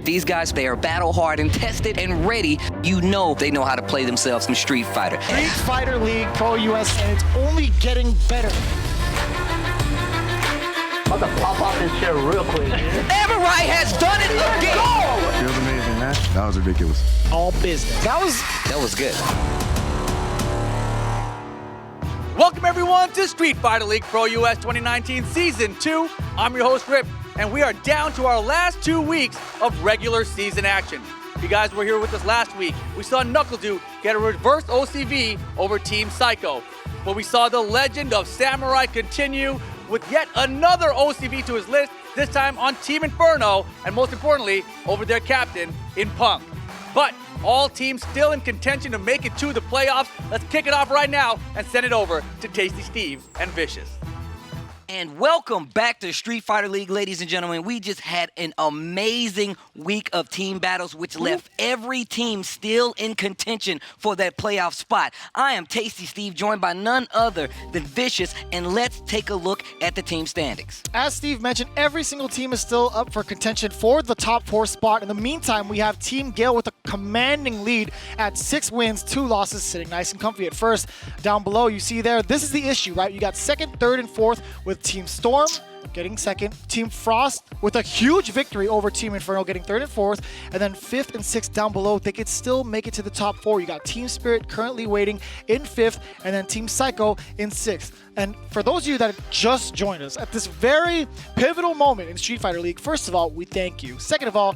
These guys, they are battle hard and tested and ready. You know they know how to play themselves some Street Fighter. Street Fighter League Pro US, and it's only getting better. I'm about to pop off this chair real quick. Samurai has done it again! Feels amazing, man. That was ridiculous. All business. That was good. Welcome everyone to Street Fighter League Pro US 2019 Season 2. I'm your host, Rip, and we are down to our last 2 weeks of regular season action. If you guys were here with us last week, we saw NuckleDu get a reverse OCV over Team Psycho. But we saw the legend of Samurai continue with yet another OCV to his list, this time on Team Inferno, and most importantly, over their captain in Punk. But all teams still in contention to make it to the playoffs. Let's kick it off right now and send it over to Tasty Steve and Vicious. And welcome back to Street Fighter League, ladies and gentlemen. We just had an amazing week of team battles, which left every team still in contention for that playoff spot. I am Tasty Steve, joined by none other than Vicious, and let's take a look at the team standings. As Steve mentioned, every single team is still up for contention for the top 4 spot. In the meantime, we have Team Gale with a commanding lead at 6 wins, 2 losses, sitting nice and comfy at first. Down below, you see there, this is the issue, right? You got 2nd, 3rd, and 4th with Team Storm getting 2nd, Team Frost with a huge victory over Team Inferno getting 3rd and 4th, and then 5th and 6th down below. They could still make it to the top 4. You got Team Spirit currently waiting in 5th, and then Team Psycho in 6th. And for those of you that just joined us at this very pivotal moment in Street Fighter League, first of all, we thank you. Second of all,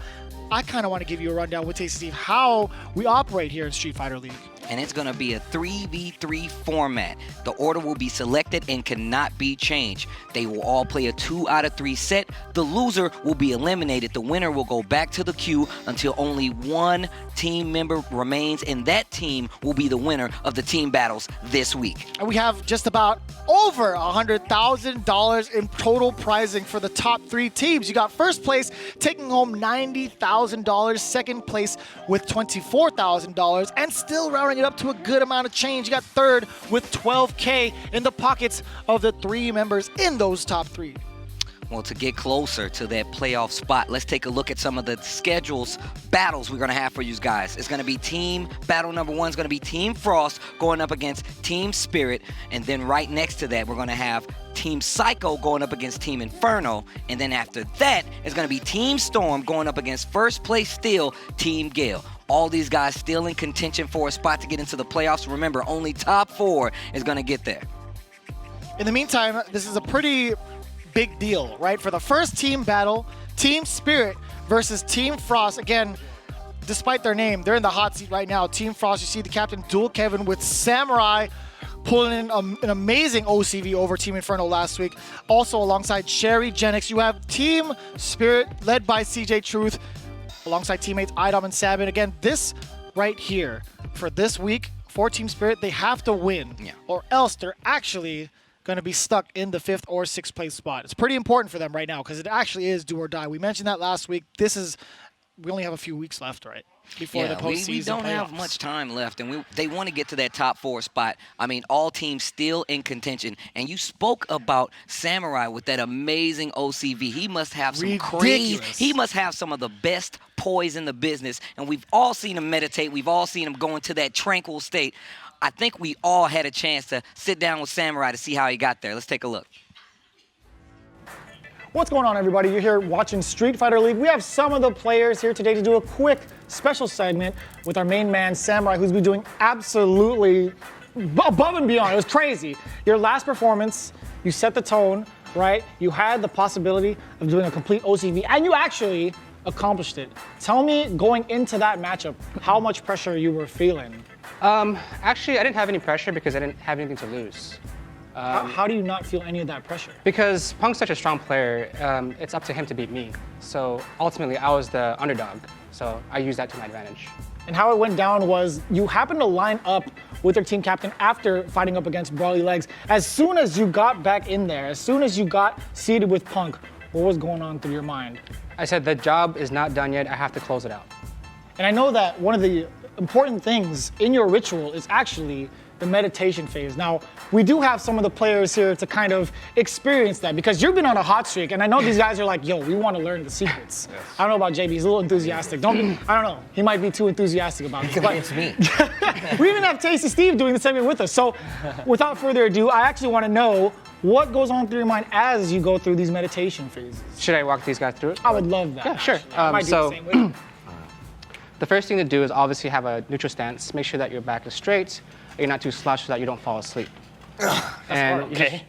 I kind of want to give you a rundown with Tasty Steve how we operate here in Street Fighter League. And it's going to be a 3v3 format. The order will be selected and cannot be changed. They will all play a 2 out of 3 set. The loser will be eliminated. The winner will go back to the queue until only one team member remains, and that team will be the winner of the team battles this week. And we have just about over $100,000 in total prizing for the top 3 teams. You got first place taking home $90,000, second place with $24,000, and still rounding it up to a good amount of change. You got third with $12K in the pockets of the 3 members in those top 3. Well, to get closer to that playoff spot, let's take a look at some of the schedules, battles we're going to have for you guys. It's going to be team battle number 1 is going to be Team Frost going up against Team Spirit. And then right next to that, we're going to have Team Psycho going up against Team Inferno. And then after that, it's going to be Team Storm going up against first place still, Team Gale. All these guys still in contention for a spot to get into the playoffs. Remember, only top 4 is going to get there. In the meantime, this is a pretty big deal, right? For the first team battle, Team Spirit versus Team Frost. Again, despite their name, they're in the hot seat right now. Team Frost, you see the captain, Dual Kevin, with Samurai pulling in an amazing OCV over Team Inferno last week. Also alongside Sherry, Jenix, you have Team Spirit led by CJ Truth, alongside teammates IDom and Sabin. Again, this right here, for this week, for Team Spirit, they have to win, or else they're actually going to be stuck in the 5th or 6th place spot. It's pretty important for them right now because it actually is do or die. We mentioned that last week. We only have a few weeks left, right? Before the postseason we don't playoffs. have much time left, and they want to get to that top 4 spot. I mean, all teams still in contention. And you spoke about Samurai with that amazing OCV. He must have some crazy. He must have some of the best poise in the business. And we've all seen him meditate. We've all seen him go into that tranquil state. I think we all had a chance to sit down with Samurai to see how he got there. Let's take a look. What's going on, everybody? You're here watching Street Fighter League. We have some of the players here today to do a quick special segment with our main man, Samurai, who's been doing absolutely above and beyond. It was crazy. Your last performance, you set the tone, right? You had the possibility of doing a complete OCV, and you actually accomplished it. Tell me, going into that matchup, how much pressure you were feeling. Actually, I didn't have any pressure because I didn't have anything to lose. How do you not feel any of that pressure? Because Punk's such a strong player, it's up to him to beat me. So ultimately, I was the underdog. So I used that to my advantage. And how it went down was you happened to line up with your team captain after fighting up against BrolyLegs. As soon as you got back in there, as soon as you got seated with Punk, what was going on through your mind? I said, the job is not done yet. I have to close it out. And I know that one of the important things in your ritual is actually the meditation phase. Now, we do have some of the players here to kind of experience that because you've been on a hot streak, and I know these guys are like, yo, we want to learn the secrets. Yes. I don't know about JB, he's a little enthusiastic. I don't know, he might be too enthusiastic about it. It's me. We even have Tasty Steve doing the segment with us. So, without further ado, I actually want to know what goes on through your mind as you go through these meditation phases. Should I walk these guys through it? I would love that. Yeah, sure. I might do the same way. The first thing to do is obviously have a neutral stance. Make sure that your back is straight. You're not too slouched so that you don't fall asleep. Okay.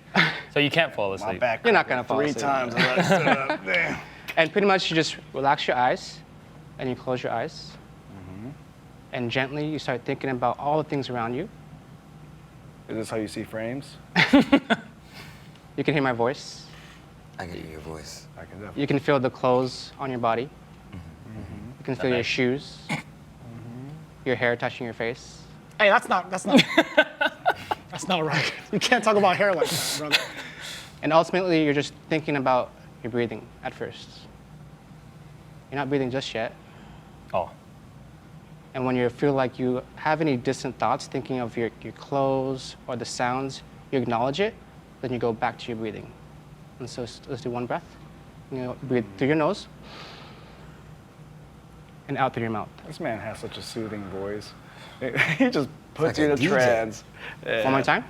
So you can't fall asleep. You're not gonna fall asleep. 3 times and I stood up. Damn. And pretty much you just relax your eyes, and you close your eyes, and gently you start thinking about all the things around you. Is this how you see frames? You can hear my voice. I can hear your voice. I can definitely. You can feel the clothes on your body. You can feel your shoes, your hair touching your face. Hey, that's not that's not right. You can't talk about hair like that, brother. And ultimately, you're just thinking about your breathing at first. You're not breathing just yet. Oh. And when you feel like you have any distant thoughts, thinking of your clothes or the sounds, you acknowledge it, then you go back to your breathing. And so let's do one breath. Breathe through your nose and out through your mouth. This man has such a soothing voice. He just puts like you a to DJ. trance. Yeah. One more time.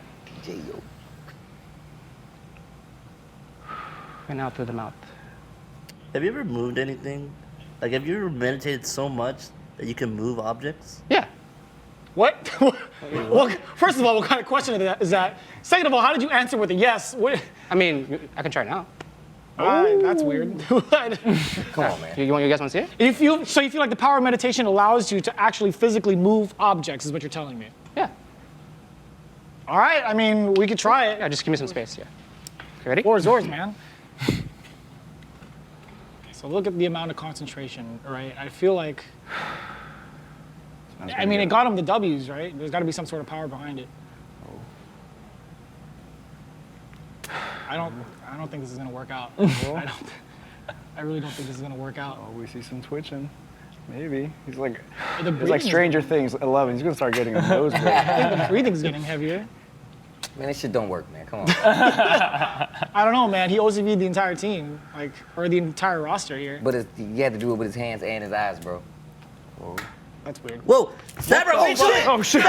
DJ, yo. And out through the mouth. Have you ever moved anything? Like, have you ever meditated so much that you can move objects? Yeah. What? Well, first of all, what kind of question is that? Second of all, how did you answer with a yes? What? I mean, I can try now. That's weird. Come on, man. You guys want to see it? So you feel like the power of meditation allows you to actually physically move objects, is what you're telling me? Yeah. All right. I mean, we could try it. Yeah, just give me some space. Yeah. Okay, ready? Floor is yours, man. So look at the amount of concentration, right? I feel like. I mean, it got him the W's, right? There's got to be some sort of power behind it. I don't think this is gonna work out. I really don't think this is gonna work out. Oh, we see some twitching. Maybe. He's like, The it's like breathing's- Stranger Things 11. He's gonna start getting a nose break. I think the breathing's getting heavier. Man, this shit don't work, man. Come on. I don't know, man. He OCV'd the entire team, or the entire roster here. But you had to do it with his hands and his eyes, bro. That's weird. Whoa! Sabra, wait, shit! Oh shit!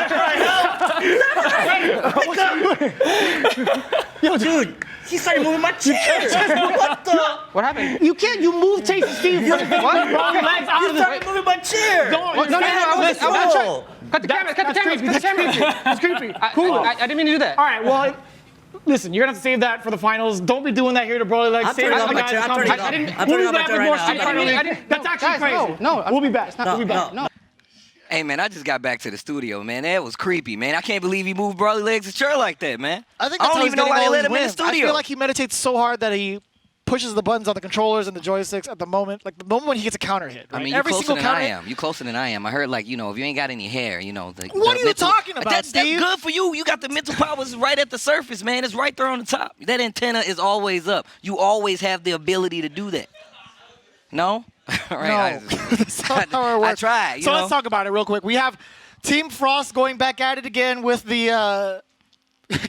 Yo, Dude, he started moving my chair! What the? What happened? you can't. You move Tasty Steve first. What? BrolyLegs out of He the. started moving my chair! Don't. No, I was Whoa. Cut the camera, cut the camera, cut the camera. That's creepy. Cool. I didn't mean to do that. All right. Well, listen. You're gonna have to save that for the finals. Don't be doing that here to BrolyLegs. I'm Save turning it off for the my guys chair. that I'm come turning back. it off. I I'm We'll turning be off my back chair with right more now. Street Fighter League. That's actually Guys, crazy. no. We'll be back. No. We'll be back. No. Hey, man, I just got back to the studio, man. That was creepy, man. I can't believe he moved BrolyLegs' chair like that, man. I think I that's don't how even know he's why they getting let all him in the his wins. I studio. feel like he meditates so hard that he pushes the buttons on the controllers and the joysticks at the moment, like the moment when he gets a counter hit. Right? I mean, you Every closer single than counter I hit. am. You closer than I am. I heard, like, you know, if you ain't got any hair, you know. What are you talking about, that's Steve? good for you. You got the mental powers right at the surface, man. It's right there on the top. That antenna is always up. You always have the ability to do that. No? All right. No, that's not how it works. I tried. You So know? let's talk about it real quick. We have Team Frost going back at it again with the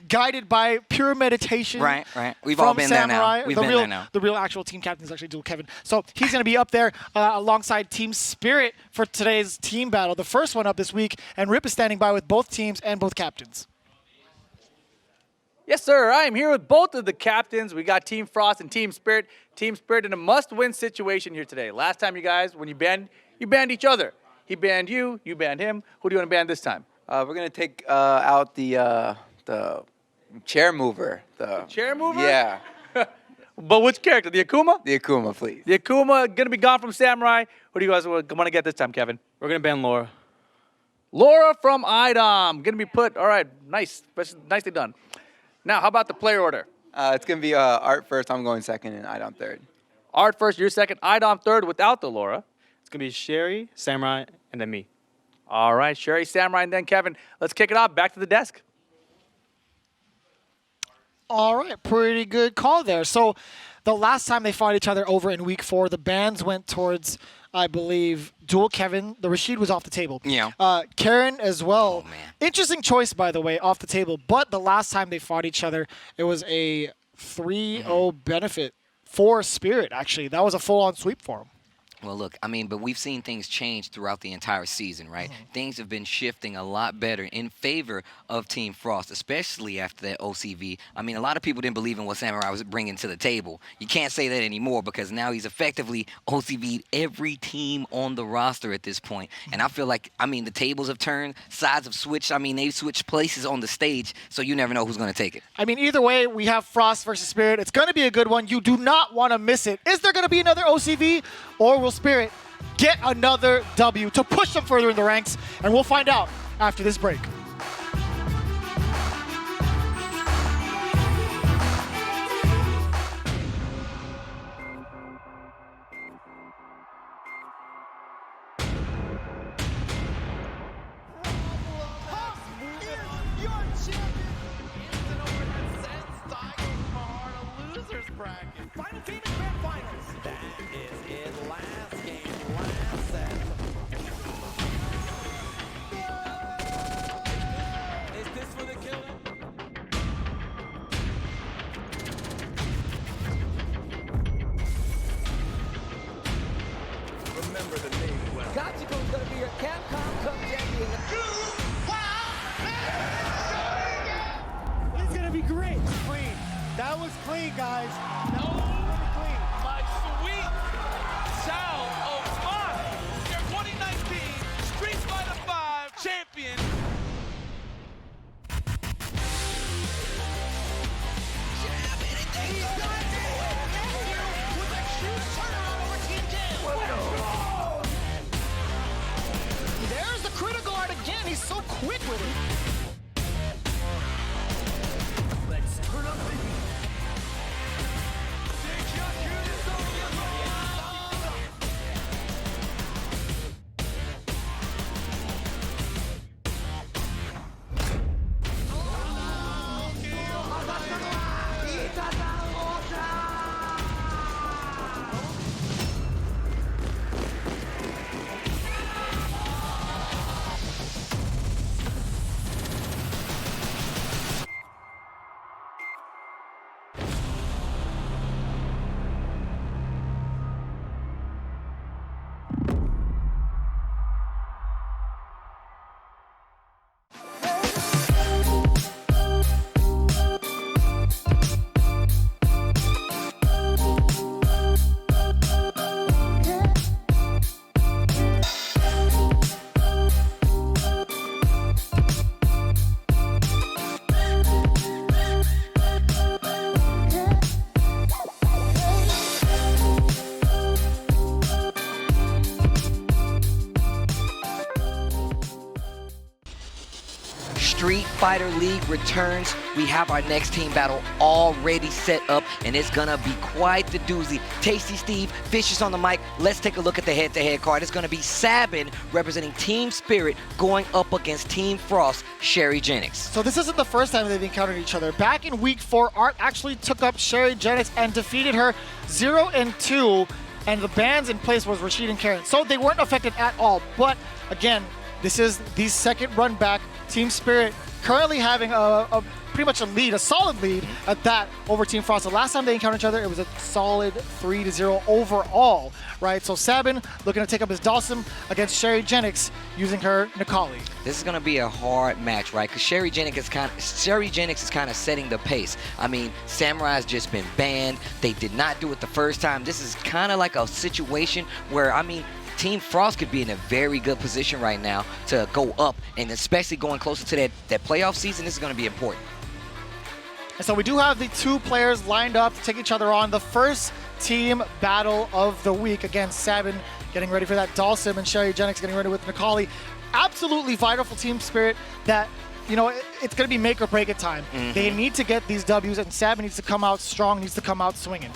guided by pure meditation. Right. We've from all been there now. Samurai. We've the been real, there now. The real actual team captain is actually Dual Kevin. So he's going to be up there alongside Team Spirit for today's team battle. The first one up this week, and Rip is standing by with both teams and both captains. Yes, sir. I am here with both of the captains. We got Team Frost and Team Spirit. Team Spirit in a must-win situation here today. Last time, you guys, when you banned each other. He banned you banned him. Who do you want to ban this time? We're gonna take out the chair mover. The chair mover? Yeah, But which character? The Akuma? the Akuma, please. The Akuma going to be gone from Samurai. Who do you guys want to get this time, Kevin? We're gonna ban Laura. Laura from IDom. Going to be put. All right, nice. Nicely done. Now, how about the player order? It's gonna be Art first. I'm going second, and Idom third. Art first, you're second. IDom third without the Laura. It's gonna be Sherry, Samurai, and then me. All right, Sherry, Samurai, and then Kevin. Let's kick it off. Back to the desk. All right, pretty good call there. So the last time they fought each other over in week 4, the bans went towards, I believe, Dual Kevin. The Rashid was off the table. Yeah. Karen as well. Oh, man. Interesting choice, by the way, off the table. But the last time they fought each other, it was a 3-0 benefit for Spirit, actually. That was a full-on sweep for him. Well, look, I mean, but we've seen things change throughout the entire season, right? Things have been shifting a lot better in favor of Team Frost, especially after that OCV. I mean, a lot of people didn't believe in what Samurai was bringing to the table. You can't say that anymore because now he's effectively OCV'd every team on the roster at this point. And I feel like, I mean, the tables have turned, sides have switched. I mean, they've switched places on the stage, so you never know who's going to take it. I mean, either way, we have Frost versus Spirit. It's going to be a good one. You do not want to miss it. Is there going to be another OCV, or will Spirit get another W to push them further in the ranks? And we'll find out after this break. Final team in grand finals. That is it. Last game, last set. Is this for the killing? Remember the name well. Gachiko's gonna be your Capcom Cup champion. It's gonna be great. Clean. That was clean, guys. That was really clean. My sweet sound of Smug, your 2019 Street Fighter V champion. There's the critical art again. He's so quick with it. Let's turn up the heat. Street Fighter League returns. We have our next team battle already set up, and it's gonna be quite the doozy. Tasty Steve, Vicious on the mic. Let's take a look at the head-to-head card. It's gonna be Sabin representing Team Spirit going up against Team Frost, Sherry Jenix. So this isn't the first time they've encountered each other. Back in week 4, Art actually took up Sherry Jenix and defeated her 0-2, and the bans in place was Rashid and Karen. So they weren't affected at all. But again, this is the second run back. Team Spirit currently having a pretty much a lead, a solid lead at that over Team Frost. The last time they encountered each other, it was a solid 3-0 overall, right? So Sabin looking to take up his Dawson against Sherry Jenix using her Nikali. This is going to be a hard match, right? Because Sherry Jenix is kind of setting the pace. I mean, Samurai's just been banned. They did not do it the first time. This is kind of like a situation where, I mean, Team Frost could be in a very good position right now to go up, and especially going closer to that playoff season, this is going to be important. And so we do have the two players lined up to take each other on. The first team battle of the week. Again, Sabin getting ready for that Dalsim, and Sherry Jenix getting ready with Nikali. Absolutely vital for Team Spirit that, you know, it's going to be make or break it time. They need to get these Ws, and Sabin needs to come out strong, needs to come out swinging.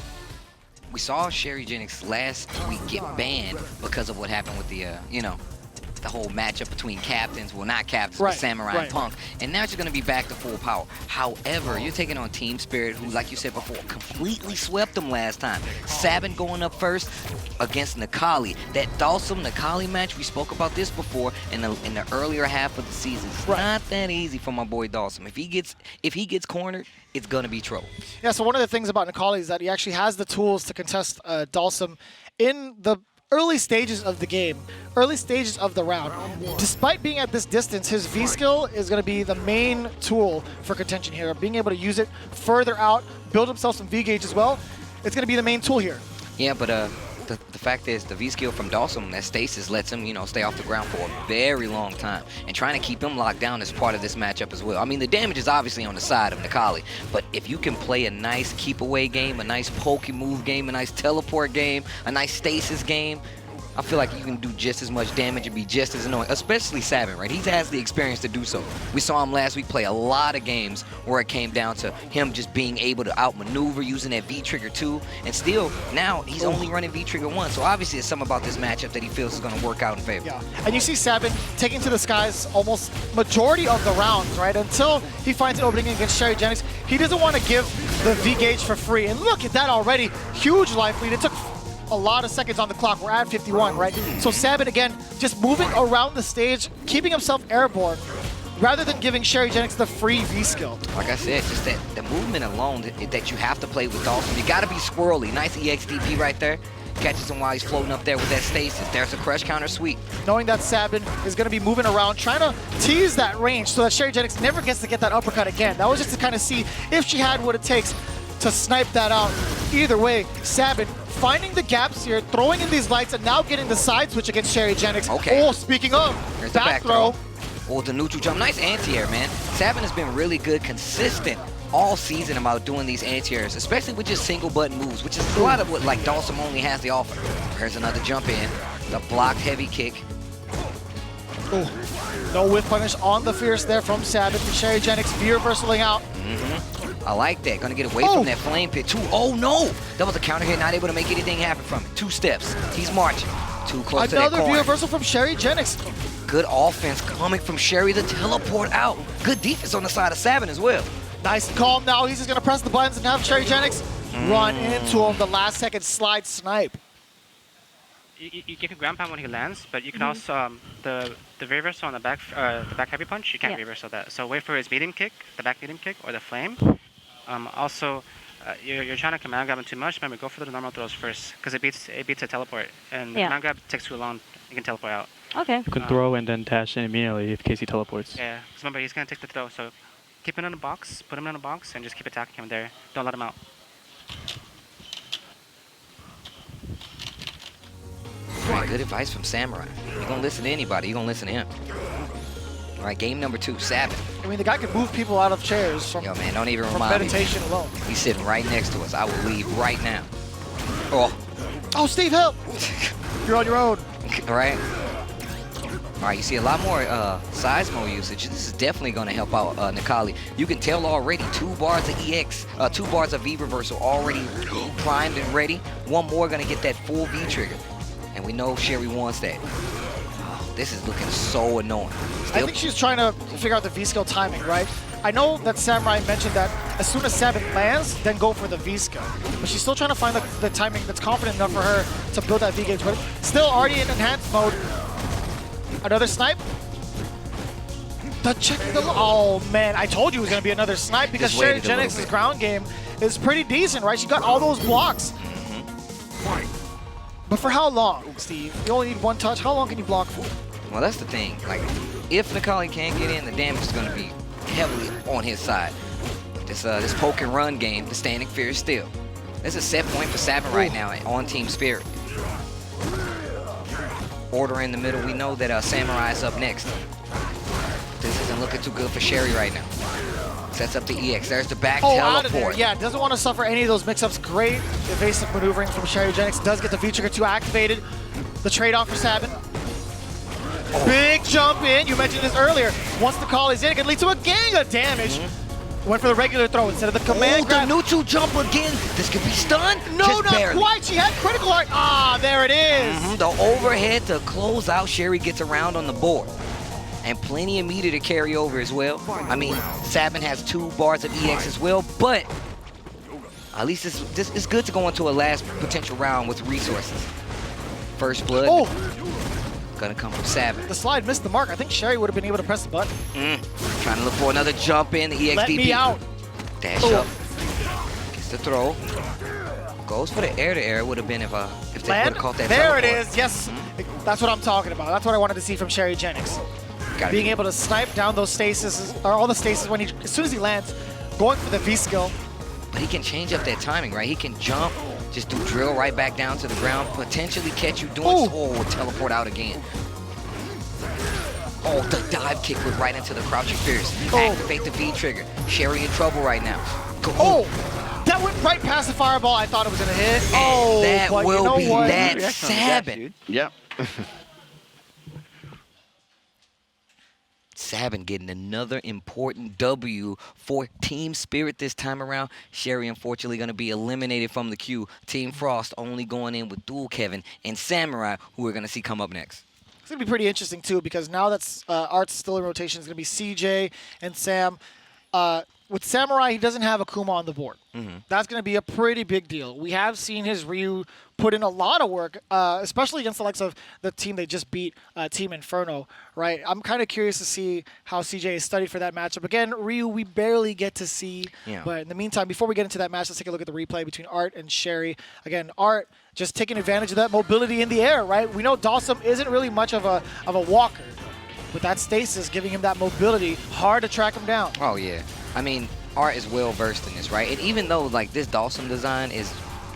We saw Sherry Jenix last week get banned because of what happened with the, you know, the whole matchup between captains, well, not captains, but Samurai and Punk, and now you're going to be back to full power. However, you're taking on Team Spirit, who, like you said before, completely swept them last time. Sabin going up first against Necalli. That Dawson-Necalli match, we spoke about this before in the earlier half of the season. It's not that easy for my boy Dawson. If he gets cornered, it's going to be trouble. Yeah, so one of the things about Necalli is that he actually has the tools to contest Dawson in the early stages of the game, early stages of the round. Despite being at this distance, his V-skill is going to be the main tool for contention here. Being able to use it further out, build himself some V-gauge as well, it's going to be the main tool here. Yeah, but the fact is, the V-skill from Dawson, that stasis, lets him, stay off the ground for a very long time. And trying to keep him locked down is part of this matchup as well. I mean, the damage is obviously on the side of Necalli, but if you can play a nice keep-away game, a nice poke-move game, a nice teleport game, a nice stasis game, I feel like you can do just as much damage and be just as annoying, especially Sabin, right? He has the experience to do so. We saw him last week play a lot of games where it came down to him just being able to outmaneuver using that V-trigger too, and still, now he's only running V-trigger 1, so obviously it's something about this matchup that he feels is going to work out in favor. Yeah, and you see Sabin taking to the skies almost majority of the rounds, right? Until he finds an opening against Sherry Jenix, he doesn't want to give the V-gauge for free, and look at that already. Huge life lead. It took a lot of seconds on the clock. We're at 51, right? So Sabin, again, just moving around the stage, keeping himself airborne, rather than giving Sherry Jenix the free V-skill. Like I said, just that the movement alone that you have to play with Dawson. You got to be squirrely. Nice EXDP right there. Catches him while he's floating up there with that stasis. There's a crush counter sweep. Knowing that Sabin is going to be moving around, trying to tease that range so that Sherry Jenix never gets to get that uppercut again. That was just to kind of see if she had what it takes to snipe that out. Either way, Sabin finding the gaps here, throwing in these lights, and now getting the side switch against Sherry Jenix. Okay. Oh, speaking of, There's the back throw. Oh, the neutral jump. Nice anti-air, man. Sabin has been really good, consistent all season about doing these anti-airs, especially with just single button moves, which is a lot of what like Dawson only has to offer. There's another jump in. The blocked heavy kick. Oh, no whiff punish on the fierce there from Sabin. Sherry Jenix V-reversaling out. I like that. Gonna get away from that flame pit too. Oh no! That was a counter hit, not able to make anything happen from it. 2 steps. He's marching. Too close to that corner. Another V-reversal from Sherry Jenix. Good offense coming from Sherry. The teleport out. Good defense on the side of Sabin as well. Nice and calm now. He's just gonna press the buttons and have Sherry Jenix run into him. The last second slide snipe. You can ground pound when he lands, but you can also the reversal on the back heavy punch. You can't reversal that. So wait for his medium kick, the back medium kick, or the flame. Also, you're trying to command grab him too much. Remember, go for the normal throws first, because it beats a teleport. And the command grab takes too long. You can teleport out. Okay. You can throw and then dash in immediately in case he teleports. Yeah, because remember, he's gonna take the throw. So keep him in a box, put him in a box, and just keep attacking him there. Don't let him out. Right, good advice from Samurai. You gonna listen to anybody, you gonna listen to him. All right, game number 2, Sabin. I mean, the guy can move people out of chairs from, Yo, man, don't even from remind meditation alone. He's sitting right next to us. I will leave right now. Oh, Steve, help! You're on your own. All right. All right, you see a lot more Seismo usage. This is definitely going to help out Necalli. You can tell already 2 bars of EX, 2 bars of V reversal already primed and ready. 1 more going to get that full V trigger. And we know Sherry wants that. Oh, this is looking so annoying. I think she's trying to figure out the V-skill timing, right? I know that Samurai mentioned that as soon as Sabin lands, then go for the V-skill. But she's still trying to find the timing that's confident enough for her to build that V-gauge. But still already in enhanced mode. Another snipe. Oh man, I told you it was going to be another snipe because Sherry Jenix's ground game is pretty decent, right? She got all those blocks. But for how long, Steve? You only need 1 touch. How long can you block for? Well, that's the thing. Like, if Necalli can't get in, the damage is going to be heavily on his side. This poke and run game, the standing fear is still. There's a set point for Sabin right now on Team Spirit. Order in the middle. We know that Samurai is up next. This isn't looking too good for Sherry right now. Sets up the EX. There's the back out of there. teleport. Yeah, doesn't want to suffer any of those mix-ups. Great evasive maneuvering from Sherry Jenix. Does get the V-trigger 2 activated. The trade-off for Sabin. Big jump in. You mentioned this earlier. Once the call is in, it can lead to a gang of damage. Went for the regular throw instead of the command the grab. neutral jump again. This could be stunned. No, Just not barely. quite. She had critical art. Ah, there it is. The overhead to close out. Sherry gets around on the board. And plenty of meter to carry over as well. I mean, Sabin has 2 bars of EX as well, but at least it's good to go into a last potential round with resources. First blood. Oh. Gonna come from Sabin. The slide missed the mark. I think Sherry would have been able to press the button. Trying to look for another jump in. The EXDP. Let me out. Dash up. Gets the throw. Goes for the air-to-air. Would have been if they would have caught that There teleport. it is. Yes. That's what I'm talking about. That's what I wanted to see from Sherry Jenix. Being able to snipe down those stasis, or all the stasis when as soon as he lands, going for the V skill. But he can change up that timing, right? He can jump, just do drill right back down to the ground, potentially catch you doing teleport out again. Oh, the dive kick was right into the crouching fierce. Activate the V trigger. Sherry in trouble right now. Go. Oh, that went right past the fireball. I thought it was gonna hit. And that but will you know be what? that Sabin. Yep. Sabin getting another important W for Team Spirit this time around. Sherry unfortunately going to be eliminated from the queue. Team Frost only going in with Dual Kevin and Samurai, who we're going to see come up next. It's going to be pretty interesting, too, because now that's Art's still in rotation. It's going to be CJ and Sam. With Samurai, he doesn't have Akuma on the board. That's going to be a pretty big deal. We have seen his Ryu put in a lot of work, especially against the likes of the team they just beat, Team Inferno, right? I'm kind of curious to see how CJ is studied for that matchup. Again, Ryu, we barely get to see. Yeah. But in the meantime, before we get into that match, let's take a look at the replay between Art and Sherry. Again, Art just taking advantage of that mobility in the air, right? We know Dawson isn't really much of a walker. With that stasis giving him that mobility, hard to track him down. Oh, yeah. I mean, Art is well versed in this, right? And even though like this Dawson design is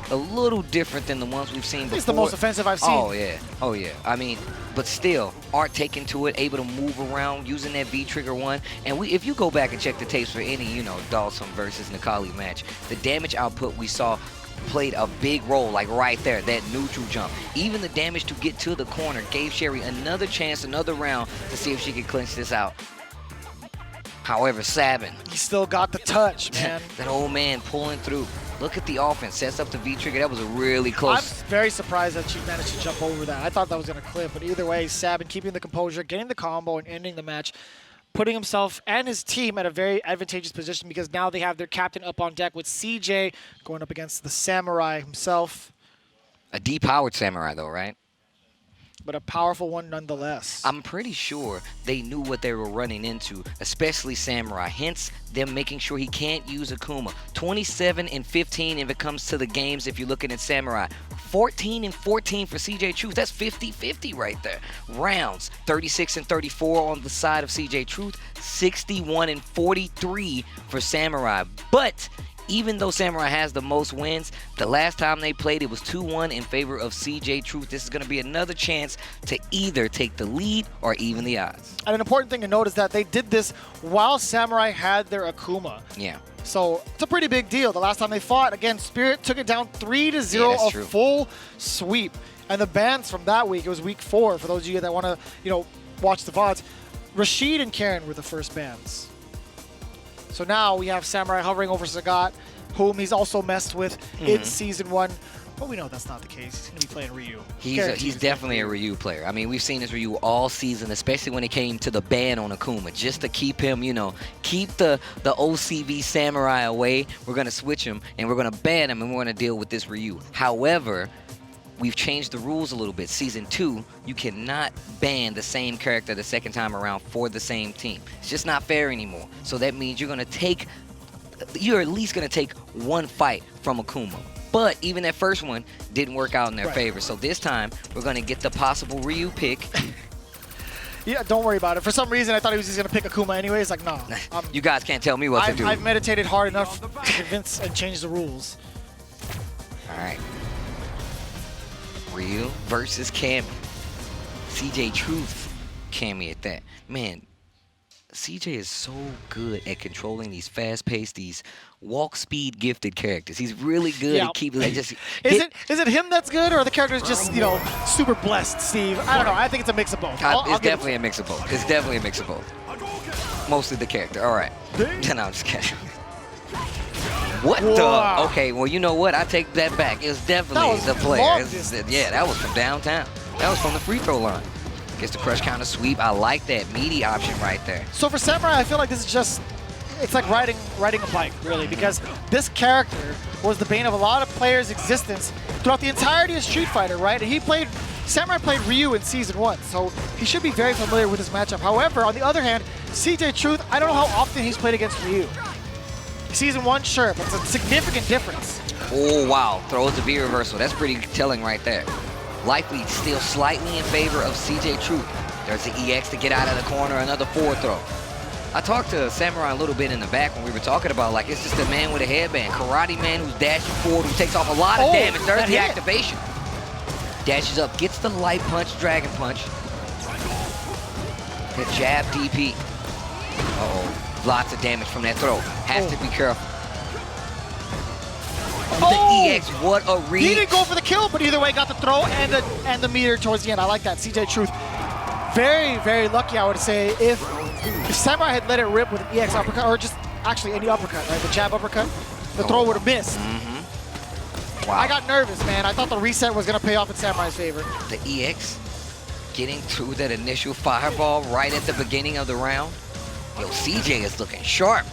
a little different than the ones we've seen before. It's the most offensive I've seen. Oh, yeah. Oh, yeah. I mean, but still, Art taking to it, able to move around, using that V-Trigger 1. And if you go back and check the tapes for any, Dawson versus Nikali match, the damage output we saw played a big role, like right there, that neutral jump. Even the damage to get to the corner gave Sherry another chance, another round to see if she could clinch this out. However, Sabin. He still got the touch, man. That old man pulling through. Look at the offense. Sets up the V-trigger. That was a really close. I'm very surprised that she managed to jump over that. I thought that was going to clip, but either way, Sabin keeping the composure, getting the combo, and ending the match, putting himself and his team at a very advantageous position because now they have their captain up on deck with CJ going up against the Samurai himself. A depowered Samurai, though, right? But a powerful one nonetheless. I'm pretty sure they knew what they were running into, especially Samurai. Hence, them making sure he can't use Akuma. 27 and 15 if it comes to the games if you're looking at Samurai. 14 and 14 for CJ Truth. That's 50-50 right there. Rounds, 36 and 34 on the side of CJ Truth. 61 and 43 for Samurai. But even though Samurai has the most wins, the last time they played, it was 2-1 in favor of CJ Truth. This is going to be another chance to either take the lead or even the odds. And an important thing to note is that they did this while Samurai had their Akuma. Yeah. So it's a pretty big deal. The last time they fought, again, Spirit took it down 3-0, a full sweep. And the bans from that week, it was week 4, for those of you that want to, watch the VODs. Rashid and Karen were the first bans. So now we have Samurai hovering over Sagat, whom he's also messed with in Season 1. But we know that's not the case. He's going to be playing Ryu. He's definitely a Ryu player. I mean, we've seen this Ryu all season, especially when it came to the ban on Akuma. Just to keep him, keep the OCV Samurai away. We're going to switch him, and we're going to ban him, and we're going to deal with this Ryu. However, we've changed the rules a little bit. Season 2, you cannot ban the same character the second time around for the same team. It's just not fair anymore. So that means you're at least going to take one fight from Akuma. But even that first one didn't work out in their favor. So this time, we're going to get the possible Ryu pick. Yeah, don't worry about it. For some reason, I thought he was just going to pick Akuma anyways. Like, no. You guys can't tell me what to do. I've meditated hard enough to convince and change the rules. All right. Ryu versus Cammy. CJ Truth, Cammy at that. Man, CJ is so good at controlling these fast-paced, these walk speed gifted characters. He's really good at keeping it just. Is it him that's good, or the character is just super blessed, Steve? I don't know. I think it's a mix of both. It's definitely a mix of both. It's definitely a mix of both. Mostly the character. All right. No, I'm just kidding. What Wow. the? Okay, well, you know what? I take that back. It was definitely That was the player. long It's- distance. Yeah, that was from downtown. That was from the free throw line. Gets the crush counter sweep. I like that meaty option right there. So for Samurai, I feel like this is just, it's like riding a bike, really, because this character was the bane of a lot of players' existence throughout the entirety of Street Fighter, right? And Samurai played Ryu in Season 1, so he should be very familiar with this matchup. However, on the other hand, CJ Truth, I don't know how often he's played against Ryu. Season 1, sure, but it's a significant difference. Oh, wow. Throws the V reversal. That's pretty telling right there. Life lead still slightly in favor of CJ Truth. There's the EX to get out of the corner, another forward throw. I talked to Samurai a little bit in the back when we were talking about, like, it's just a man with a headband. Karate man who's dashing forward, who takes off a lot of damage. There's the activation. Dashes up, gets the light punch, dragon punch. The jab DP. Uh-oh. Lots of damage from that throw. Has to be careful. The EX, what a read. He didn't go for the kill, but either way, got the throw and the meter towards the end. I like that. CJ Truth, very, very lucky, I would say, if Samurai had let it rip with an EX uppercut, or just actually any uppercut, right? The jab uppercut, the throw would have missed. Wow. I got nervous, man. I thought the reset was going to pay off in Samurai's favor. The EX getting through that initial fireball right at the beginning of the round. Yo, CJ is looking sharp.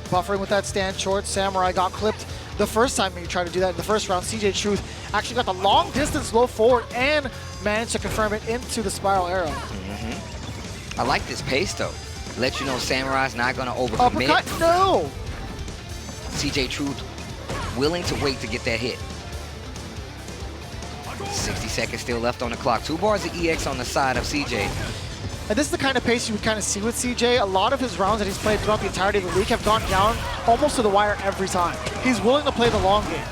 Buffering with that stand short. Samurai got clipped the first time he tried to do that in the first round. CJ Truth actually got the long distance low forward and managed to confirm it into the spiral arrow. I like this pace though. Let you know Samurai's not gonna overcommit. Uppercut, no! CJ Truth willing to wait to get that hit. 60 seconds still left on the clock. 2 bars of EX on the side of CJ. And this is the kind of pace you would kind of see with CJ. A lot of his rounds that he's played throughout the entirety of the week have gone down almost to the wire every time. He's willing to play the long game.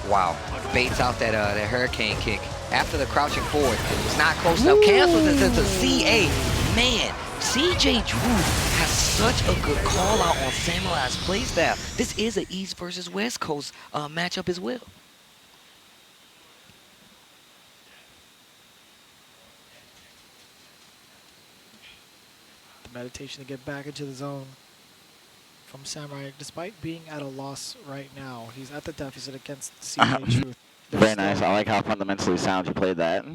Wow. Baits out that hurricane kick. After the crouching forward. It's not close enough. Cancels it to CA. Man, CJ Truth has such a good call out on Samurai's playstyle. This is an East versus West Coast matchup as well. Meditation to get back into the zone from Samurai, despite being at a loss right now. He's at the deficit against CJ Truth. Very nice. I like how fundamentally sound you played that.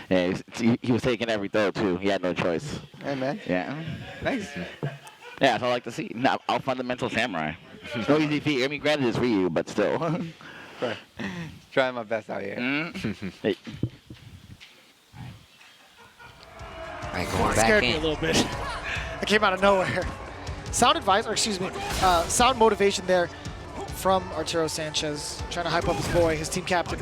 Yeah, he was taking every throw too. He had no choice. Hey, man. Yeah. Thanks. Yeah, that's what I like to see. Now, out fundamental Samurai. No easy feat. I mean, granted it's Ryu, but still. Trying my best out here. Hey. All right, going It back scared in. me a little bit. It came out of nowhere. Sound advice, or excuse me, sound motivation there from Arturo Sanchez, trying to hype up his boy, his team captain.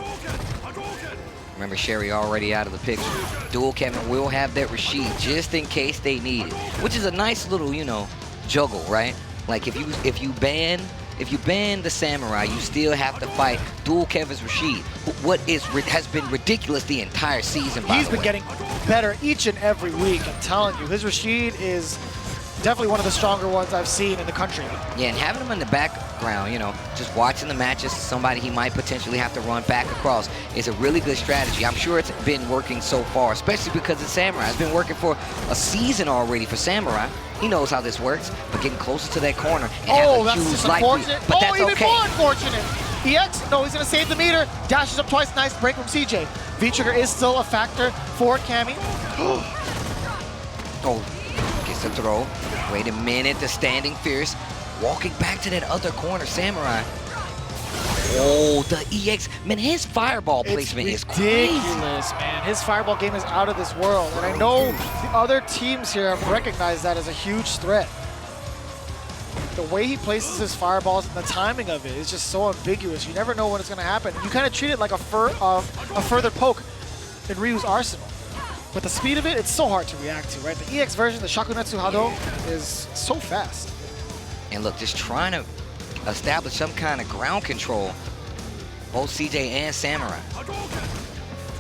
Remember, Sherry already out of the picture. Dual Kevin will have that Rashid just in case they need it, which is a nice little, you know, juggle, right? Like if you ban the Samurai, you still have to fight dual Kevin's Rashid. What has been ridiculous the entire season. He's been getting better each and every week. I'm telling you, his Rashid is definitely one of the stronger ones I've seen in the country. Yeah, and having him in the background, you know, just watching the matches, somebody he might potentially have to run back across is a really good strategy. I'm sure it's been working so far, especially because it's Samurai. It's been working for a season already for Samurai. He knows how this works, but getting closer to that corner and have a huge light lead. But that's even okay. more unfortunate. EX, no, he's gonna save the meter. Dashes up twice, nice break from CJ. V-trigger is still a factor for Cammy. Oh, gets the throw. Wait a minute, the standing fierce. Walking back to that other corner, Samurai. Oh, the EX. Man, his fireball placement is crazy. Ridiculous, man. His fireball game is out of this world. And I know the other teams here have recognized that as a huge threat. The way he places his fireballs and the timing of it is just so ambiguous. You never know when it's going to happen. You kind of treat it like a further poke in Ryu's arsenal. But the speed of it, it's so hard to react to, right? The EX version, the Shakunetsu Hado, is so fast. And look, just trying to establish some kind of ground control. Both CJ and Samurai.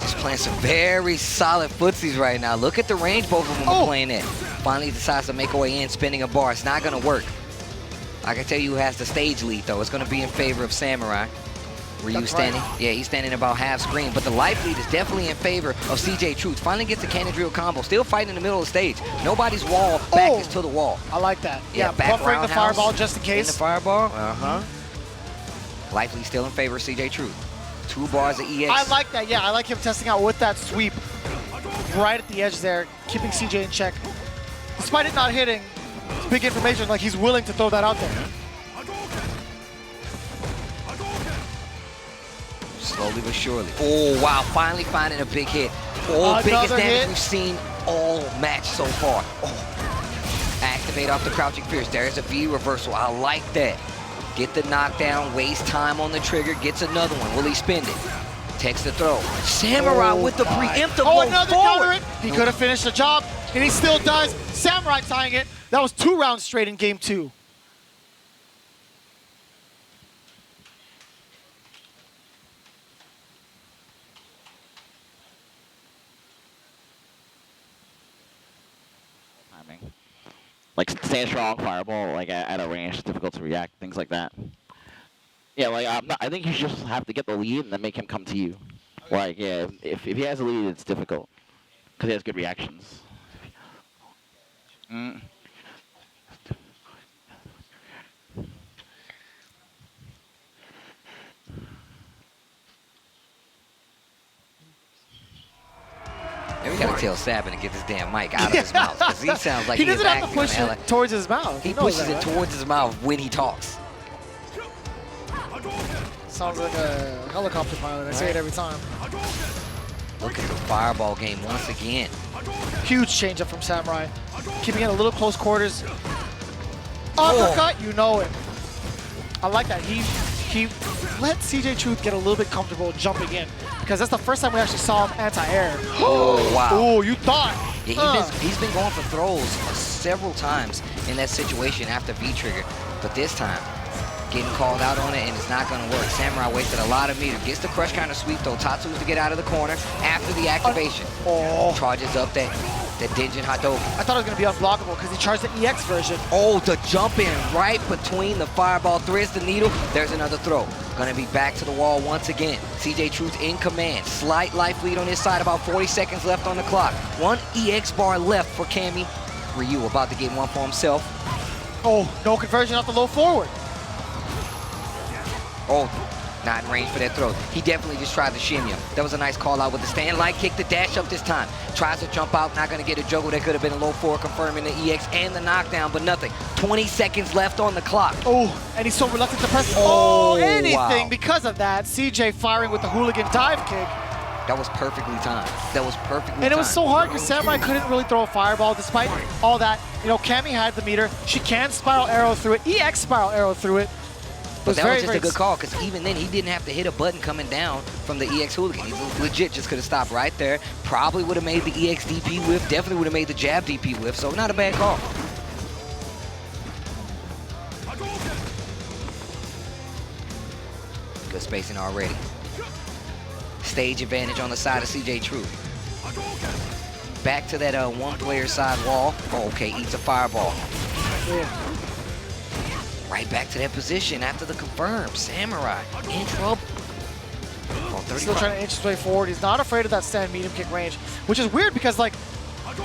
Just playing some very solid footsies right now. Look at the range both of them are playing at. Finally decides to make a way in, spinning a bar. It's not going to work. I can tell you who has the stage lead, though. It's going to be in favor of Samurai. Ryu standing. Right. Yeah, he's standing about half screen, but the life lead is definitely in favor of CJ Truth. Finally gets the cannon drill combo. Still fighting in the middle of the stage. Nobody's wall back is to the wall. I like that. Yeah, buffering the fireball just in case. In the fireball. Life lead still in favor of CJ Truth. 2 bars of EX. I like that. Yeah, I like him testing out with that sweep right at the edge there, keeping CJ in check. Despite it not hitting, it's big information. Like he's willing to throw that out there. Slowly but surely. Oh, wow. Finally finding a big hit. Oh, biggest damage we've seen all match so far. Oh. Activate off the crouching fierce. There's a V reversal. I like that. Get the knockdown, waste time on the trigger, gets another one. Will he spend it? Takes the throw. Samurai with the preemptive low another counter it. He could have finished the job, and he still does. Samurai tying it. That was 2 rounds straight in game 2. Like stand strong, fireball, like at a range, it's difficult to react, things like that. Yeah, like I think you just have to get the lead and then make him come to you. Like, yeah, if he has a lead, it's difficult because he has good reactions. We gotta tell Sabin to get this damn mic out of his mouth, because he sounds like he doesn't have to push it towards his mouth. He pushes it towards his mouth when he talks. Sounds like a helicopter pilot. I say it every time. Look at the fireball game once again. Huge changeup from Samurai. Keeping it a little close quarters. Uppercut, you know it. I like that. He let CJ Truth get a little bit comfortable jumping in, because that's the first time we actually saw him anti-air. Oh, wow. Oh, you thought. Yeah, he's been going for throws several times in that situation after V-trigger, but this time, getting called out on it, and it's not going to work. Samurai wasted a lot of meter. Gets the crush counter sweep, though. Tatsu's to get out of the corner after the activation. Charges up that Denjin Hadouken. I thought it was going to be unblockable because he charged the EX version. Oh, the jump in right between the fireball. Threads the needle. There's another throw. Going to be back to the wall once again. CJ Truth in command. Slight life lead on his side. About 40 seconds left on the clock. 1 EX bar left for Cammy. Ryu about to get one for himself. Oh, no conversion off the low forward. Oh, not in range for that throw. He definitely just tried to shim you. That was a nice call out with the stand light kick, the dash up this time. Tries to jump out, not going to get a juggle. That could have been a low forward, confirming the EX and the knockdown, but nothing. 20 seconds left on the clock. Oh, and he's so reluctant to press anything because of that. CJ firing with the hooligan dive kick. That was perfectly timed. That was perfectly timed. And it was so hard because Samurai couldn't really throw a fireball despite all that. You know, Cammy had the meter. She can spiral arrow through it. EX spiral arrow through it. But that was just a good call, because even then, he didn't have to hit a button coming down from the EX hooligan. He legit just could have stopped right there. Probably would have made the EX DP whiff. Definitely would have made the jab DP whiff. So not a bad call. Good spacing already. Stage advantage on the side of CJ Truth. Back to that one-player side wall. Oh, okay, eats a fireball. Yeah. Right back to that position after the confirm. Samurai in trouble. Still trying to inch his way forward. He's not afraid of that stand medium kick range, which is weird because, like,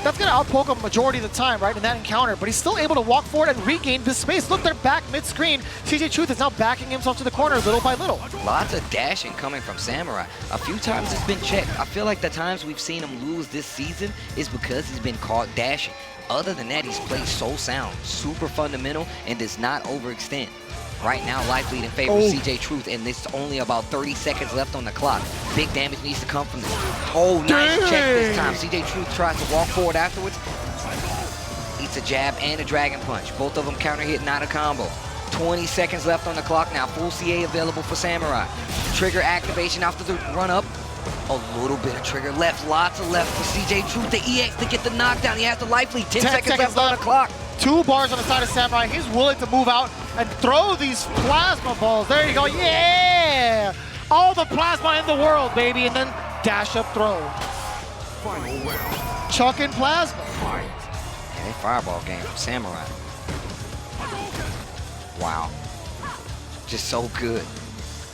that's going to outpoke him majority of the time, right, in that encounter. But he's still able to walk forward and regain this space. Look, they're back mid-screen. CJ Truth is now backing himself to the corner little by little. Lots of dashing coming from Samurai. A few times it's been checked. I feel like the times we've seen him lose this season is because he's been caught dashing. Other than that, he's played so sound, super fundamental, and does not overextend. Right now, life lead in favor of CJ Truth, and there's only about 30 seconds left on the clock. Big damage needs to come from this. Oh, nice check this time. CJ Truth tries to walk forward afterwards. Eats a jab and a dragon punch. Both of them counter hit, not a combo. 20 seconds left on the clock now. Full CA available for Samurai. Trigger activation after the run up. A little bit of trigger left, lots of left for CJ Truth. The EX to get the knockdown. He has the life lead. 10 seconds left on the clock. 2 bars on the side of Samurai. He's willing to move out and throw these plasma balls. There you go. Yeah! All the plasma in the world, baby. And then dash up throw. Final round. Chucking plasma. Yeah, that fireball game from Samurai. Wow. Just so good.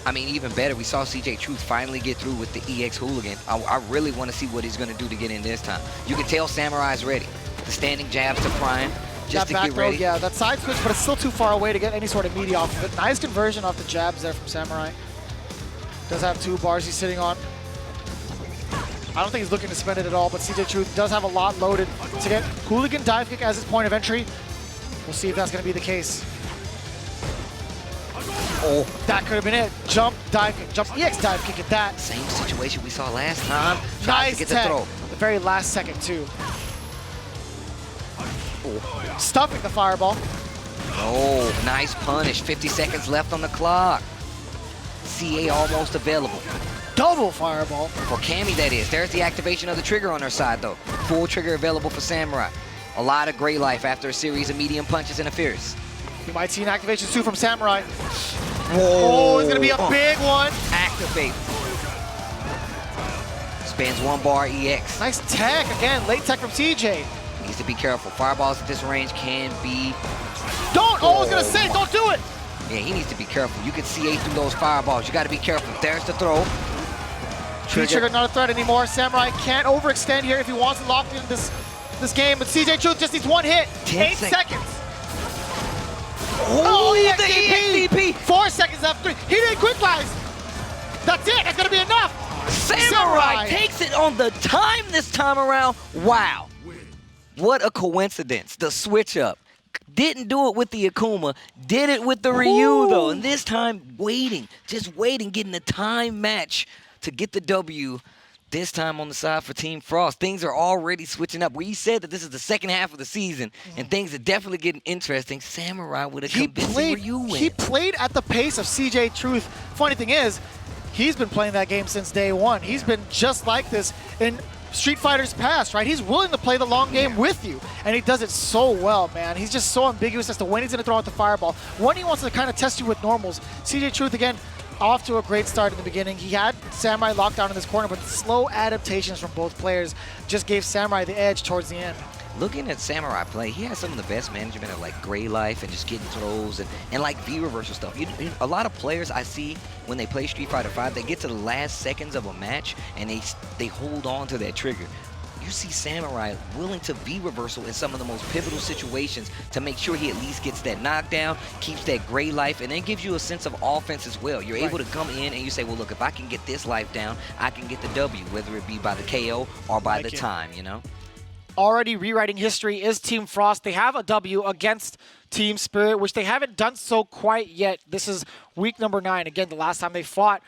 I mean, even better, we saw CJ Truth finally get through with the EX Hooligan. I really want to see what he's going to do to get in this time. You can tell Samurai's ready. The standing jabs to Prime, just to back get throw, ready. yeah, that side switch, but it's still too far away to get any sort of media off of it. Nice conversion off the jabs there from Samurai. Does have 2 bars he's sitting on. I don't think he's looking to spend it at all, but CJ Truth does have a lot loaded to get Hooligan dive kick as his point of entry. We'll see if that's going to be the case. Oh, that could have been it. Jump, dive kick, jump, EX dive kick at that. Same situation we saw last time. Tries Nice to get the tech. throw. The very last second, too. Stuffing the fireball. Oh, nice punish. 50 seconds left on the clock. CA almost available. Double fireball. For Cammy, that is. There's the activation of the trigger on her side, though. Full trigger available for Samurai. A lot of gray life after a series of medium punches and a fierce. You might see an activation, too, from Samurai. Whoa. Oh, it's going to be a big one. Activate. Spans 1 bar EX. Nice tech. Again, late tech from CJ. Needs to be careful. Fireballs at this range can be... Don't! Oh, I was going to say, don't do it! Yeah, he needs to be careful. You can CA through those fireballs. You got to be careful. There's the throw. Trigger not a threat anymore. Samurai can't overextend here if he wants to lock in this game, but CJ Truth just needs 1 hit. 8 seconds. Oh, the EXDP. 4 seconds left. 3. He didn't quick rise. That's it. That's going to be enough. Samurai takes it on the time this time around. Wow. What a coincidence. The switch up. Didn't do it with the Akuma. Did it with the Ryu, though. And this time, waiting. Just waiting, getting the time match to get the W. This time on the side for Team Frost. Things are already switching up. We said that this is the second half of the season, and things are definitely getting interesting. Samurai with a convincing Ryu win. He played at the pace of CJ Truth. Funny thing is, he's been playing that game since day one. He's been just like this in Street Fighter's past, right? He's willing to play the long game with you, and he does it so well, man. He's just so ambiguous as to when he's going to throw out the fireball, when he wants to kind of test you with normals. CJ Truth, again, off to a great start in the beginning. He had Samurai locked down in this corner, but slow adaptations from both players just gave Samurai the edge towards the end. Looking at Samurai play, he has some of the best management of like gray life and just getting throws and like V reversal stuff. A lot of players I see when they play Street Fighter V, they get to the last seconds of a match and they hold on to that trigger. You see Samurai willing to V reversal in some of the most pivotal situations to make sure he at least gets that knockdown, keeps that gray life, and then gives you a sense of offense as well. You're able to come in and you say, well, look, if I can get this life down, I can get the W, whether it be by the KO or by the time, you know? Already rewriting history is Team Frost. They have a W against Team Spirit, which they haven't done so quite yet. This is week number 9. Again, the last time they fought,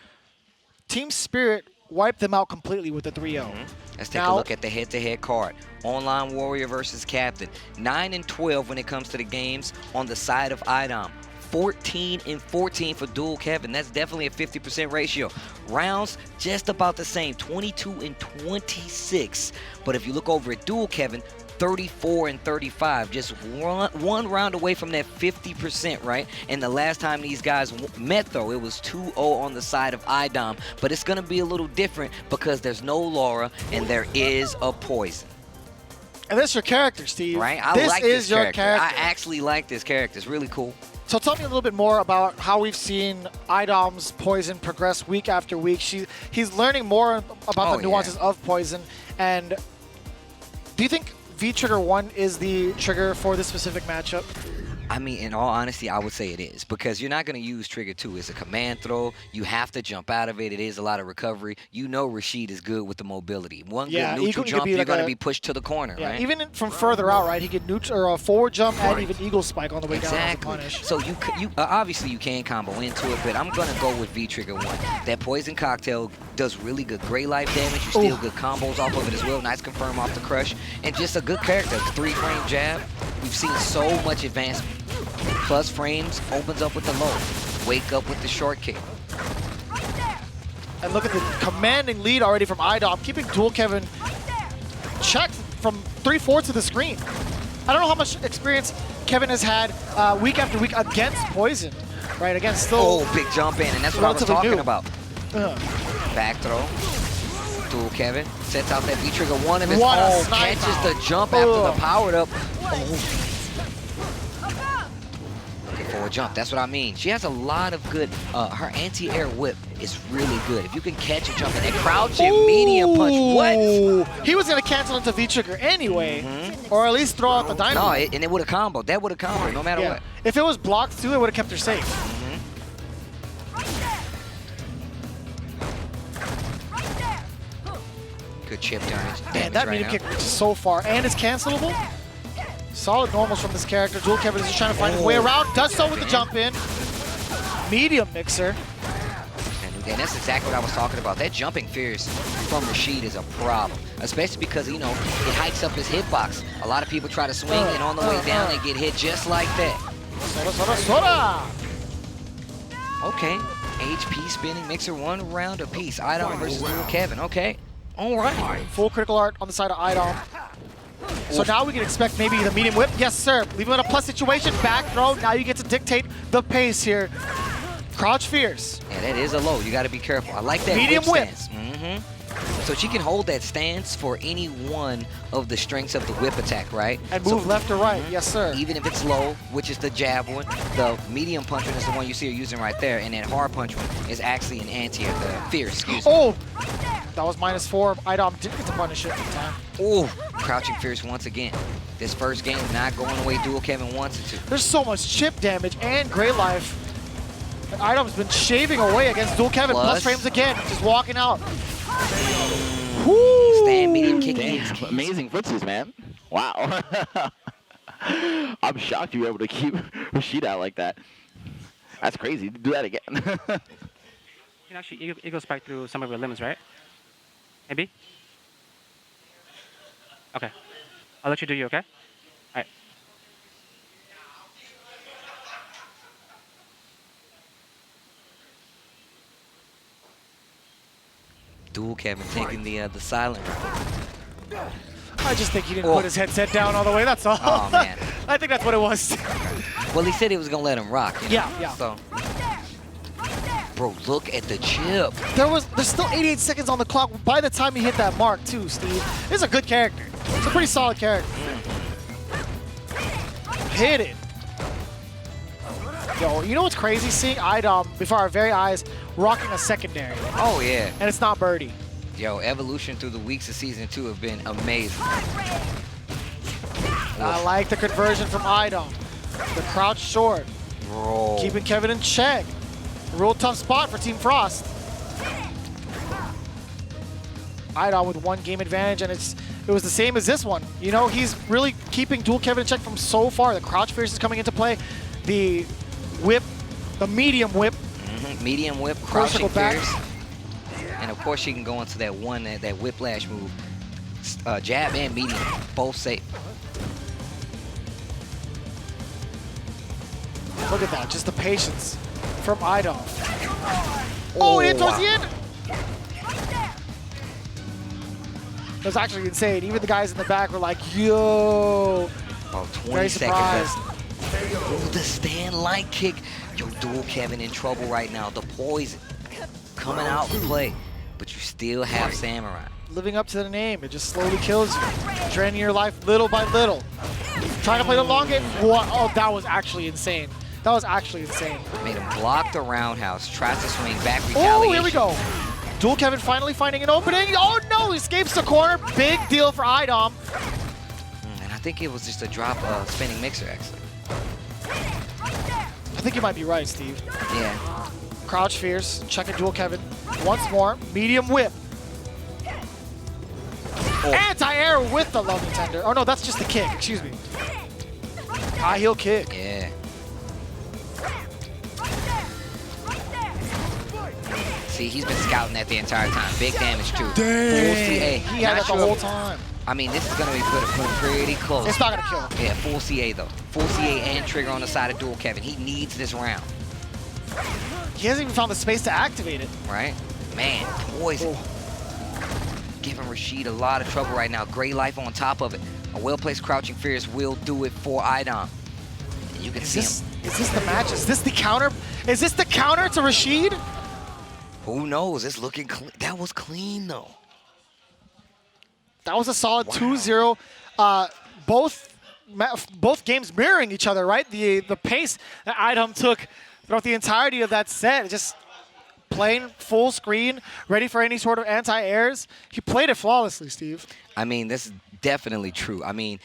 Team Spirit wiped them out completely with the 3-0. Let's take a look at the head-to-head card. Online Warrior versus Captain. 9-12 when it comes to the games on the side of IDom. 14-14 for Dual Kevin. That's definitely a 50% ratio. Rounds just about the same, 22-26. But if you look over at Dual Kevin, 34-35, just one round away from that 50%, right? And the last time these guys met, though, it was 2-0 on the side of IDom. But it's going to be a little different because there's no Laura and there is a Poison. And that's your character, Steve. Right? I this like is this your character. I actually like this character. It's really cool. So tell me a little bit more about how we've seen IDom's Poison progress week after week. He's learning more about the nuances of Poison. And do you think V-Trigger 1 is the trigger for this specific matchup? I mean, in all honesty, I would say it is because you're not going to use Trigger 2. It's a command throw. You have to jump out of it. It is a lot of recovery. You know Rashid is good with the mobility. One good neutral jump, you're going to be pushed to the corner, right? Even from further out, right? He could neutral or a forward jump and even eagle spike on the way down as a punish. So you obviously you can combo into it, but I'm going to go with V-Trigger 1. That Poison Cocktail does really good gray life damage. You steal good combos off of it as well. Nice confirm off the crush. And just a good character. 3-frame jab. We've seen so much advancement. Plus frames opens up with the low. Wake up with the short kick. And look at the commanding lead already from IDom, keeping Dual Kevin checked from 3/4 of the screen. I don't know how much experience Kevin has had week after week against Poison, right? Again, still. Oh, big jump in, and that's what I was talking about. Back throw. Dual Kevin sets out that V-Trigger 1 of his own. Catches the jump after the powered up. Oh. auto jump. That's what I mean. She has a lot of good. Her anti-air whip is really good. If you can catch and jump in that crouching medium punch, what? He was gonna cancel into V-trigger anyway, or at least throw out the dynamo. No, and it would have comboed. That would have comboed no matter what. If it was blocked too, it would have kept her safe. Good chip damage. Man, that medium kick reaches so far, and it's cancelable. Solid normals from this character. Dual Kevin is just trying to find his way around. Does so with the jump in. Medium mixer. And that's exactly what I was talking about. That jumping fierce from Rashid is a problem, especially because, you know, it hikes up his hitbox. A lot of people try to swing, and on the way down, they get hit just like that. Soda. Okay, HP spinning mixer, 1 round apiece. IDom versus Dual Kevin. Okay, all right. Full critical art on the side of IDom. So now we can expect maybe the medium whip. Yes, sir. Leave him in a plus situation. Back throw. Now you get to dictate the pace here. Crouch fierce. Yeah, that is a low. You got to be careful. I like that medium whip. Stance. So she can hold that stance for any one of the strengths of the whip attack, right? And move left or right. Yes, sir. Even if it's low, which is the jab one, the medium punch one is the one you see her using right there, and that hard punch one is actually an anti-air, fierce, excuse me. Oh! That was -4. IDom didn't get to punish it in time. Oh, crouching fierce once again. This first game not going the way Dual Kevin wants it to. There's so much chip damage and great life. And IDom's been shaving away against Dual Kevin. Plus frames again, just walking out. Stand medium kick. Damn, amazing footsies, man. Wow. I'm shocked you were able to keep Rashid out like that. That's crazy. Do that again. Actually, it goes back through some of your limbs, right? Maybe? Okay. I'll let you do you, okay? All right. Dual Kevin taking the silent route. I just think he didn't put his headset down all the way, that's all. Oh, man. I think that's what it was. Well, he said he was going to let him rock. You know? Yeah. So. Bro, look at the chip. There's still 88 seconds on the clock by the time he hit that mark, too, Steve. This is a good character. It's a pretty solid character. Hit it. Yo, you know what's crazy? Seeing IDom before our very eyes rocking a secondary. Oh, yeah. And it's not Birdie. Yo, evolution through the weeks of Season 2 have been amazing. I like the conversion from IDom. The crouch short. Bro. Keeping Kevin in check. Real tough spot for Team Frost. IDom with 1 game advantage, and it was the same as this one. You know, he's really keeping Dual Kevin in check from so far. The crouch fierce is coming into play. The whip, the medium whip. Medium whip, crouching fierce. And of course she can go into that one, that whiplash move. Jab and medium, both safe. Look at that, just the patience from IDom. Oh, in towards the end. It was actually insane. Even the guys in the back were like, yo. Oh, 20 Very surprised. seconds left. Oh, the stand light kick. Yo, Dual Kevin in trouble right now. The poison coming out to play. But you still have Samurai. Living up to the name, it just slowly kills you. Draining your life little by little. Trying to play the long game. What? Oh, that was actually insane. That was actually insane. Made him block the roundhouse. Tries to swing back retaliation. Oh, here we go. Dual Kevin finally finding an opening. Oh no, he escapes the corner. Big deal for IDom. And I think it was just a drop spinning mixer, actually. I think you might be right, Steve. Yeah. Crouch fierce, checking Dual Kevin. Once more, medium whip. Oh. Anti-air with the loving tender. Oh no, that's just the kick, excuse me. High heel kick. Yeah. See, he's been scouting that the entire time. Big damage too. Dang. Full CA. He had that the whole time. I mean, this is going to be put pretty close. It's not going to kill him. Yeah, full CA though. Full CA and trigger on the side of Dual Kevin. He needs this round. He hasn't even found the space to activate it. Right? Man, poison. Giving Rashid a lot of trouble right now. Great life on top of it. A well-placed crouching fierce will do it for IDom. And you can see him. Is this the match? Is this the counter? Is this the counter to Rashid? Who knows? It's looking clean. That was clean though. That was a solid 2-0. Both both games mirroring each other, right? The pace that IDom took throughout the entirety of that set, just playing full screen, ready for any sort of anti-airs. He played it flawlessly, Steve. I mean, this is definitely true. I mean,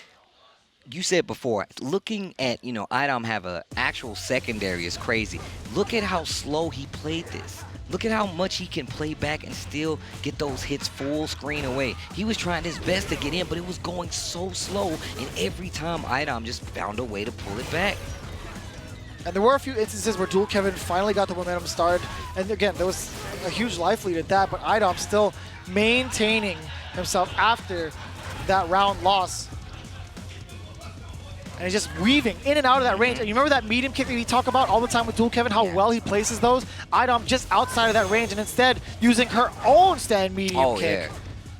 you said before, looking at, IDom have an actual secondary is crazy. Look at how slow he played this. Look at how much he can play back and still get those hits full screen away. He was trying his best to get in, but it was going so slow, and every time IDom just found a way to pull it back. And there were a few instances where Dual Kevin finally got the momentum started. And again, there was a huge life lead at that, but IDom still maintaining himself after that round loss. And he's just weaving in and out of that range. And you remember that medium kick that we talk about all the time with Dual Kevin, how well he places those? IDom just outside of that range and instead using her own stand medium kick.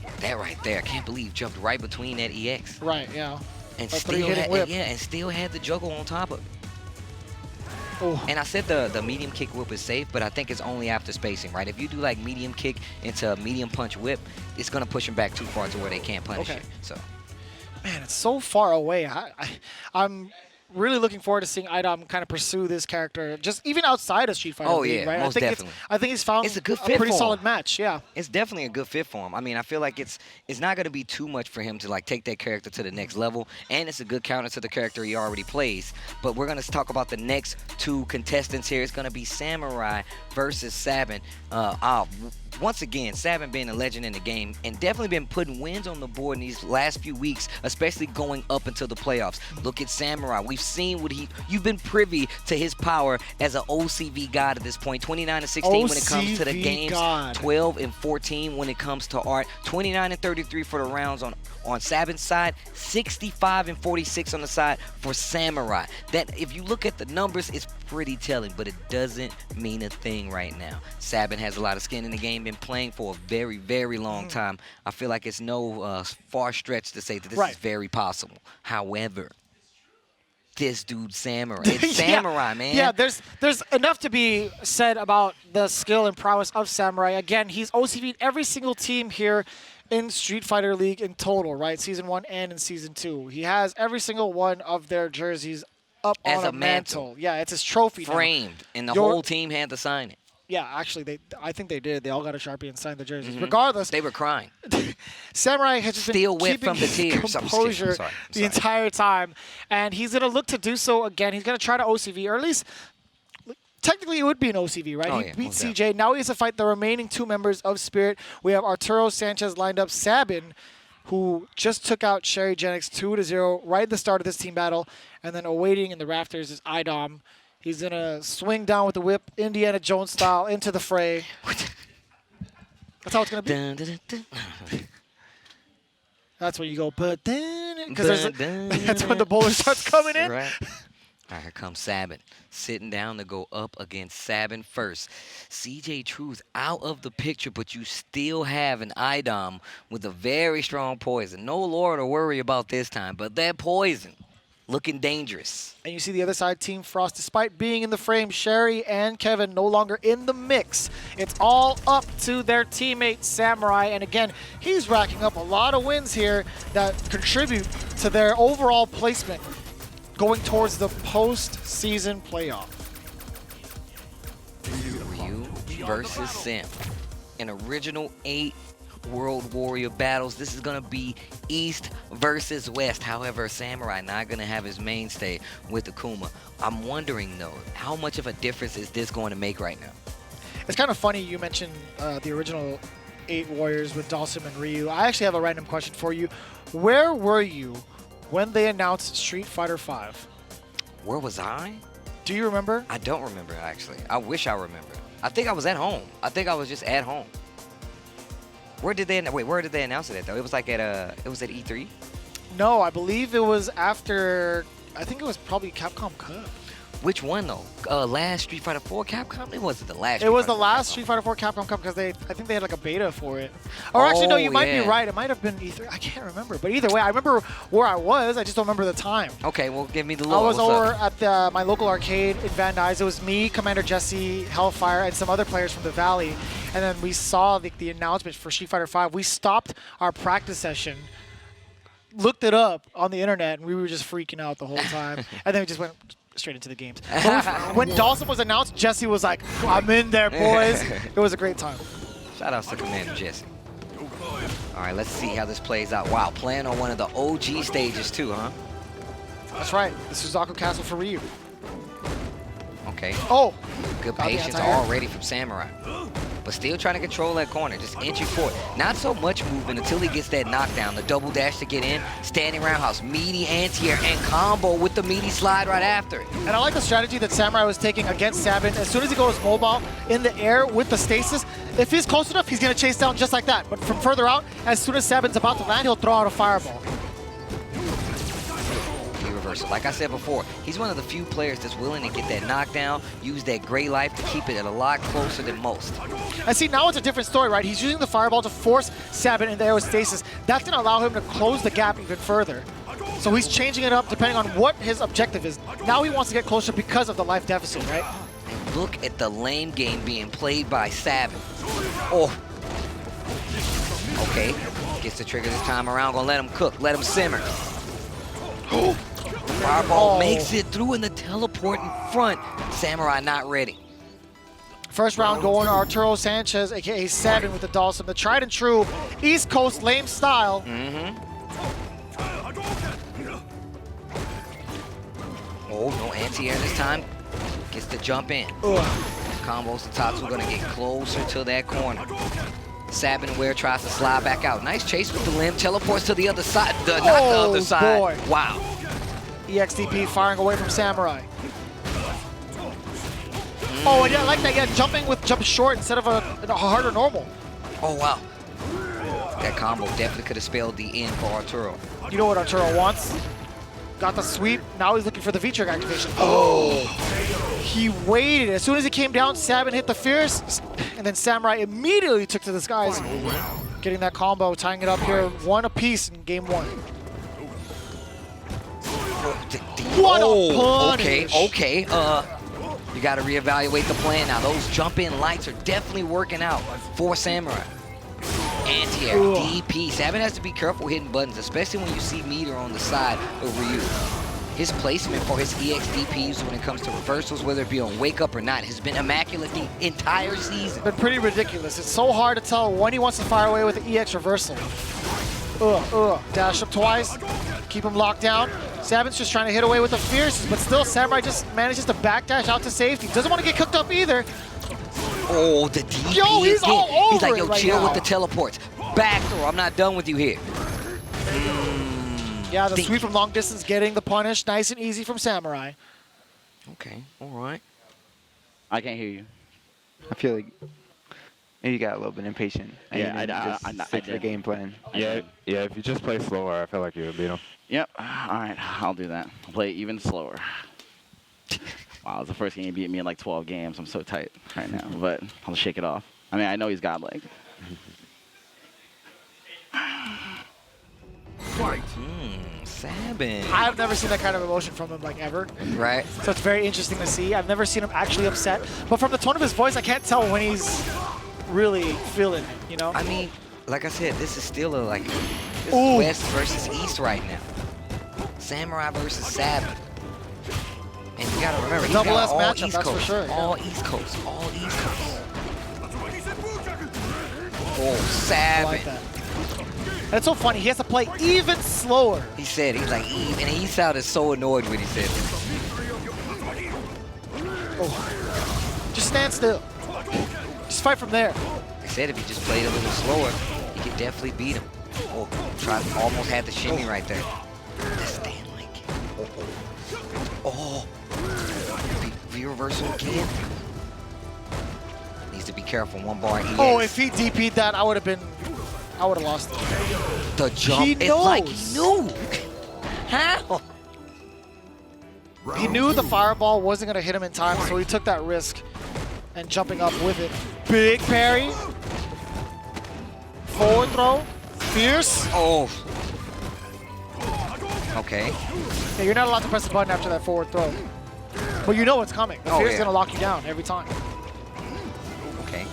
Yeah. That right there. I can't believe jumped right between that EX. Right, yeah. And still had the juggle on top of it. Oh. And I said the medium kick whip is safe, but I think it's only after spacing, right? If you do like medium kick into medium punch whip, it's going to push them back too far to where they can't punish you. So, man, it's so far away. I'm really looking forward to seeing IDom kind of pursue this character, just even outside of Street Fighter League, right? Most definitely. I think he's found it's a good fit pretty for solid him. match, yeah. It's definitely a good fit for him. I mean, I feel like it's not going to be too much for him to like take that character to the next level, and it's a good counter to the character he already plays. But we're going to talk about the next two contestants here. It's going to be Samurai versus Sabin. Once again, Sabin being a legend in the game and definitely been putting wins on the board in these last few weeks, especially going up into the playoffs. Look at Samurai. We've seen what you've been privy to his power as an OCV god at this point. 29-16 when it comes to the games, 12-14 when it comes to art, 29-33 for the rounds on Sabin's side, 65-46 on the side for Samurai. That, if you look at the numbers, it's pretty telling, but it doesn't mean a thing right now. Sabin has a lot of skin in the game, been playing for a very, very long time. I feel like it's no far stretch to say that this is very possible. However, this dude Samurai, it's Samurai, man. Yeah, there's enough to be said about the skill and prowess of Samurai. Again, he's OCV'd every single team here in Street Fighter League in total, right? Season 1 and in Season 2. He has every single one of their jerseys up on a mantle. Yeah, it's his trophy framed, and the whole team had to sign it. Yeah, actually, I think they did. They all got a Sharpie and signed the jerseys. Regardless, they were crying. Samurai has just been keeping his composure the entire time, and he's going to look to do so again. He's going to try to OCV, or at least technically it would be an OCV, right? He beat CJ. Now he has to fight the remaining two members of Spirit. We have Arturo, Sanchez lined up. Sabin, who just took out Sherry Jenix 2-0 right at the start of this team battle, and then awaiting in the rafters is IDom. He's going to swing down with the whip, Indiana Jones style, into the fray. That's how it's going to be. That's when you go, but then, because that's when the bowler starts coming in. Right. All right, here comes Sabin, sitting down to go up against Sabin first. CJ Truth out of the picture, but you still have an IDom with a very strong poison. No lore to worry about this time, but that poison looking dangerous. And you see the other side, Team Frost, despite being in the frame, Sherry and Kevin no longer in the mix. It's all up to their teammate, Samurai. And again, he's racking up a lot of wins here that contribute to their overall placement going towards the post-season playoff. Ryu versus Sim. An original 8 World Warrior battles. This is going to be East versus West. However, Samurai not going to have his mainstay with Akuma. I'm wondering, though, how much of a difference is this going to make right now? It's kind of funny you mentioned the original 8 Warriors with Dawson and Ryu. I actually have a random question for you. Where were you when they announced Street Fighter V? Where was I? Do you remember? I don't remember, actually. I wish I remembered. I think I was at home. I think I was just at home. Where did they announce it at, though? It was like at it was at E3? No, I believe it was after, I think it was probably Capcom Cup. Which one, though? Last Street Fighter 4 Capcom? It wasn't the last. It was the last Street Fighter 4 Capcom Cup because I think they had like a beta for it. Or actually, no, you might be right. It might have been E3. I can't remember. But either way, I remember where I was. I just don't remember the time. Okay, well, give me the lore. I was over at my local arcade in Van Nuys. It was me, Commander Jesse, Hellfire, and some other players from the Valley. And then we saw the announcement for Street Fighter V. We stopped our practice session looked it up on the internet, and we were just freaking out the whole time. And then we just went straight into the games. When Dawson was announced, Jesse was like, I'm in there, boys. It was a great time. Shout out to Commander Jesse. All right, let's see how this plays out. Wow, playing on one of the OG stages too, huh? That's right. The Suzaku Castle for Ryu. Okay. Oh! Good Got the patience anti-air. already from Samurai. But still trying to control that corner, just inching forward. Not so much movement until he gets that knockdown. The double dash to get in, standing roundhouse, meaty anti-air, and combo with the meaty slide right after it. And I like the strategy that Samurai was taking against Sabin. As soon as he goes mobile in the air with the stasis, if he's close enough, he's going to chase down just like that. But from further out, as soon as Sabin's about to land, he'll throw out a fireball. Reversal. Like I said before, he's one of the few players that's willing to get that knockdown, use that gray life to keep it a lot closer than most. And see, now it's a different story, right? He's using the fireball to force Sabin in the air with stasis. That's going to allow him to close the gap even further. So he's changing it up depending on what his objective is. Now he wants to get closer because of the life deficit, right? And look at the lame game being played by Sabin. Oh. Okay. Gets the trigger this time around. Gonna let him cook. Let him simmer. Fireball makes it through in the teleport in front. Samurai not ready. First round going Arturo Sanchez, aka Sabin with the Dawson. The tried and true East Coast lame style. Oh, no anti-air this time. Gets the jump in. Combos to Tatsu gonna get closer to that corner. Sabin where tries to slide back out. Nice chase with the limb. Teleports to the other side. Not the other side. Boy. Wow. EXDP firing away from Samurai. Oh, and yeah, I like that. Yeah, jumping with jump short instead of a harder normal. Oh, wow. That combo definitely could have spelled the end for Arturo. You know what Arturo wants? Got the sweep. Now he's looking for the V-trigger activation. Oh! He waited. As soon as he came down, Sabin hit the fierce, and then Samurai immediately took to the skies. Getting that combo, tying it up here, one apiece in game one. What a punish! Okay. You got to reevaluate the plan now. Those jump-in lights are definitely working out for Samurai. Anti-air, DP. Sabin has to be careful hitting buttons, especially when you see meter on the side of Ryu. His placement for his EXDPs when it comes to reversals, whether it be on wake up or not, has been immaculate the entire season. Been pretty ridiculous. It's so hard to tell when he wants to fire away with the EX reversal. Dash up twice. Keep him locked down. Sabin's just trying to hit away with the fierces, but still Samurai just manages to backdash out to safety. Doesn't want to get cooked up either. Oh, the DP. Yo, he's all over He's like, yo, it right chill now. with the teleports. Back throw. I'm not done with you here. Yeah, the sweep from long distance getting the punish. Nice and easy from Samurai. Okay, all right. I can't hear you. I feel like maybe you got a little bit impatient. Yeah, I stick to the game plan. Yeah, if you just play slower, I feel like you would beat him. Yep. All right, I'll do that. I'll play even slower. Wow, it's the first game he beat me in like 12 games. I'm so tight right now, but I'll shake it off. I mean, I know he's godlike. Sabin. I've never seen that kind of emotion from him, like, ever. Right. So it's very interesting to see. I've never seen him actually upset. But from the tone of his voice, I can't tell when he's really feeling it, you know? I mean, like I said, this is still this is West versus East right now. Samurai versus Sabin. And you gotta remember, he's Double got S all matchup, East that's for Coast, sure, yeah. all East Coast, all East Coast. Oh, Sabin. I like that. And it's so funny, he has to play even slower. He said, he's like, and he sounded so annoyed when he said this. Just stand still. Just fight from there. He said if he just played a little slower, he could definitely beat him. Oh, almost had the shimmy right there. Just stand like it. Oh. V-reversal again. Needs to be careful, one bar EX. Oh, if he DP'd that, I would have lost it. The jump, He it's like knows. he knew. How? He knew the fireball wasn't going to hit him in time, so he took that risk and jumping up with it. Big parry. Forward throw. Fierce. Oh. Okay. Yeah, you're not allowed to press the button after that forward throw. But you know what's coming. The fierce is going to lock you down every time. Okay.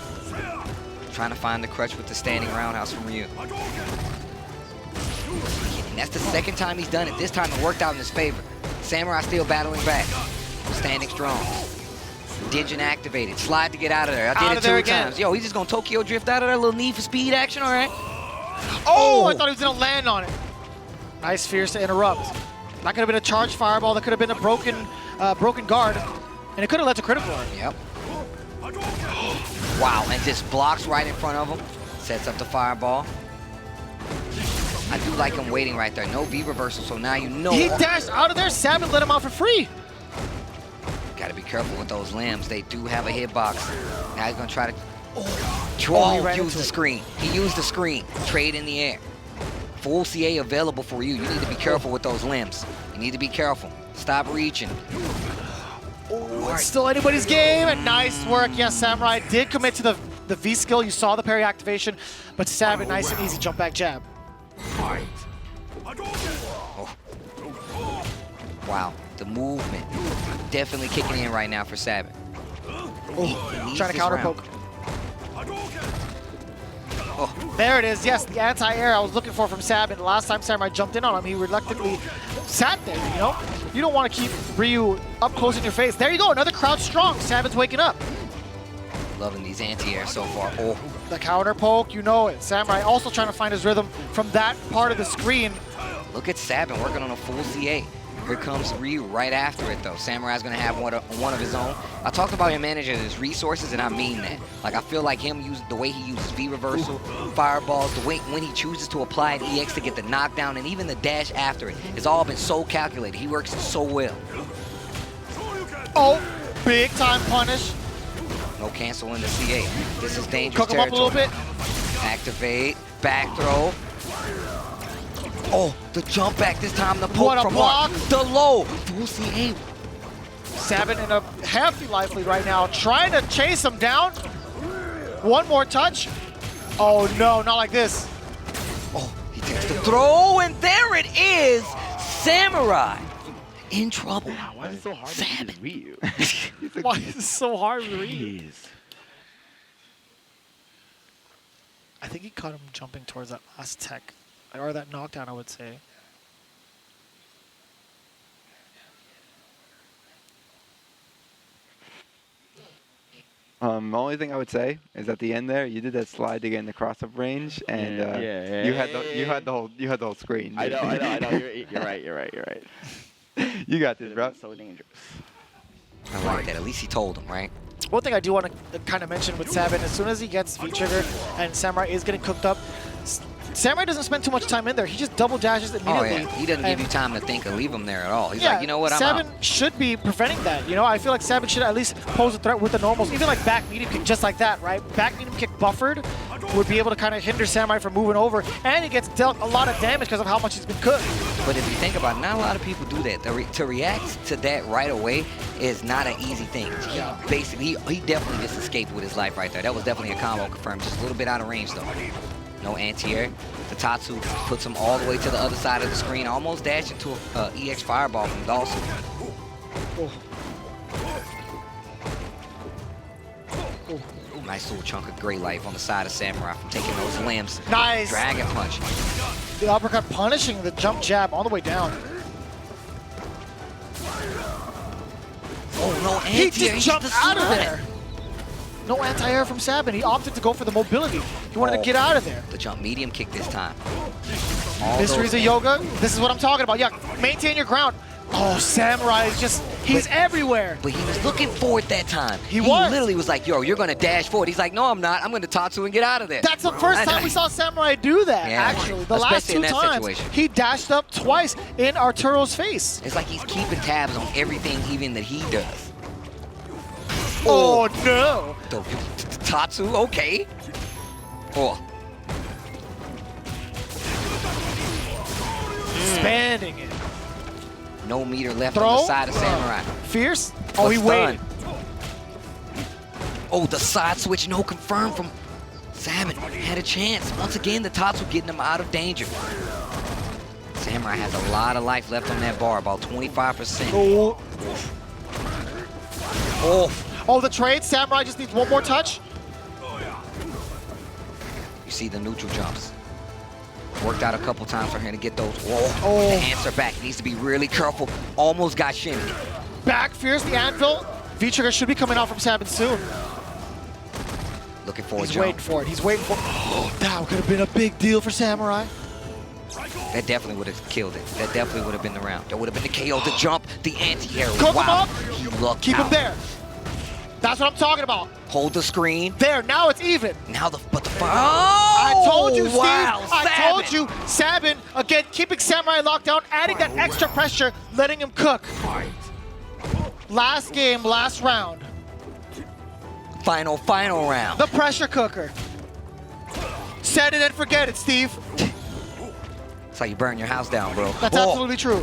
Trying to find the crutch with the standing roundhouse from Ryu. And that's the second time he's done it. This time it worked out in his favor. Samurai still battling back. Standing strong. Digin activated. Slide to get out of there. I did it two times. Yo, he's just going to Tokyo drift out of there. A little need for speed action, all right? Oh, I thought he was going to land on it. Nice Fierce to interrupt. That could have been a charge fireball. That could have been a broken guard. And it could have led to critical. Yep. Wow, and just blocks right in front of him. Sets up the fireball. I do like him waiting right there. No V reversal, so now you know. He dashed out of there. Sabin let him out for free. Got to be careful with those limbs. They do have a hitbox. Now he's going to try to... use the screen. He used the screen. Trade in the air. Full CA available for you. You need to be careful with those limbs. You need to be careful. Stop reaching. Oh, it's still anybody's game, and nice work. Yes, Samurai did commit to the V skill. You saw the parry activation, but Sabin, nice and easy jump back jab. Oh. Wow, the movement definitely kicking in right now for Sabin. Oh, trying to counter poke. Oh. There it is. Yes, the anti-air I was looking for from Sabin. The last time Samurai jumped in on him, he reluctantly sat there, you know? You don't want to keep Ryu up close in your face. There you go, another crouch strong. Sabin's waking up. Loving these anti-air so far. Oh. The counter poke, you know it. Samurai also trying to find his rhythm from that part of the screen. Look at Sabin working on a full CA. Here comes Ryu right after it, though. Samurai's going to have one of his own. I talked about him managing his resources, and I mean that. Like, I feel like him using the way he uses V-reversal, fireballs, the way when he chooses to apply an EX to get the knockdown, and even the dash after it. It's all been so calculated. He works so well. Oh, big time punish. No cancel in the CA. This is dangerous Cook him up a little bit. Activate, back throw. Oh, the jump back this time, the poke what a from block. Mark. The low, full CA. Sabin in a hefty life lead right now, trying to chase him down. One more touch. Oh no, not like this. Oh, he takes the throw, and there it is. Samurai in trouble. Wow, why is it so hard to beat Ryu? Why is it so hard to read? I think he caught him jumping towards that last tech. Or that knockdown, I would say. The only thing I would say is at the end there, you did that slide to get in the cross-up range, and you had the whole screen. I know. You're right. You got this, bro. So dangerous. I like that. At least he told him, right? One thing I do want to kind of mention with Sabin, as soon as he gets V-trigger and Samurai is getting cooked up, Samurai doesn't spend too much time in there. He just double dashes immediately. Oh, yeah. He doesn't give you time to think or leave him there at all. He's like, you know what, Sabin should be preventing that. You know, I feel like Sabin should at least pose a threat with the normals. Even like back medium kick, just like that, right? Back medium kick buffered would be able to kind of hinder Samurai from moving over. And he gets dealt a lot of damage because of how much he's been cooked. But if you think about it, not a lot of people do that. To react to that right away is not an easy thing. He definitely just escaped with his life right there. That was definitely a combo confirmed. Just a little bit out of range, though. No anti-air. The Tatsu puts him all the way to the other side of the screen, almost dashed into an EX fireball from Dawson. Nice little chunk of gray life on the side of Samurai from taking those limbs. Nice. Dragon punch. The uppercut punishing the jump jab all the way down. Oh, no anti-air. He just jumped out of there. No anti-air from Sabin. He opted to go for the mobility. He wanted to get out of there. The jump medium kick this time. Mysteries of Yoga. This is what I'm talking about. Yeah, maintain your ground. Oh, Samurai is just, he's everywhere. But he was looking forward that time. He was. Literally was like, yo, you're going to dash forward. He's like, no, I'm not. I'm going to Tatsu and get out of there. That's the first time we saw Samurai do that, actually. The last two times, he dashed up twice in Arturo's face. It's like he's keeping tabs on everything even that he does. Oh, no. Tatsu, okay. Oh. Expanding it. No meter left on the side of Samurai. Fierce. Oh, he waited. Oh, the side switch, no confirm from Sabin. Had a chance. Once again, the Tatsu getting him out of danger. Samurai has a lot of life left on that bar, about 25%. Oh. Oh, the trade. Samurai just needs one more touch. You see the neutral jumps. Worked out a couple times for him to get those. Whoa, the answer back. He needs to be really careful. Almost got shimmied. Back fears the anvil. V-trigger should be coming out from Sabin soon. Looking for a He's jump. waiting for it. He's waiting for it. That could have been a big deal for Samurai. That definitely would have killed it. That definitely would have been the round. That would have been the KO, the jump, the anti-air. Cook him up. He lucked Keep out. him there. That's what I'm talking about. Hold the screen. There, now it's even. Now the I told you, Steve. wow, I Sabin. told you. Sabin, again, keeping Samurai locked down, adding that extra pressure, letting him cook. Last game, last round. Final round. The pressure cooker. Set it and forget it, Steve. That's how you burn your house down, bro. That's absolutely true.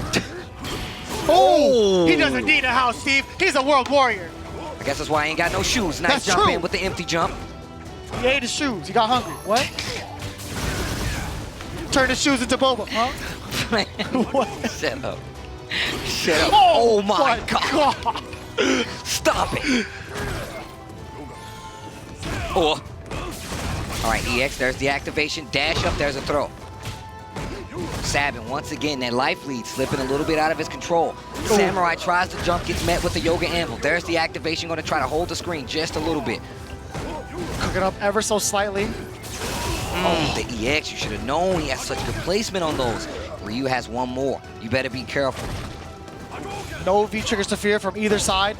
Oh, he doesn't need a house, Steve. He's a world warrior. I guess that's why I ain't got no shoes. Nice That's jump true. in with the empty jump. He ate his shoes. He got hungry. What? Turned his shoes into boba, huh? What? Shut up. Shut up. Oh, my God. Stop it. Oh. All right, EX, there's the activation. Dash up, there's a throw. Sabin, once again, that life lead slipping a little bit out of his control. Samurai tries to jump, gets met with the Yoga Anvil. There's the activation, going to try to hold the screen just a little bit. Cook it up ever so slightly. The EX, you should have known he has such good placement on those. Ryu has one more. You better be careful. No V-triggers to fear from either side.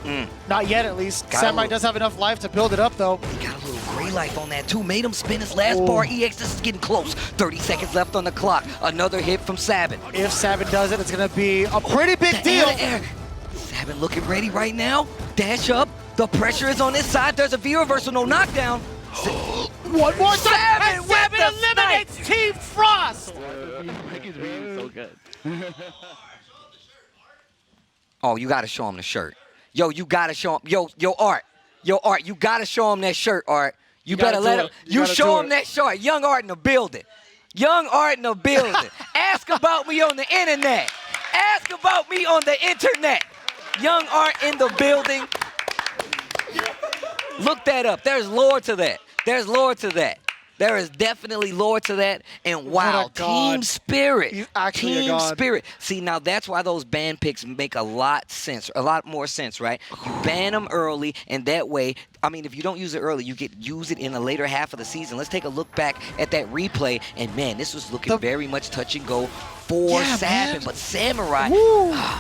Not yet, at least. Samurai does have enough life to build it up, though. He got a little gray life on that, too. Made him spin his last bar. EX, this is getting close. 30 seconds left on the clock. Another hit from Sabin. If Sabin does it, it's going to be a pretty big deal. Sabin looking ready right now. Dash up. The pressure is on his side. There's a V-reversal, no knockdown. One more time, Sabin and Sabin eliminates Team Frost. So good. Oh, you got to show him the shirt. Yo, you got to show him. Yo, Art. Yo, Art, you got to show him that shirt, Art. You better let him. You show him that shirt. Young Art in the building. Young Art in the building. Ask about me on the internet. Ask about me on the internet. Young Art in the building. Look that up. There's lore to that. There's lore to that. There is definitely lore to that. And wow, team spirit. He's actually a team god. spirit. See, now that's why those ban picks make a lot more sense, right? You ban them early, and that way, I mean, if you don't use it early, you get use it in the later half of the season. Let's take a look back at that replay, and man, this was looking very much touch and go for Sabin, but Samurai,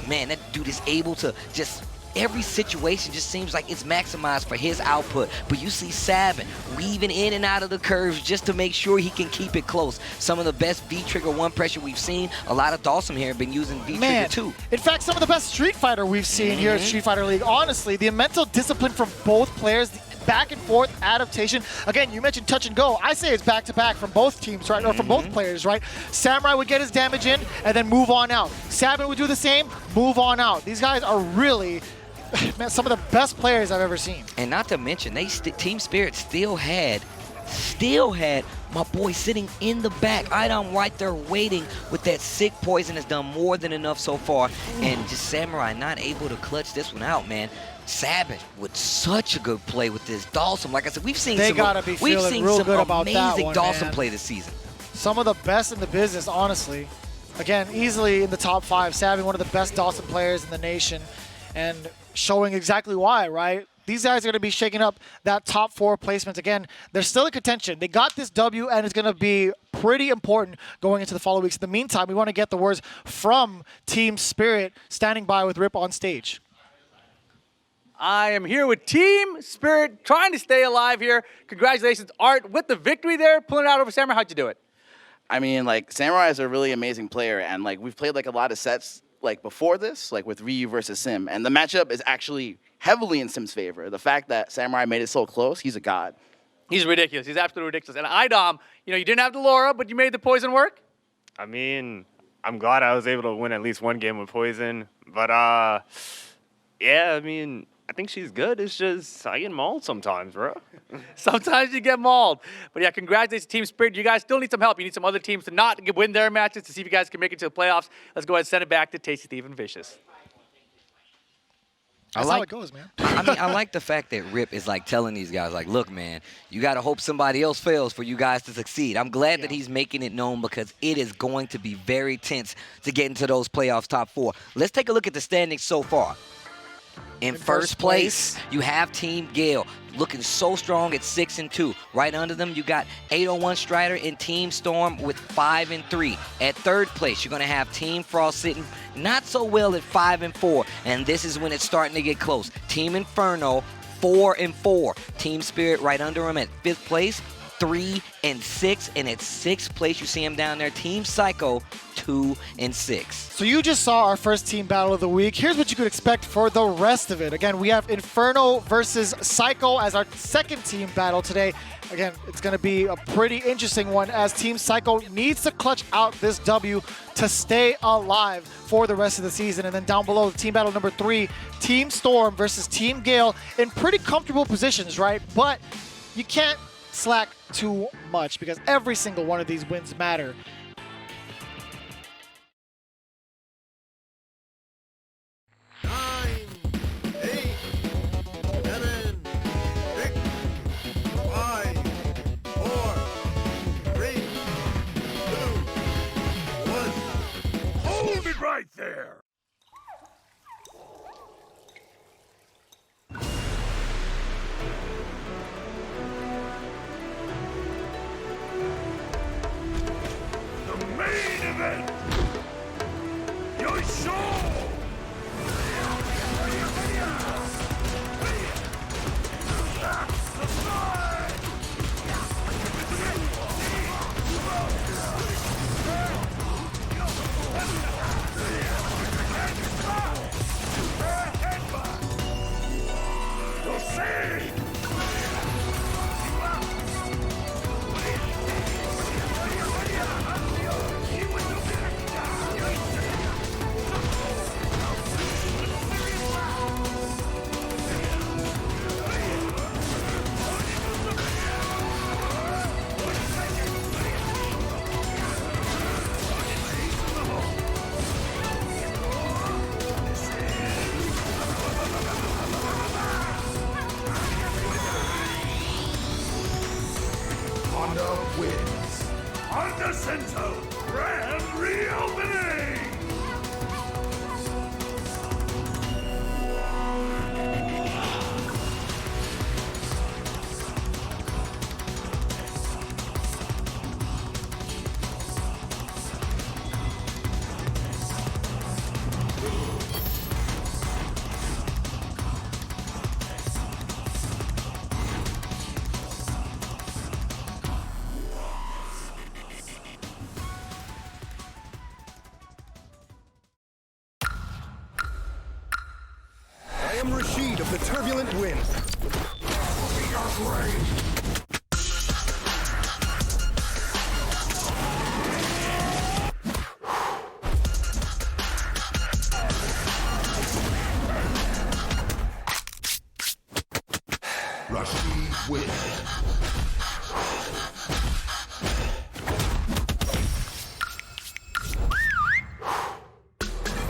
man, that dude is able to just. Every situation just seems like it's maximized for his output. But you see Sabin weaving in and out of the curves just to make sure he can keep it close. Some of the best V-trigger one pressure we've seen. A lot of Dawson here have been using V-trigger too. In fact, some of the best Street Fighter we've seen here at Street Fighter League. Honestly, the mental discipline from both players, the back and forth adaptation. Again, you mentioned touch and go. I say it's back to back from both teams, right? Or from both players, right? Samurai would get his damage in and then move on out. Sabin would do the same, move on out. These guys are really some of the best players I've ever seen. And not to mention, Team Spirit still had my boy sitting in the back. IDom right there waiting with that sick poison has done more than enough so far. And just Samurai not able to clutch this one out, man. Sabin with such a good play with this Dawson. Like I said, we've seen some amazing Dawson play this season. Some of the best in the business, honestly. Again, easily in the top 5. Sabin, one of the best Dawson players in the nation. And showing exactly why, right? These guys are going to be shaking up that top 4 placements. Again, they're still in contention. They got this W, and it's going to be pretty important going into the following weeks. In the meantime, we want to get the words from Team Spirit standing by with Rip on stage. I am here with Team Spirit, trying to stay alive here. Congratulations, Art, with the victory there, pulling it out over Samurai. How'd you do it? I mean, like, Samurai is a really amazing player, and, like, we've played, like, a lot of sets like before this, like with Ryu versus Sim, and the matchup is actually heavily in Sim's favor. The fact that Samurai made it so close, he's a god. He's ridiculous. He's absolutely ridiculous. And IDom, you know, you didn't have the Laura, but you made the poison work. I mean, I'm glad I was able to win at least one game with poison, but yeah, I mean, I think she's good. It's just I get mauled sometimes, bro. Sometimes you get mauled. But yeah, congratulations, Team Spirit. You guys still need some help. You need some other teams to not win their matches to see if you guys can make it to the playoffs. Let's go ahead and send it back to Tasty Steve and Vicious. That's how it goes, man. I mean, I like the fact that Rip is like telling these guys, like, look, man, you got to hope somebody else fails for you guys to succeed. I'm glad that he's making it known because it is going to be very tense to get into those playoffs top 4. Let's take a look at the standings so far. In first place, you have Team Gale looking so strong at 6-2. Right under them, you got 801 Strider and Team Storm with 5-3. At third place, you're going to have Team Frost sitting not so well at 5-4. And this is when it's starting to get close. Team Inferno, 4-4. Team Spirit right under them at 5th place, 3-6. And at 6th place, you see him down there, Team Psycho, 2-6. So you just saw our first team battle of the week. Here's what you could expect for the rest of it. Again, we have Inferno versus Psycho as our second team battle today. Again, it's going to be a pretty interesting one as Team Psycho needs to clutch out this W to stay alive for the rest of the season. And then down below, team battle number 3, Team Storm versus Team Gale in pretty comfortable positions, right? But you can't slack too much because every single one of these wins matter. Right there. The main event. Your show. Wins. Honda Cento Grand Reopening! I am Rashid of the Turbulent Wind. Rashid Wind.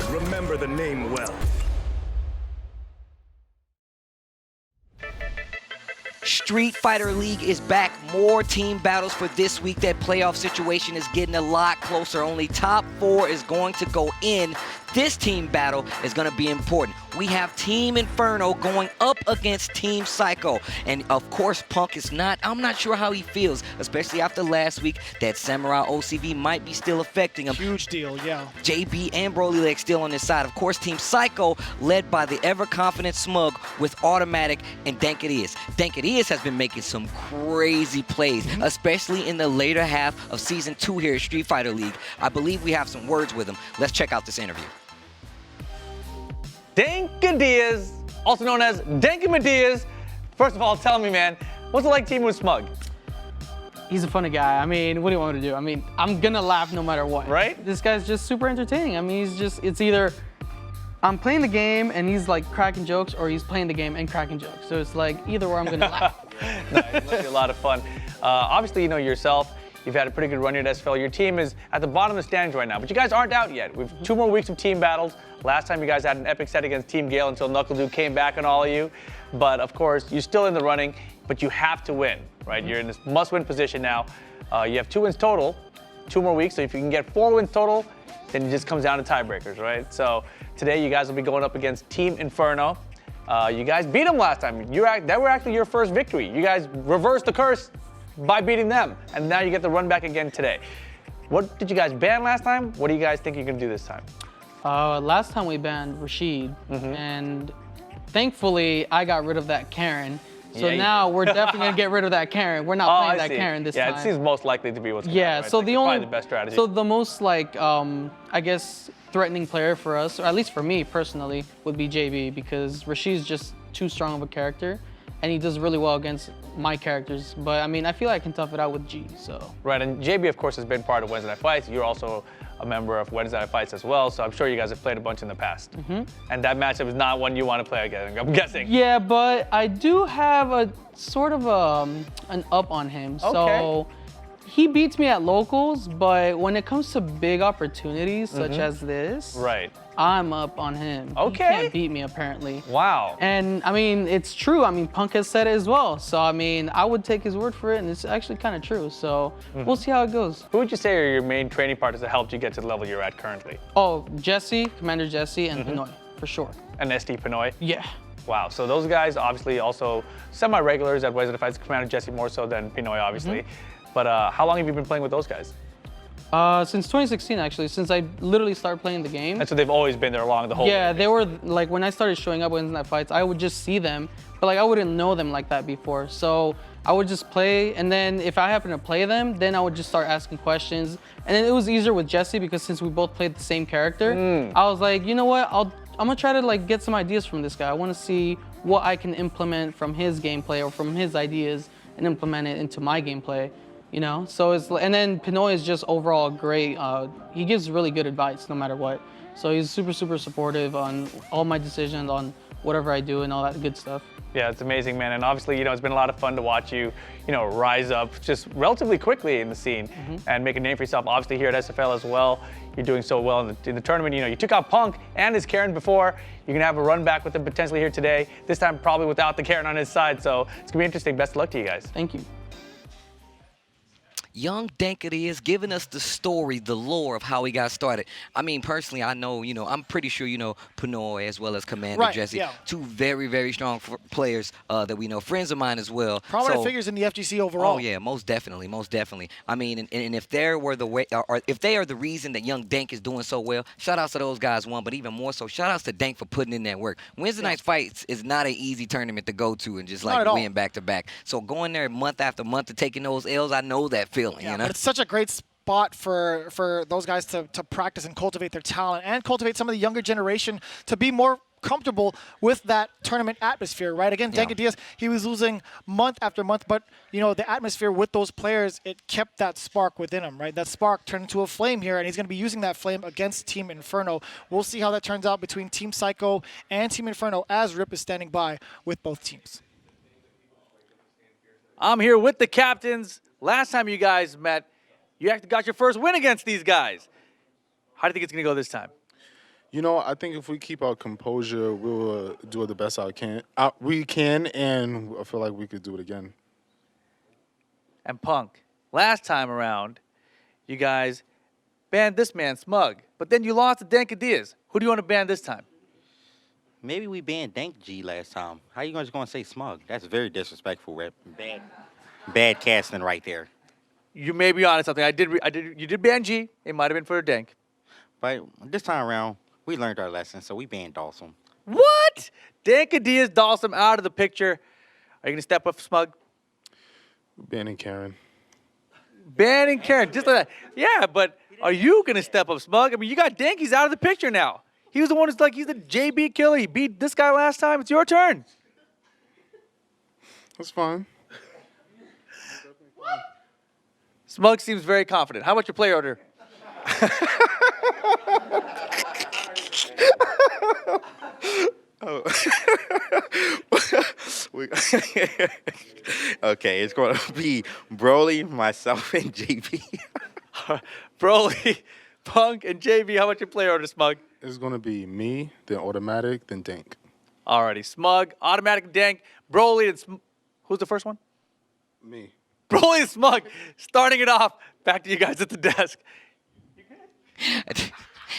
Remember the name well. Street Fighter League is back. More team battles for this week. That playoff situation is getting a lot closer. Only top 4 is going to go in. This team battle is going to be important. We have Team Inferno going up against Team Psycho. And of course, Punk is not, I'm not sure how he feels, especially after last week. That Samurai OCV might be still affecting him. Huge deal, yeah. JB and BrolyLegs still on his side. Of course, Team Psycho led by the ever-confident Smug with Automatic and Dankadillas. Dankadillas has been making some crazy plays, especially in the later half of Season 2 here at Street Fighter League. I believe we have some words with him. Let's check out this interview. Dankadillas, also known as Dankadillas. First of all, tell me, man, what's it like teaming with Smug? He's a funny guy. I mean, what do you want me to do? I mean, I'm gonna laugh no matter what. Right? This guy's just super entertaining. I mean, it's either I'm playing the game and he's like cracking jokes, or he's playing the game and cracking jokes. So it's like either or I'm gonna laugh. Nice, it must be a lot of fun. Obviously, you know yourself, You've had a pretty good run here at SFL. Your team is at the bottom of the standings right now, but you guys aren't out yet. We've 2 more weeks of team battles. Last time you guys had an epic set against Team Gale until Knuckle came back on all of you. But of course, you're still in the running, but you have to win, right? You're in this must-win position now. You have 2 wins total, 2 more weeks. So if you can get 4 wins total, then it just comes down to tiebreakers, right? So today you guys will be going up against Team Inferno. You guys beat them last time. That were actually your first victory. You guys reversed the curse by beating them, and now you get the run back again today. What did you guys ban last time? What do you guys think you're gonna do this time? Last time we banned Rashid, and thankfully I got rid of that Karen. So now we're definitely gonna get rid of that Karen. We're not playing that Karen this time. Yeah, it seems most likely to be what's going on. Yeah, Right? so Like, the probably only, the best strategy. so the most like, I guess, threatening player for us, or at least for me personally, would be JB, because Rashid's just too strong of a character, and he does really well against my characters. But I mean, I feel like I can tough it out with G, so. Right, and JB, of course, has been part of Wednesday Night Fights. You're also a member of Wednesday Night Fights as well, so I'm sure you guys have played a bunch in the past. And that matchup is not one you want to play again, I'm guessing. Yeah, but I do have a sort of an up on him. So he beats me at locals, but when it comes to big opportunities such as this, right, I'm up on him. He can't beat me apparently. Wow. And I mean, it's true. I mean, Punk has said it as well. So I mean, I would take his word for it, and it's actually kind of true. So we'll see how it goes. Who would you say are your main training partners that helped you get to the level you're at currently? Oh, Jesse, Commander Jesse, and Pinoy, for sure. And SD Pinoy? Yeah. Wow, so those guys obviously also semi-regulars at Wednesday Night Fights, Commander Jesse more so than Pinoy, obviously. But how long have you been playing with those guys? Since 2016, actually, since I literally started playing the game. And so they've always been there along the whole Yeah, they were, like, when I started showing up Wednesday Night Fights, I would just see them, but like I wouldn't know them like that before. So I would just play, and then if I happen to play them, then I would just start asking questions. And then it was easier with Jesse because since we both played the same character, I was like, you know what, I'm gonna try to like get some ideas from this guy. I wanna see what I can implement from his gameplay or from his ideas and implement it into my gameplay. You know, so it's, and then Pinoy is just overall great. He gives really good advice no matter what. So he's super, super supportive on all my decisions, on whatever I do and all that good stuff. Yeah, it's amazing, man. And obviously, you know, it's been a lot of fun to watch you, you know, rise up just relatively quickly in the scene and make a name for yourself. Obviously here at SFL as well, you're doing so well in the tournament. You know, you took out Punk and his Karen before. You're gonna have a run back with him potentially here today. This time probably without the Karen on his side. So it's gonna be interesting. Best of luck to you guys. Thank you. Young Dankadillas giving us the story, the lore of how he got started. I mean, personally, I know, you know, I'm pretty sure you know Pinoy as well as Commander Jesse. Yeah. 2 very, very strong players that we know, friends of mine as well. Prominent figures in the FGC overall. Oh yeah, most definitely, most definitely. I mean, and if there were the way, or if they are the reason that Young Dank is doing so well, shout outs to those guys, one, but even more so, shout outs to Dank for putting in that work. Wednesday Night Fights is not an easy tournament to go to and just like win back to back. So going there month after month to taking those L's, I know that feeling. Yeah, you know? but it's such a great spot for those guys to practice and cultivate their talent and cultivate some of the younger generation to be more comfortable with that tournament atmosphere, right? Again, Dankadillas, he was losing month after month, but you know, the atmosphere with those players, it kept that spark within him, right? That spark turned into a flame here, and he's going to be using that flame against Team Inferno. We'll see how that turns out between Team Psycho and Team Inferno as Rip is standing by with both teams. I'm here with the captains. Last time you guys met, you actually got your first win against these guys. How do you think it's going to go this time? You know, I think if we keep our composure, we'll do it the best we can, and I feel like we could do it again. And Punk, last time around, you guys banned this man, Smug, but then you lost to Dankadillas. Who do you want to ban this time? Maybe we banned Dank G last time. How you guys going to say Smug? That's very disrespectful, Rip. Bad casting right there. You may be onto something. You did ban G. It might have been for a Dank. But this time around, we learned our lesson, so we banned Dawson. What? Dankadillas, Dawson out of the picture. Are you going to step up, Smug? Banning Karen. Banning Karen, just like that. Yeah, but are you going to step up, Smug? I mean, you got Dankies out of the picture now. He was the one who's like, he's the JB killer. He beat this guy last time. It's your turn. That's fine. Smug seems very confident. How about your play order? Oh. Okay, it's going to be Broly, myself, and JB. Broly, Punk, and JB, how about your player order, Smug? It's going to be me, then Automatic, then Dank. Alrighty, Smug, Automatic, Dank, Broly, and who's the first one? Me. Broly and Smug, starting it off. Back to you guys at the desk.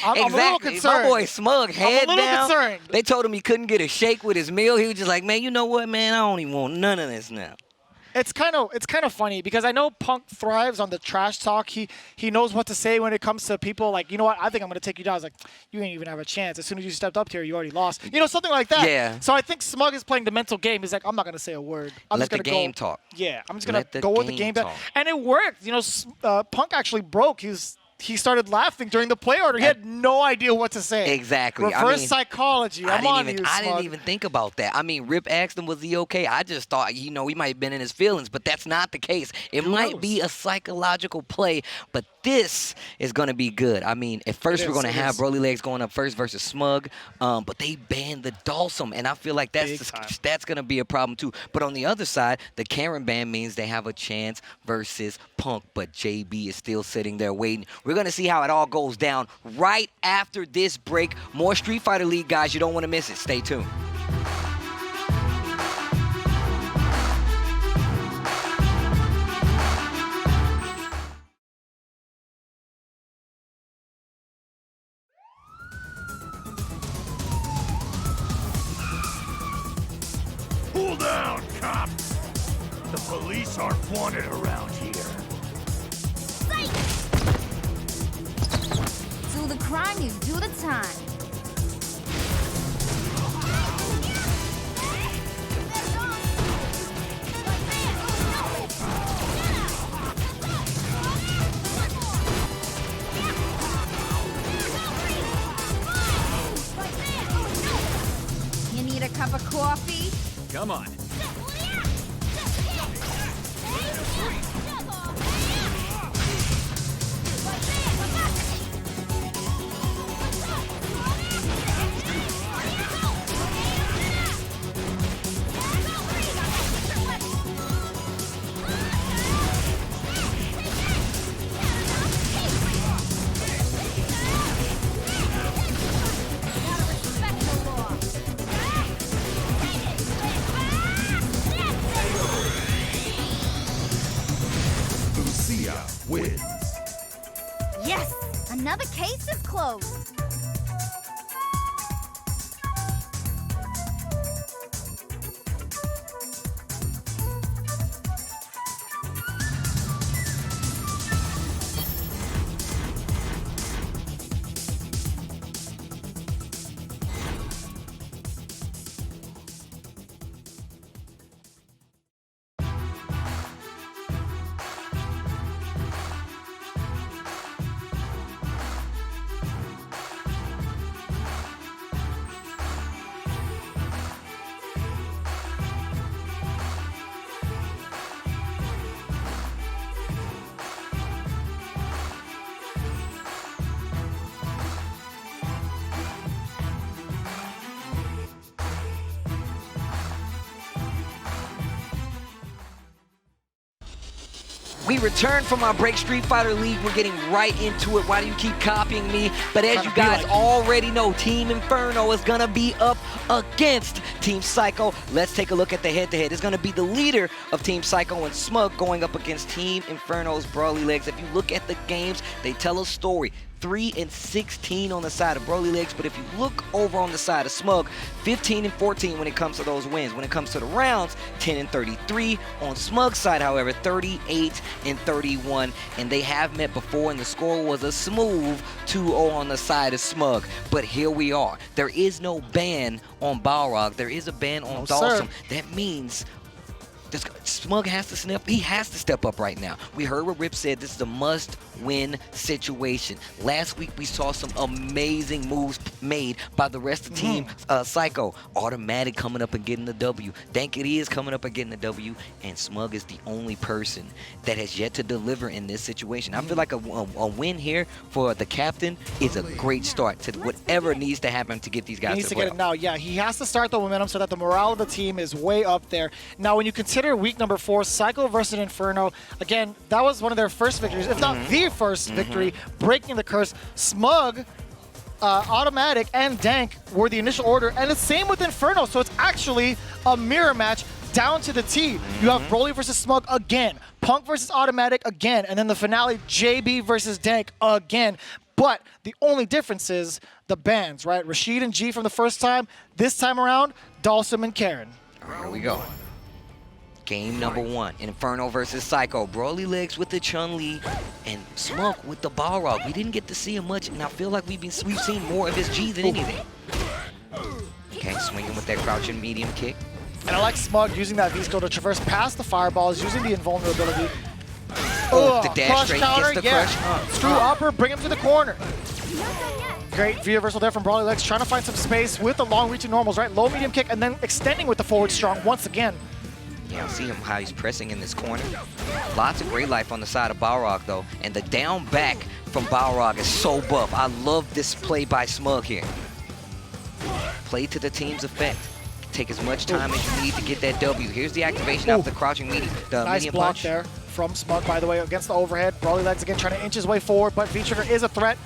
I'm a little concerned. My boy Smug, head I'm a little down. concerned. They told him he couldn't get a shake with his meal. He was just like, man, you know what, man? I don't even want none of this now. It's kind of funny because I know Punk thrives on the trash talk. He knows what to say when it comes to people like, you know what, I think I'm going to take you down. It's like, you ain't even have a chance. As soon as you stepped up here, you already lost. You know, something like that. Yeah. So I think Smug is playing the mental game. He's like, I'm not going to say a word. I'm Let just the gonna game talk. Yeah, I'm just going to Let go the with the game. game talk. And it worked. You know, Punk actually broke. He started laughing during the play order. He had no idea what to say. Exactly. Reverse psychology. I I'm didn't Smug. even think about that. I mean, Rip asked him, was he okay? I just thought, you know, he might have been in his feelings, but that's not the case. It might be a psychological play, but this is going to be good. I mean, at first we're going to have BrolyLegs going up first versus Smug, but they banned the Dawsum, and I feel like that's going to be a problem too. But on the other side, the Karen ban means they have a chance versus Punk, but JB is still sitting there waiting. We're going to see how it all goes down right after this break. More Street Fighter League, guys. You don't want to miss it. Stay tuned. Cool down, cop. The police aren't wanted around here. Do the crime, you do the time. You need a cup of coffee? Come on. Wins. Yes! Another case is closed. We return from our break. Street Fighter League, we're getting right into it. Why do you keep copying me? But as you guys already know, Team Inferno is going to be up against Team Psycho. Let's take a look at the head-to-head. It's going to be the leader of Team Psycho and Smug going up against Team Inferno's BrolyLegs. If you look at the games, they tell a story. 3-16 on the side of BrolyLegs, but if you look over on the side of Smug, 15-14 when it comes to those wins. When it comes to the rounds, 10-33. On Smug's side, however, 38-31, and they have met before, and the score was a smooth 2-0 on the side of Smug. But here we are. There is no ban on Balrog. There is a ban on Dawsum. That means Smug has to snap. He has to step up right now. We heard what Rip said. This is a must-win situation. Last week, we saw some amazing moves made by the rest of the team. Psycho, Automatic coming up and getting the W. Dankadillas coming up and getting the W. And Smug is the only person that has yet to deliver in this situation. I feel like a win here for the captain is a great start to whatever needs to happen to get these guys He needs to the get it now. Yeah, he has to start the momentum so that the morale of the team is way up there. Now, when you consider week number 4, Psycho versus Inferno, again, that was one of their first victories, if not the first victory, breaking the curse. Smug, Automatic, and Dank were the initial order, and the same with Inferno, so it's actually a mirror match down to the T. You have Broly versus Smug again, Punk versus Automatic again, and then the finale, JB versus Dank again. But the only difference is the bans, right? Rashid and G from the first time. This time around, Dalsum and Karen. All right, here we go. Game number 1, Inferno versus Psycho. BrolyLegs with the Chun-Li and Smug with the Balrog. We didn't get to see him much, and I feel like we've seen more of his G than anything. Okay, swinging with that crouching medium kick. And I like Smug using that V-skill to traverse past the fireballs, using the invulnerability. The dash crush straight counter, gets the crush. Screw upper, bring him to the corner. Great V-reversal there from BrolyLegs, trying to find some space with the long-reaching normals, right? Low medium kick, and then extending with the forward strong once again. Yeah, see him how he's pressing in this corner. Lots of great life on the side of Balrog, though. And the down back from Balrog is so buff. I love this play by Smug here. Play to the team's effect. Take as much time as you need to get that W. Here's the activation of the crouching medium, Nice medium block punch. there from Smug, by the way, against the overhead. BrolyLegs again trying to inch his way forward, but V-trigger is a threat.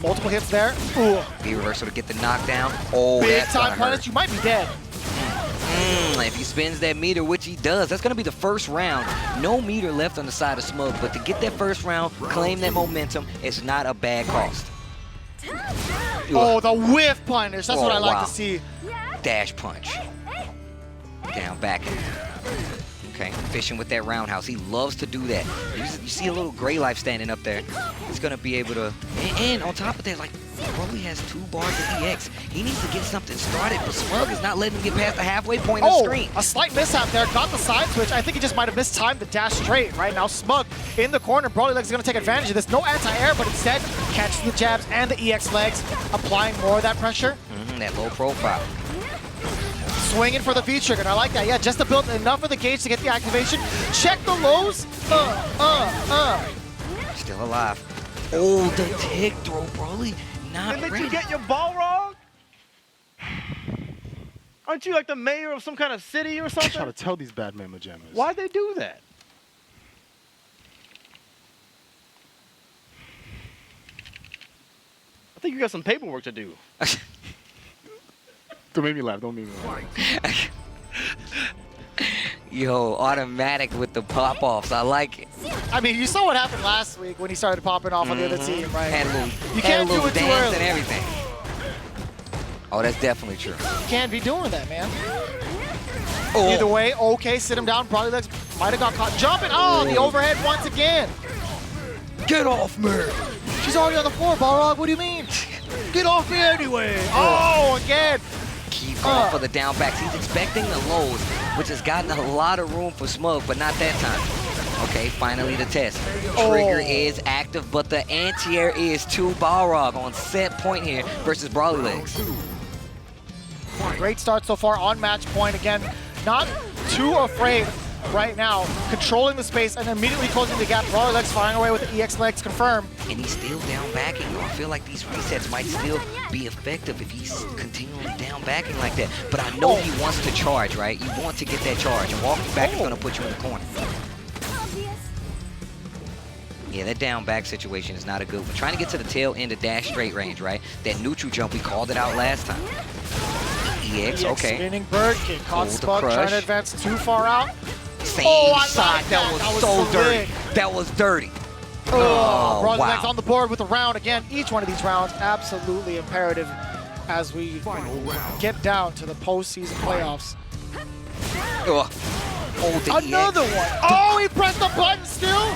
Multiple hits there. Ooh. V-reversal to get the knockdown. Oh, Big that's time gonna punish. hurt. You might be dead. If he spins that meter, which he does, that's going to be the first round. No meter left on the side of Smug, but to get that first round, claim that momentum, it's not a bad cost. Oh, the whiff punish. That's what I like to see. Dash punch. Down back. Okay, fishing with that roundhouse. He loves to do that. You see a little gray life standing up there. He's going to be able to... And on top of that, like, Broly has 2 bars of EX. He needs to get something started, but Smug is not letting him get past the halfway point of the screen. A slight mishap there. Got the side switch. I think he just might have mistimed the dash straight. Right now, Smug in the corner. BrolyLegs is going to take advantage of this. No anti-air, but instead catches the jabs and the EX legs, applying more of that pressure. That low profile. Swinging for the V-trigger, and I like that. Yeah, just to build enough of the gauge to get the activation. Check the lows. Still alive. Oh, the tick throw, Broly. Not Didn't ready. you get your Balrog? Aren't you like the mayor of some kind of city or something? Try to tell these bad mamma jammers. Why'd they do that? I think you got some paperwork to do. Don't make me laugh. Don't make me laugh. Yo, Automatic with the pop-offs. I like it. I mean, you saw what happened last week when he started popping off on the other team, right? Had a little, You had can't a little do it too dance early. and everything. Oh, that's definitely true. You can't be doing that, man. Oh. Either way, okay, sit him down. BrolyLegs might have got caught jumping. Oh, the overhead once again. Get off me. She's already on the floor, Balrog. What do you mean? Get off me anyway. Oh, again. Keep going for the down backs. He's expecting the lows, which has gotten a lot of room for Smug, but not that time. Okay, finally the test. Trigger is active, but the anti-air is to Balrog on set point here versus BrolyLegs. Great start so far on match point. Again, not too afraid right now, controlling the space and immediately closing the gap. BrolyLegs firing away with the EX legs confirm. And he's still down backing. I feel like these resets might still be effective if he's continually down backing like that. But I know he wants to charge, right? You want to get that charge, and walking back is going to put you in the corner. Yeah, that down back situation is not a good one. Trying to get to the tail end of dash straight range, right? That neutral jump, we called it out last time. EX, okay. Spinning bird kick, caught Hold the Smug, crush. trying to advance too far out. Same I side. like That was so dirty. That was dirty. Oh, BrolyLegs wow. on the board with a round again. Each one of these rounds absolutely imperative as we get down to the postseason playoffs. Oh, the Another EX. one. Oh, he pressed the button still.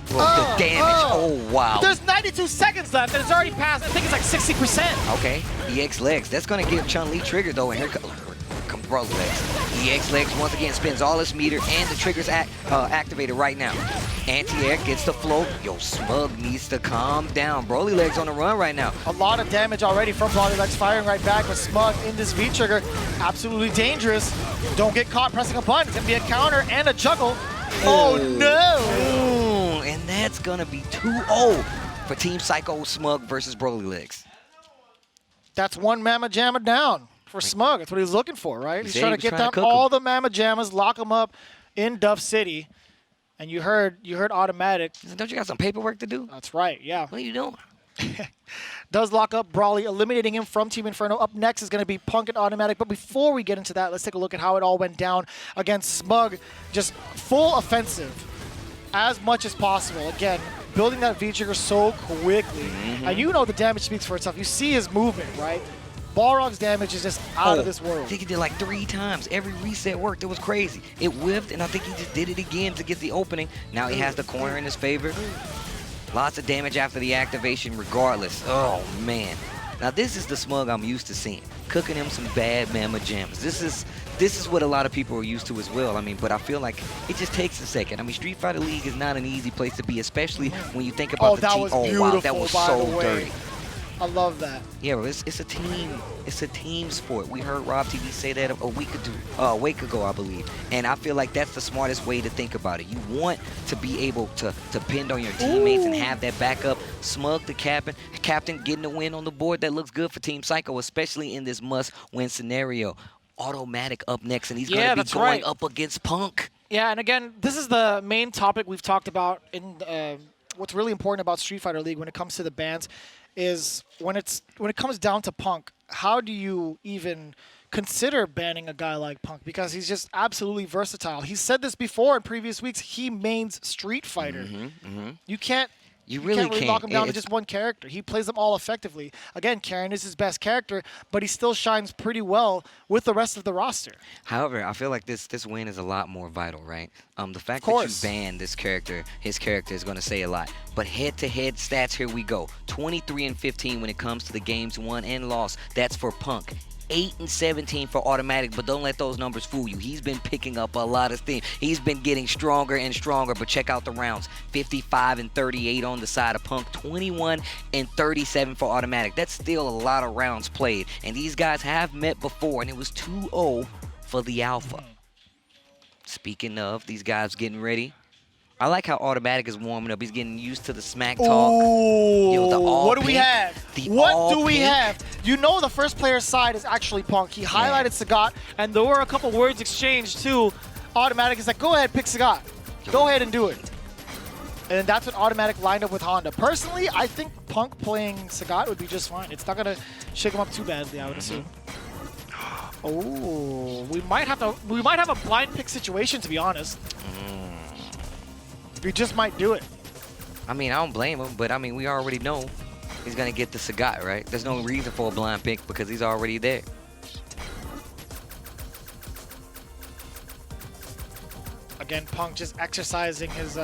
The damage. Oh, wow. There's 92 seconds left, and it's already passed. I think it's like 60%. Okay, EX legs. That's going to give Chun-Li trigger, though, and here comes BrolyLegs. EX Legs once again spins all its meter and the trigger's activated right now. Anti-air gets the float. Yo, Smug needs to calm down. BrolyLegs on the run right now. A lot of damage already from BrolyLegs firing right back with Smug in this V-trigger. Absolutely dangerous. Don't get caught pressing a button. It's going to be a counter and a juggle. Oh, no! And that's going to be 2-0 for Team Psycho Smug versus BrolyLegs. That's one Mamma Jamma down for Smug. That's what he's looking for, right? He's trying to get down cook all the Mamma Jammas, lock them up in Duff City. And you heard Automatic. Don't you got some paperwork to do? That's right, yeah. What are you doing? Does lock up Broly, eliminating him from Team Inferno. Up next is going to be Punk and Automatic. But before we get into that, let's take a look at how it all went down against Smug. Just full offensive as much as possible. Again, building that V-trigger so quickly. And you know the damage speaks for itself. You see his movement, right? Balrog's damage is just out of this world. I think he did like 3 times. Every reset worked. It was crazy. It whiffed, and I think he just did it again to get the opening. Now he has the corner in his favor. Lots of damage after the activation regardless. Oh, man. Now, this is the Smug I'm used to seeing. Cooking him some bad Mamma Jammas. This is what a lot of people are used to as well. I mean, but I feel like it just takes a second. I mean, Street Fighter League is not an easy place to be, especially when you think about the team. Oh, wow, that was so dirty. I love that. Yeah, well, it's a team. It's a team sport. We heard Rob TV say that a week ago, I believe. And I feel like that's the smartest way to think about it. You want to be able to depend on your teammates and have that backup. Smug, the captain getting a win on the board. That looks good for Team Psycho, especially in this must-win scenario. Automatic up next, and he's going to be going up against Punk. Yeah, and again, this is the main topic we've talked about in what's really important about Street Fighter League when it comes to the bans. Is when it comes down to Punk, how do you even consider banning a guy like Punk? Because he's just absolutely versatile. He's said this before in previous weeks. He mains Street Fighter. You can't really lock him down to just one character. He plays them all effectively. Again, Karen is his best character, but he still shines pretty well with the rest of the roster. However, I feel like this win is a lot more vital, right? The fact that you ban this character, his character is going to say a lot. But head-to-head stats, here we go. 23-15 when it comes to the games won and lost. That's for Punk. 8-17 for Automatic, but don't let those numbers fool you. He's been picking up a lot of steam. He's been getting stronger and stronger, but check out the rounds. 55-38 on the side of Punk, 21-37 for Automatic. That's still a lot of rounds played, and these guys have met before, and it was 2-0 for the Alpha. Speaking of, these guys getting ready. I like how Automatic is warming up. He's getting used to the smack talk. Yo, what do we have? What do we have? You know the first player's side is actually Punk. He highlighted Sagat, and there were a couple words exchanged too. Automatic is like, go ahead, pick Sagat. Go ahead and do it. And that's what Automatic lined up with Honda. Personally, I think Punk playing Sagat would be just fine. It's not going to shake him up too badly, I would assume. Oh, we might have a blind pick situation, to be honest. We just might do it. I mean, I don't blame him, but I mean, we already know he's going to get the Sagat, right? There's no reason for a blind pick because he's already there. Again, Punk just exercising his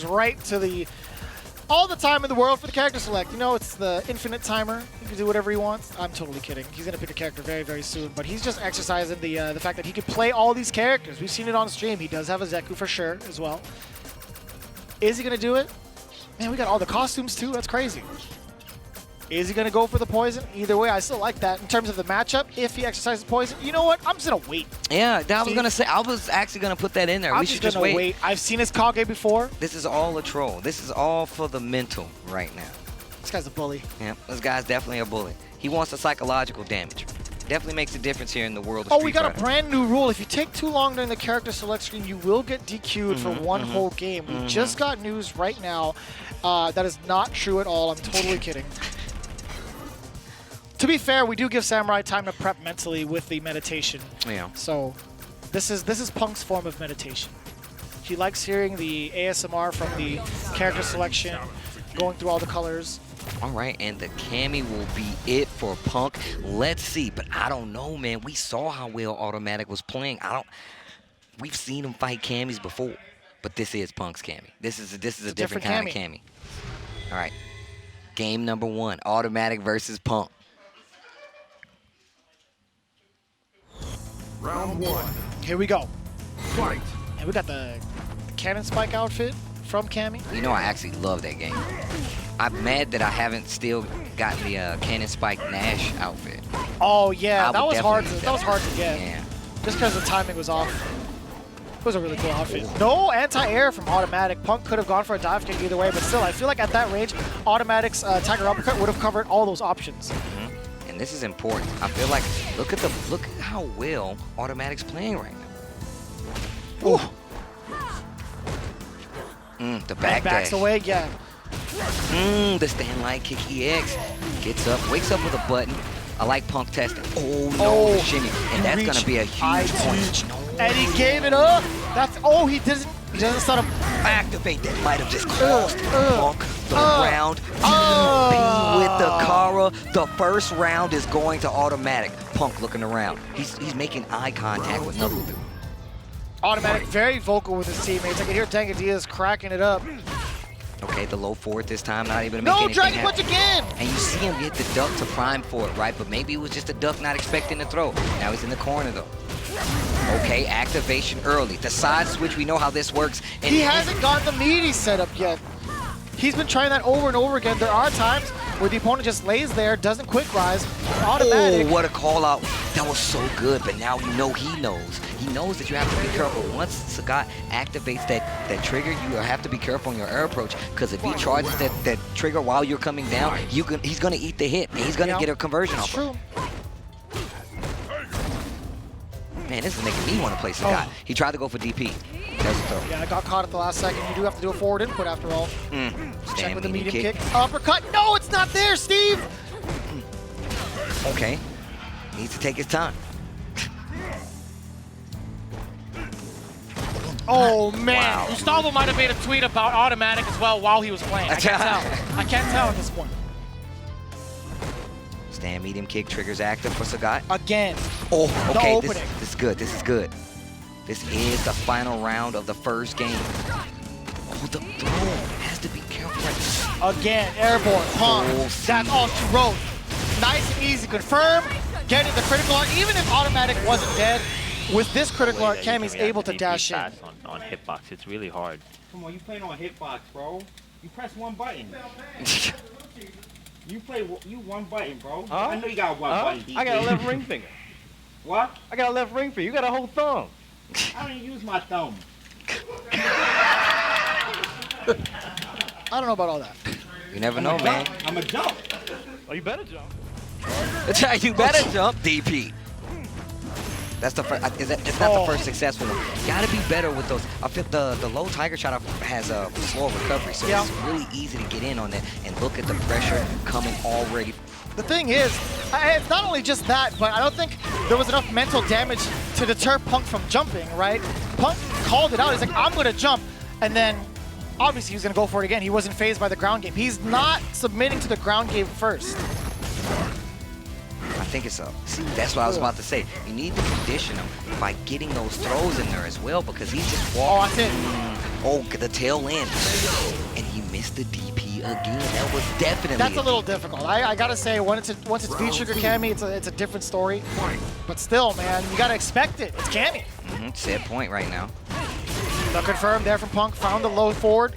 right to all the time in the world for the character select. You know, it's the infinite timer. He can do whatever he wants. I'm totally kidding. He's going to pick a character very, very soon. But he's just exercising the fact that he could play all these characters. We've seen it on stream. He does have a Zeku for sure as well. Is he going to do it? Man, we got all the costumes too. That's crazy. Is he going to go for the poison? Either way, I still like that. In terms of the matchup, if he exercises poison, you know what? I'm just going to wait. Yeah, I was going to say, I was actually going to put that in there. We should just wait. I've seen his Kage before. This is all a troll. This is all for the mental right now. This guy's a bully. Yeah, this guy's definitely a bully. He wants the psychological damage. Definitely makes a difference here in the world of Street Fighter. We got a brand new rule. If you take too long during the character select screen, you will get DQ'd for one whole game. We just got news right now that is not true at all. I'm totally kidding. To be fair, we do give Samurai time to prep mentally with the meditation. Yeah. So this is Punk's form of meditation. He likes hearing the ASMR from the character selection, going through all the colors. All right, and the Cammy will be it for Punk. Let's see, but I don't know, man. We saw how well Automatic was playing. We've seen him fight Cammys before, but this is Punk's Cammy. This is a different kind of Cammy. All right, game number 1, Automatic versus Punk. Round Here we go. Fight. And we got the cannon spike outfit from Cammy. You know, I actually love that game. I'm mad that I haven't still gotten the Cannon Spike Nash outfit. Oh yeah, that was hard. definitely That was hard to get. Yeah. Just because the timing was off. It was a really cool outfit. No anti-air from Automatic. Punk could have gone for a dive kick either way, but still, I feel like at that range, Automatic's Tiger Uppercut would have covered all those options. And this is important. I feel like look at how well Automatic's playing right now. Ooh. The back Backs dash. away, yeah. The stand light kick EX. Gets up, wakes up with a button. I like Punk testing. Oh no, the shimmy. And that's gonna be a huge point. And he gave it up. That's he doesn't start him. Activate that might have just cost Punk the round. DP with the Kara. The first round is going to Automatic. Punk looking around. He's making eye contact with Knuckle Dude. Automatic very vocal with his teammates. I can hear Dankadillas cracking it up. Okay, the low forward this time, not able to make anything Dragon happen. Punch again! And you see him hit the duck to prime for it, right? But maybe it was just a duck not expecting to throw. Now he's in the corner, though. Okay, activation early. The side switch, we know how this works. And He hasn't gotten the meaty setup yet. He's been trying that over and over again. There are times where the opponent just lays there, doesn't quick rise, Automatic. Oh, what a call out. That was so good, but now you know he knows. He knows that you have to be careful. Once Sagat activates that trigger, you have to be careful on your air approach, because if he charges that trigger while you're coming down, he's going to eat the hit, and he's going to get a conversion off of it. Man, this is making me want to play Sagat. He tried to go for DP. There's a throw. Yeah, I got caught at the last second. You do have to do a forward input after all. Check with the medium kick. Uppercut. No, it's not there, Steve! Okay. Needs to take his time. Oh, man. Wow. Gustavo might have made a tweet about Automatic as well while he was playing. I can't tell. I can't tell at this point. Stand medium kick triggers active for Sagat. Again. Oh, okay. No opening. This is good. This is good. This is the final round of the first game. Oh, the throw has to be careful. Again, airborne, pump. That's all she wrote. Nice and easy, confirm. Getting the critical art. Even if Automatic wasn't dead, with this critical art, Cammy's able to dash in. On hitbox, it's really hard. Come on, you playing on hitbox, bro. You press one button. You one button, bro. Huh? I know you got one button. DP. I got a left ring finger. What? I got a left ring finger. You got a whole thumb. I don't use my thumb. I don't know about all that. You never know, man. I'm a jump. Oh, you better jump. You better jump, DP. That's the first. It's not the first successful one. You gotta be better with those. I feel the low Tiger shot has a slow recovery, so it's really easy to get in on that and look at the pressure coming already. The thing is, it's not only just that, but I don't think there was enough mental damage to deter Punk from jumping, right? Punk called it out. He's like, I'm going to jump. And then, obviously, he was going to go for it again. He wasn't phased by the ground game. He's not submitting to the ground game first. I think it's a. See, that's what I was about to say. You need to condition him by getting those throws in there as well, because he's just walking. Oh, the tail end. And he missed the DP again. That was definitely. That's a little difficult. I gotta say, once it's V-Trigger Cammy, it's a different story. But still, man, you gotta expect it. It's Cammy. Set point right now. The confirm there from Punk. Found the low forward.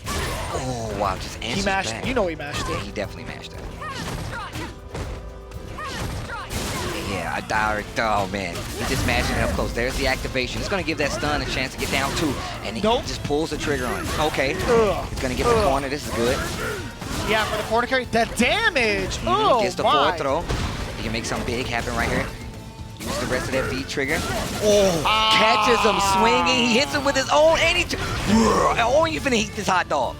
Oh wow, just answers He mashed. back. You know he mashed it. Yeah, he definitely mashed it. Yeah, I died. Oh man, he just mashing it up close. There's the activation. It's gonna give that stun a chance to get down too, and he just pulls the trigger on it. Okay, he's gonna get the corner. This is good. Yeah, for the corner carry. The damage. Gets the forward throw. He can make something big happen right here. Use the rest of that V trigger. Catches him swinging. He hits him with his own, and he. Oh, you finna eat this hot dog.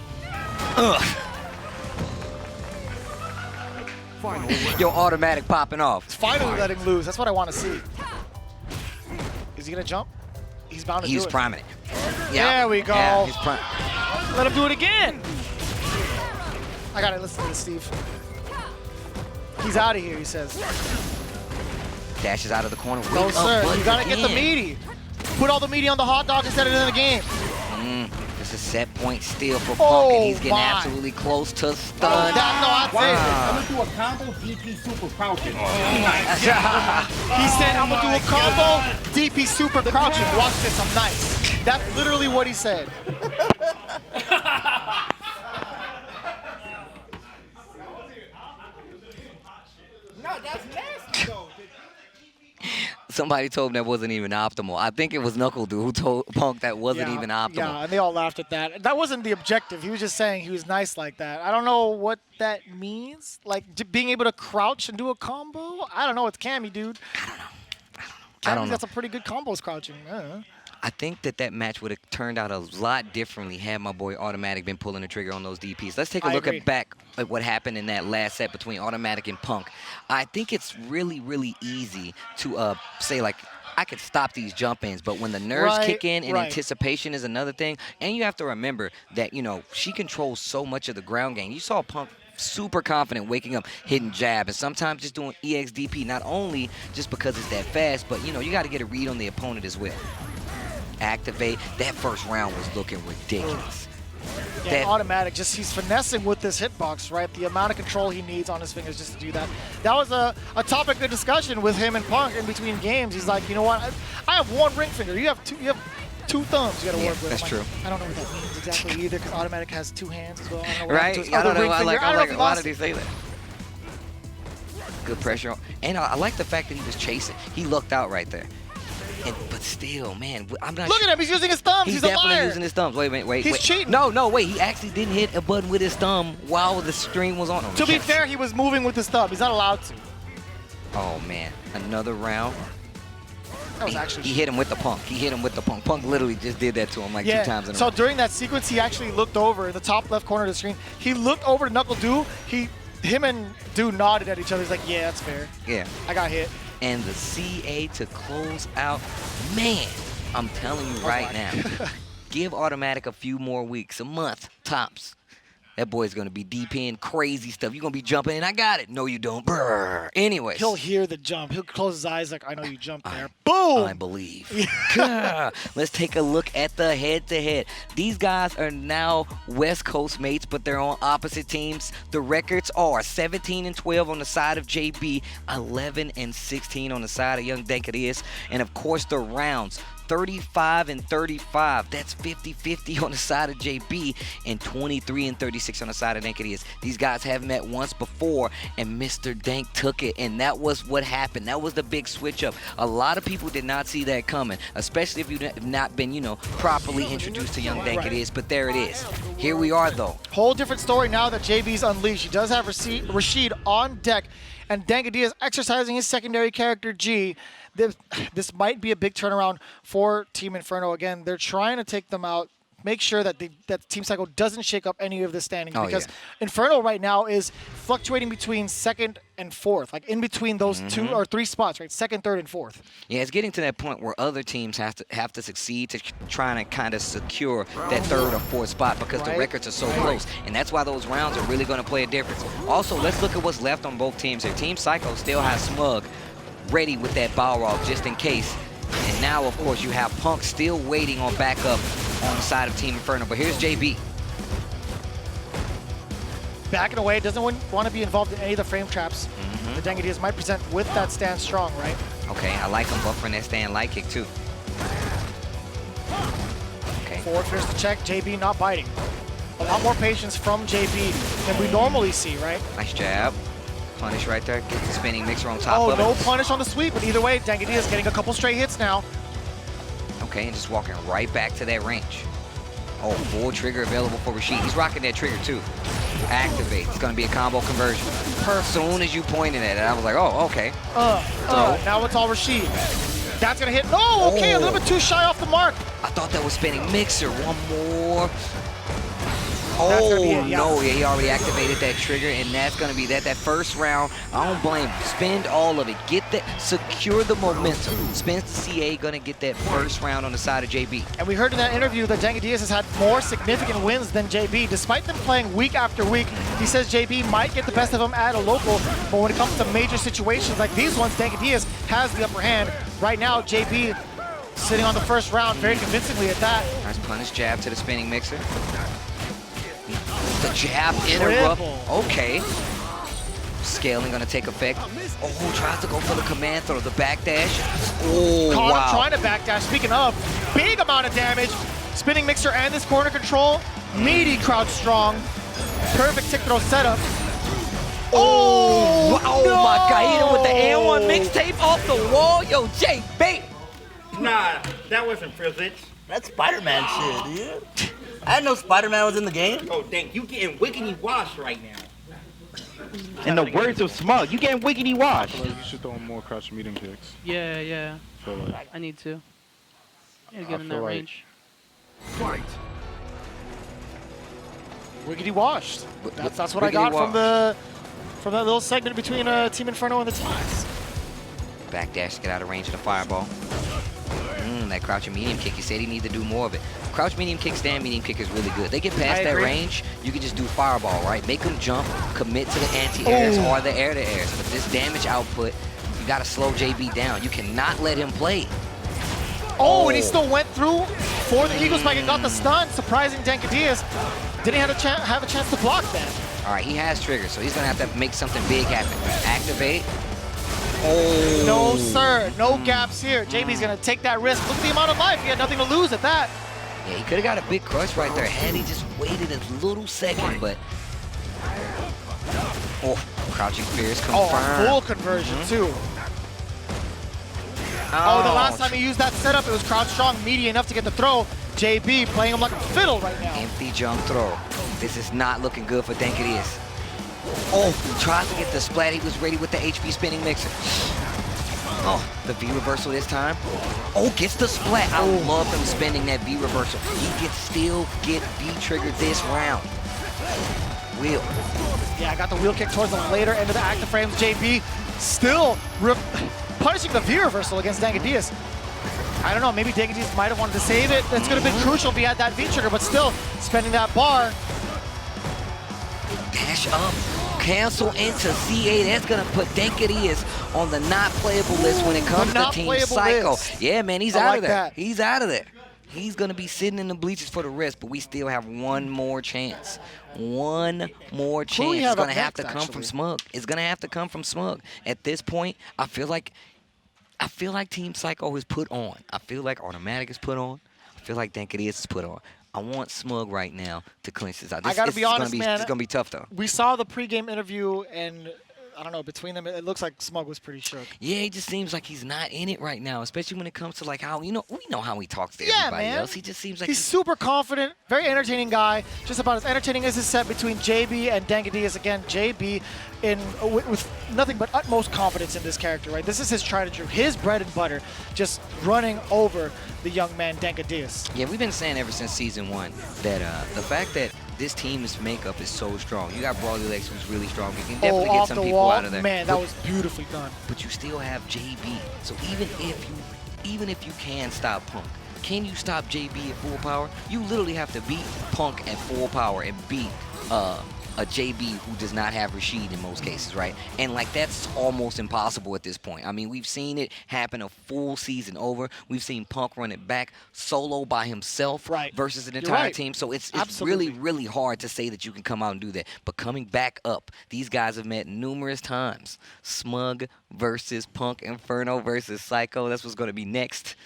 Your Automatic popping off. It's finally letting loose. That's what I want to see. Is he gonna jump? He's bound to do it. He's priming it. There we go. Yeah, he's priming. Let him do it again. I gotta listen to this, Steve. He's out of here, he says. Dashes out of the corner. No, Wake sir. up, You gotta again. get the meaty. Put all the meaty on the hot dog instead of in the game. This It's a set point still for Punk, and he's getting absolutely close to stun. That's it. I'm gonna do a combo DP super crouching. He said, I'm gonna do a combo DP super crouching. Watch this, I'm nice. That's literally what he said. No, that's nasty though. Somebody told him that wasn't even optimal. I think it was Knuckle Dude who told Punk that wasn't even optimal. Yeah, and they all laughed at that. That wasn't the objective. He was just saying he was nice like that. I don't know what that means. Like being able to crouch and do a combo? I don't know. It's Cammy, dude. I don't know. That's a pretty good combos crouching. I think that match would have turned out a lot differently had my boy Automatic been pulling the trigger on those DPs. Let's take a look back at what happened in that last set between Automatic and Punk. I think it's really, really easy to say, like, I could stop these jump-ins, but when the nerves kick in and anticipation is another thing, and you have to remember that, you know, she controls so much of the ground game. You saw Punk super confident waking up, hitting jab, and sometimes just doing EXDP, not only just because it's that fast, but, you know, you got to get a read on the opponent as well. Activate. That first round was looking ridiculous. Yeah, Automatic, just he's finessing with this hitbox, right? The amount of control he needs on his fingers just to do that. That was a topic of discussion with him and Punk in between games. He's like, you know what? I have one ring finger. You have two thumbs you got to work with. That's true. I don't know what that means exactly either, because Automatic has two hands as well. I don't know right? I don't know. Why did he say that? Good pressure. And I like the fact that he was chasing. He looked out right there. But still, man, I'm not. Look at him. He's using his thumbs. He's a definitely liar. using his thumbs. Wait. He's cheating. No, wait. He actually didn't hit a button with his thumb while the stream was on him. To be fair, he was moving with his thumb. He's not allowed to. Oh, man. Another round. That was actually he hit him with the Punk. Punk literally just did that to him like 2 times in a row. So during that sequence, he actually looked over in the top left corner of the screen. He looked over to Knuckle Dude. Him and Dude nodded at each other. He's like, yeah, that's fair. Yeah. I got hit. And the CA to close out. Man, I'm telling you right now, give Automatic a few more weeks, a month, tops. That boy's going to be DPing crazy stuff. You're going to be jumping, and I got it. No, you don't. Brr. Anyways. He'll hear the jump. He'll close his eyes like, I know you jumped there. Boom! I believe. Let's take a look at the head-to-head. These guys are now West Coast mates, but they're on opposite teams. The records are 17-12 on the side of JB, 11-16 on the side of Young Dankadillas, and of course the rounds. 35-35. That's 50-50 on the side of JB and 23-36 on the side of Dankadillas. These guys have met once before, and Mr. Dank took it, and that was what happened. That was the big switch up. A lot of people did not see that coming, especially if you've not been, you know, properly introduced to Young Dankadillas, but there it is. Here we are, though. Whole different story now that JB's unleashed. He does have Rashid on deck, and Dankadillas exercising his secondary character, G. This might be a big turnaround for Team Inferno. Again, they're trying to take them out, make sure that that Team Psycho doesn't shake up any of the standings, because Inferno right now is fluctuating between 2nd and 4th, like in between those 2 or 3 spots, right? 2nd, 3rd, and 4th. Yeah, it's getting to that point where other teams have to succeed to try to kind of secure that 3rd or 4th spot, because the records are so close, and that's why those rounds are really going to play a difference. Also, let's look at what's left on both teams here. Team Psycho still has Smug ready with that Balrog just in case. And now, of course, you have Punk still waiting on backup on the side of Team Inferno. But here's JB. Backing away, doesn't want to be involved in any of the frame traps the Dankadillas might present with that stand strong, right? Okay, I like him buffering that stand light kick too. Okay. Forward fierce to check, JB not biting. A lot more patience from JB than we normally see, right? Nice jab. Punish right there, get the spinning mixer on top of it. Oh, no punish on the sweep, but either way, Dankadillas getting a couple straight hits now. Okay, and just walking right back to that range. Oh, full trigger available for Rashid. He's rocking that trigger too. Activate. It's going to be a combo conversion. As soon as you pointed at it, I was like, oh, okay. Now it's all Rashid. That's going to hit. No, okay, a little bit too shy off the mark. I thought that was spinning mixer. One more. Oh, no, he already activated that trigger, and that's going to be that first round. I don't blame him. Spend all of it. Get that, secure the momentum. Spins the CA, going to get that first round on the side of JB. And we heard in that interview that Dankadillas has had more significant wins than JB. Despite them playing week after week, he says JB might get the best of him at a local, but when it comes to major situations like these ones, Dankadillas has the upper hand. Right now, JB sitting on the first round very convincingly at that. Nice punish jab to the spinning mixer. The jab interrupt. Okay. Scaling gonna take effect. Oh, tries to go for the command throw, the backdash. Oh, Caught wow. him trying to backdash. Speaking of, big amount of damage. Spinning mixer and this corner control. Meaty crouch strong. Perfect tick throw setup. Oh, oh no! My God, hit him with the N1 mixtape off the wall. Yo, JB. Nah, that wasn't privilege. That's Spider-Man shit, dude. I didn't know Spider-Man was in the game. Oh, dang, you getting wiggity washed right now. In the words of Smug, you getting wiggity washed. You should throw more crouch medium kicks. Yeah. Feel like. I need to. I need to I get in that feel like- range. Fight. Wiggity washed. That's what I got from that little segment between Team Inferno and the teams. Backdash to get out of range of the fireball. That crouching medium kick, he said he needs to do more of it. Crouch medium kick, stand medium kick is really good. They get past that range, you can just do fireball, right? Make them jump, commit to the anti-airs or the air-to-airs. But this damage output, you gotta slow JB down. You cannot let him play. Oh, and he still went through for the Eagle Spike and got the stun. Surprising Dankadillas. Didn't have a chance to block that. All right, he has triggers, so he's gonna have to make something big happen. Activate. Oh. No, sir. No gaps here. JB's going to take that risk. Look at the amount of life. He had nothing to lose at that. Yeah, he could have got a big crush right there had he just waited a little second, but... Oh, crouching fierce confirmed. Oh, full conversion, too. Oh, the last time he used that setup, it was crouch strong, meaty enough to get the throw. JB playing him like a fiddle right now. Empty jump throw. This is not looking good for Dankadillas. Oh, tried to get the splat. He was ready with the HP spinning mixer. Oh, the V reversal this time. Oh, gets the splat. I love him spinning that V reversal. He can still get V triggered this round. Wheel. Yeah, I got the wheel kick towards the later end of the active frames. JB still punishing the V reversal against Dankadillas. I don't know, maybe Dankadillas might have wanted to save it. That's going to be crucial if he had that V trigger, but still spending that bar. Dash up, cancel into C8. That's gonna put Dankadillas on the not playable list when it comes to Team Psycho. Yeah, man, he's out of there. He's out of there. He's gonna be sitting in the bleachers for the rest, but we still have one more chance. One more chance. It's gonna have to come from Smug. It's gonna have to come from Smug. At this point, I feel like Team Psycho is put on. I feel like Automatic is put on. I feel like Dankadillas is put on. I want Smug right now to clinch this out. I gotta be honest, man. It's gonna be tough though. We saw the pregame interview, and I don't know, between them, it looks like Smug was pretty shook. Yeah, it just seems like he's not in it right now, especially when it comes to like how we know how he talks to everybody else. He just seems like he's super confident, very entertaining guy. Just about as entertaining as his set between JB and Dankadillas. Again, JB with nothing but utmost confidence in this character, right? This is his tried and true, his bread and butter, just running over the young man Dankadillas. Yeah, we've been saying ever since season 1 that the fact that this team's makeup is so strong. You got BrolyLegs, who's really strong. You can definitely get some people out of there. Man, that was beautifully done. But you still have JB. So even if you can stop Punk, can you stop JB at full power? You literally have to beat Punk at full power and beat a JB who does not have Rashid in most cases, right? And like that's almost impossible at this point. I mean, we've seen it happen a full season over. We've seen Punk run it back solo by himself versus an entire team. So it's really, really hard to say that you can come out and do that. But coming back up, these guys have met numerous times. Smug versus Punk, Inferno versus Psycho. That's what's going to be next.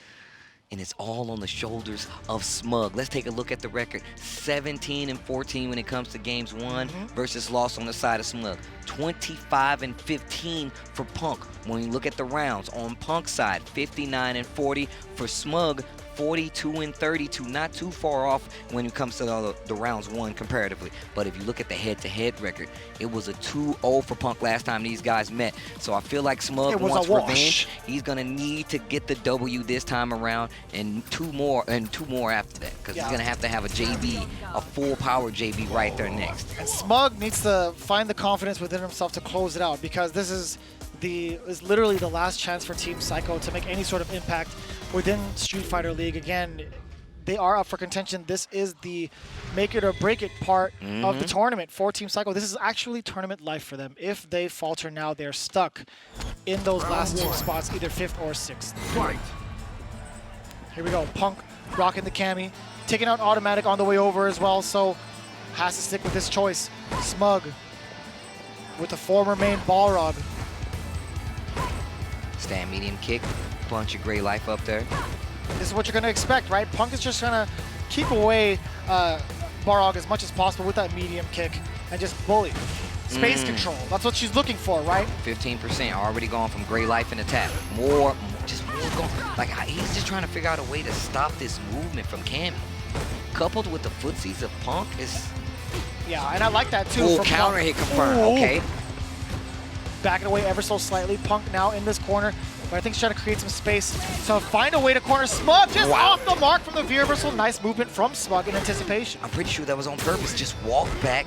And it's all on the shoulders of Smug. Let's take a look at the record. 17-14 when it comes to games won versus lost on the side of Smug. 25-15 for Punk. When you look at the rounds, on Punk's side, 59-40 for Smug. 42-32, not too far off when it comes to the rounds won comparatively. But if you look at the head-to-head record, it was a 2-0 for Punk last time these guys met. So I feel like Smug wants revenge. He's gonna need to get the W this time around, and two more after that, because he's gonna have to have a JB, a full-power JB right there next. And Smug needs to find the confidence within himself to close it out, because this is literally the last chance for Team Psycho to make any sort of impact within Street Fighter League. Again, they are up for contention. This is the make it or break it part of the tournament for Team Psycho. This is actually tournament life for them. If they falter now, they're stuck in those last two spots, either 5th or 6th. Fight. Here we go. Punk rocking the cami, taking out automatic on the way over as well, so has to stick with this choice. Smug with the former main Balrog. Stand medium kick, bunch of gray life up there. This is what you're going to expect, right? Punk is just going to keep away Balrog as much as possible with that medium kick and just bully. Space control. That's what she's looking for, right? 15% already gone from gray life and attack. More going. Like, he's just trying to figure out a way to stop this movement from Cammy. Coupled with the footsies of Punk is... Yeah, and I like that too. Ooh, counter hit confirmed. Okay. Backing away ever so slightly. Punk now in this corner, but I think he's trying to create some space. So find a way to corner Smug, just off the mark from the V reversal. Nice movement from Smug in anticipation. I'm pretty sure that was on purpose. Just walk back,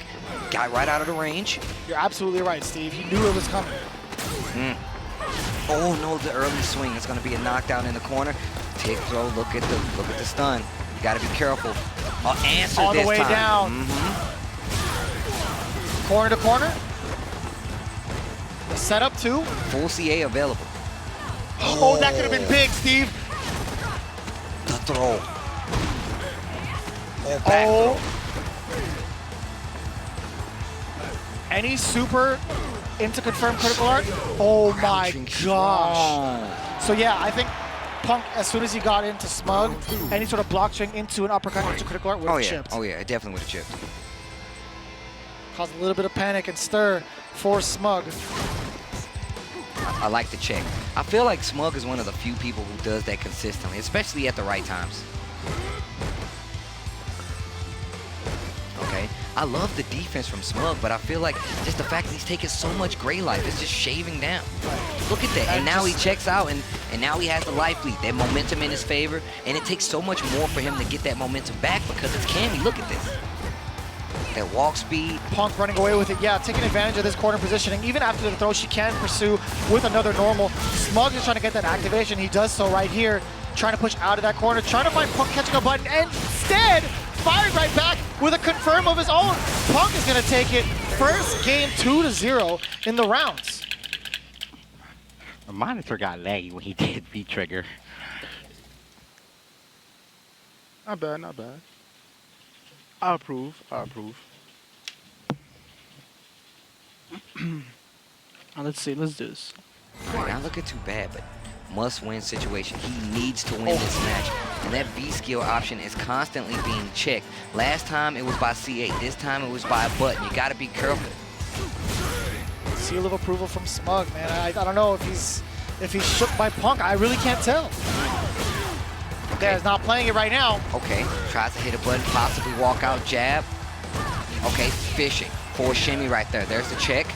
got right out of the range. You're absolutely right, Steve. He knew it was coming. Oh no, the early swing is going to be a knockdown in the corner. Take throw. Look at the stun. You got to be careful. Answer all this the way time. Down. Corner to corner. Set up too. Full CA available. Oh, that could have been big, Steve. The throw. Oh, back throw. Any super into confirmed critical art? Oh my gosh. So yeah, I think Punk, as soon as he got into Smug, any sort of block string into an uppercut into critical art would have chipped. Oh yeah, it definitely would have chipped. Caused a little bit of panic and stir for Smug. I like the check. I feel like Smug is one of the few people who does that consistently, especially at the right times. Okay, I love the defense from Smug, but I feel like just the fact that he's taking so much gray life is just shaving down. Look at that, and now he checks out, and now he has the life lead, that momentum in his favor, and it takes so much more for him to get that momentum back because it's Cammy. Look at this. That walk speed. Punk running away with it, yeah, taking advantage of this corner positioning. Even after the throw, she can pursue with another normal. Smug is trying to get that activation. He does so right here, trying to push out of that corner, trying to find Punk catching a button, and instead, firing right back with a confirm of his own. Punk is going to take it first game 2-0 in the rounds. The monitor got laggy when he did V-trigger. Not bad, not bad. I approve, I approve. Let's see, let's do this. Not looking too bad, but must-win situation. He needs to win this match. And that V-skill option is constantly being checked. Last time it was by C8. This time it was by a button. You got to be careful. Seal of approval from Smug, man. I don't know if he's shook by Punk. I really can't tell. Okay, he's not playing it right now. Okay, tries to hit a button, possibly walk out jab. Okay, fishing. Full shimmy right there. There's the check.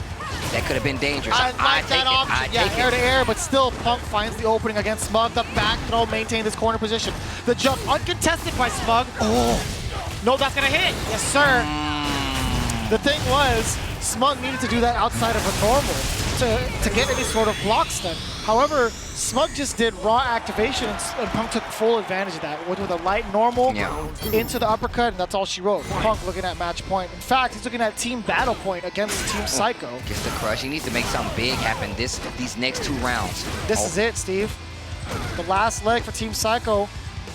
That could have been dangerous. I like that option. Yeah, air to air, but still Punk finds the opening against Smug. The back throw, maintain this corner position. The jump uncontested by Smug. Oh, no, that's gonna hit. Yes, sir. The thing was, Smug needed to do that outside of a normal to get any sort of block stun. However, Smug just did raw activation and Punk took full advantage of that. Went with a light normal into the uppercut, and that's all she wrote. Punk looking at match point. In fact, he's looking at team battle point against Team Psycho. Gets the crush. He needs to make something big happen these next 2 rounds. This is it, Steve. The last leg for Team Psycho.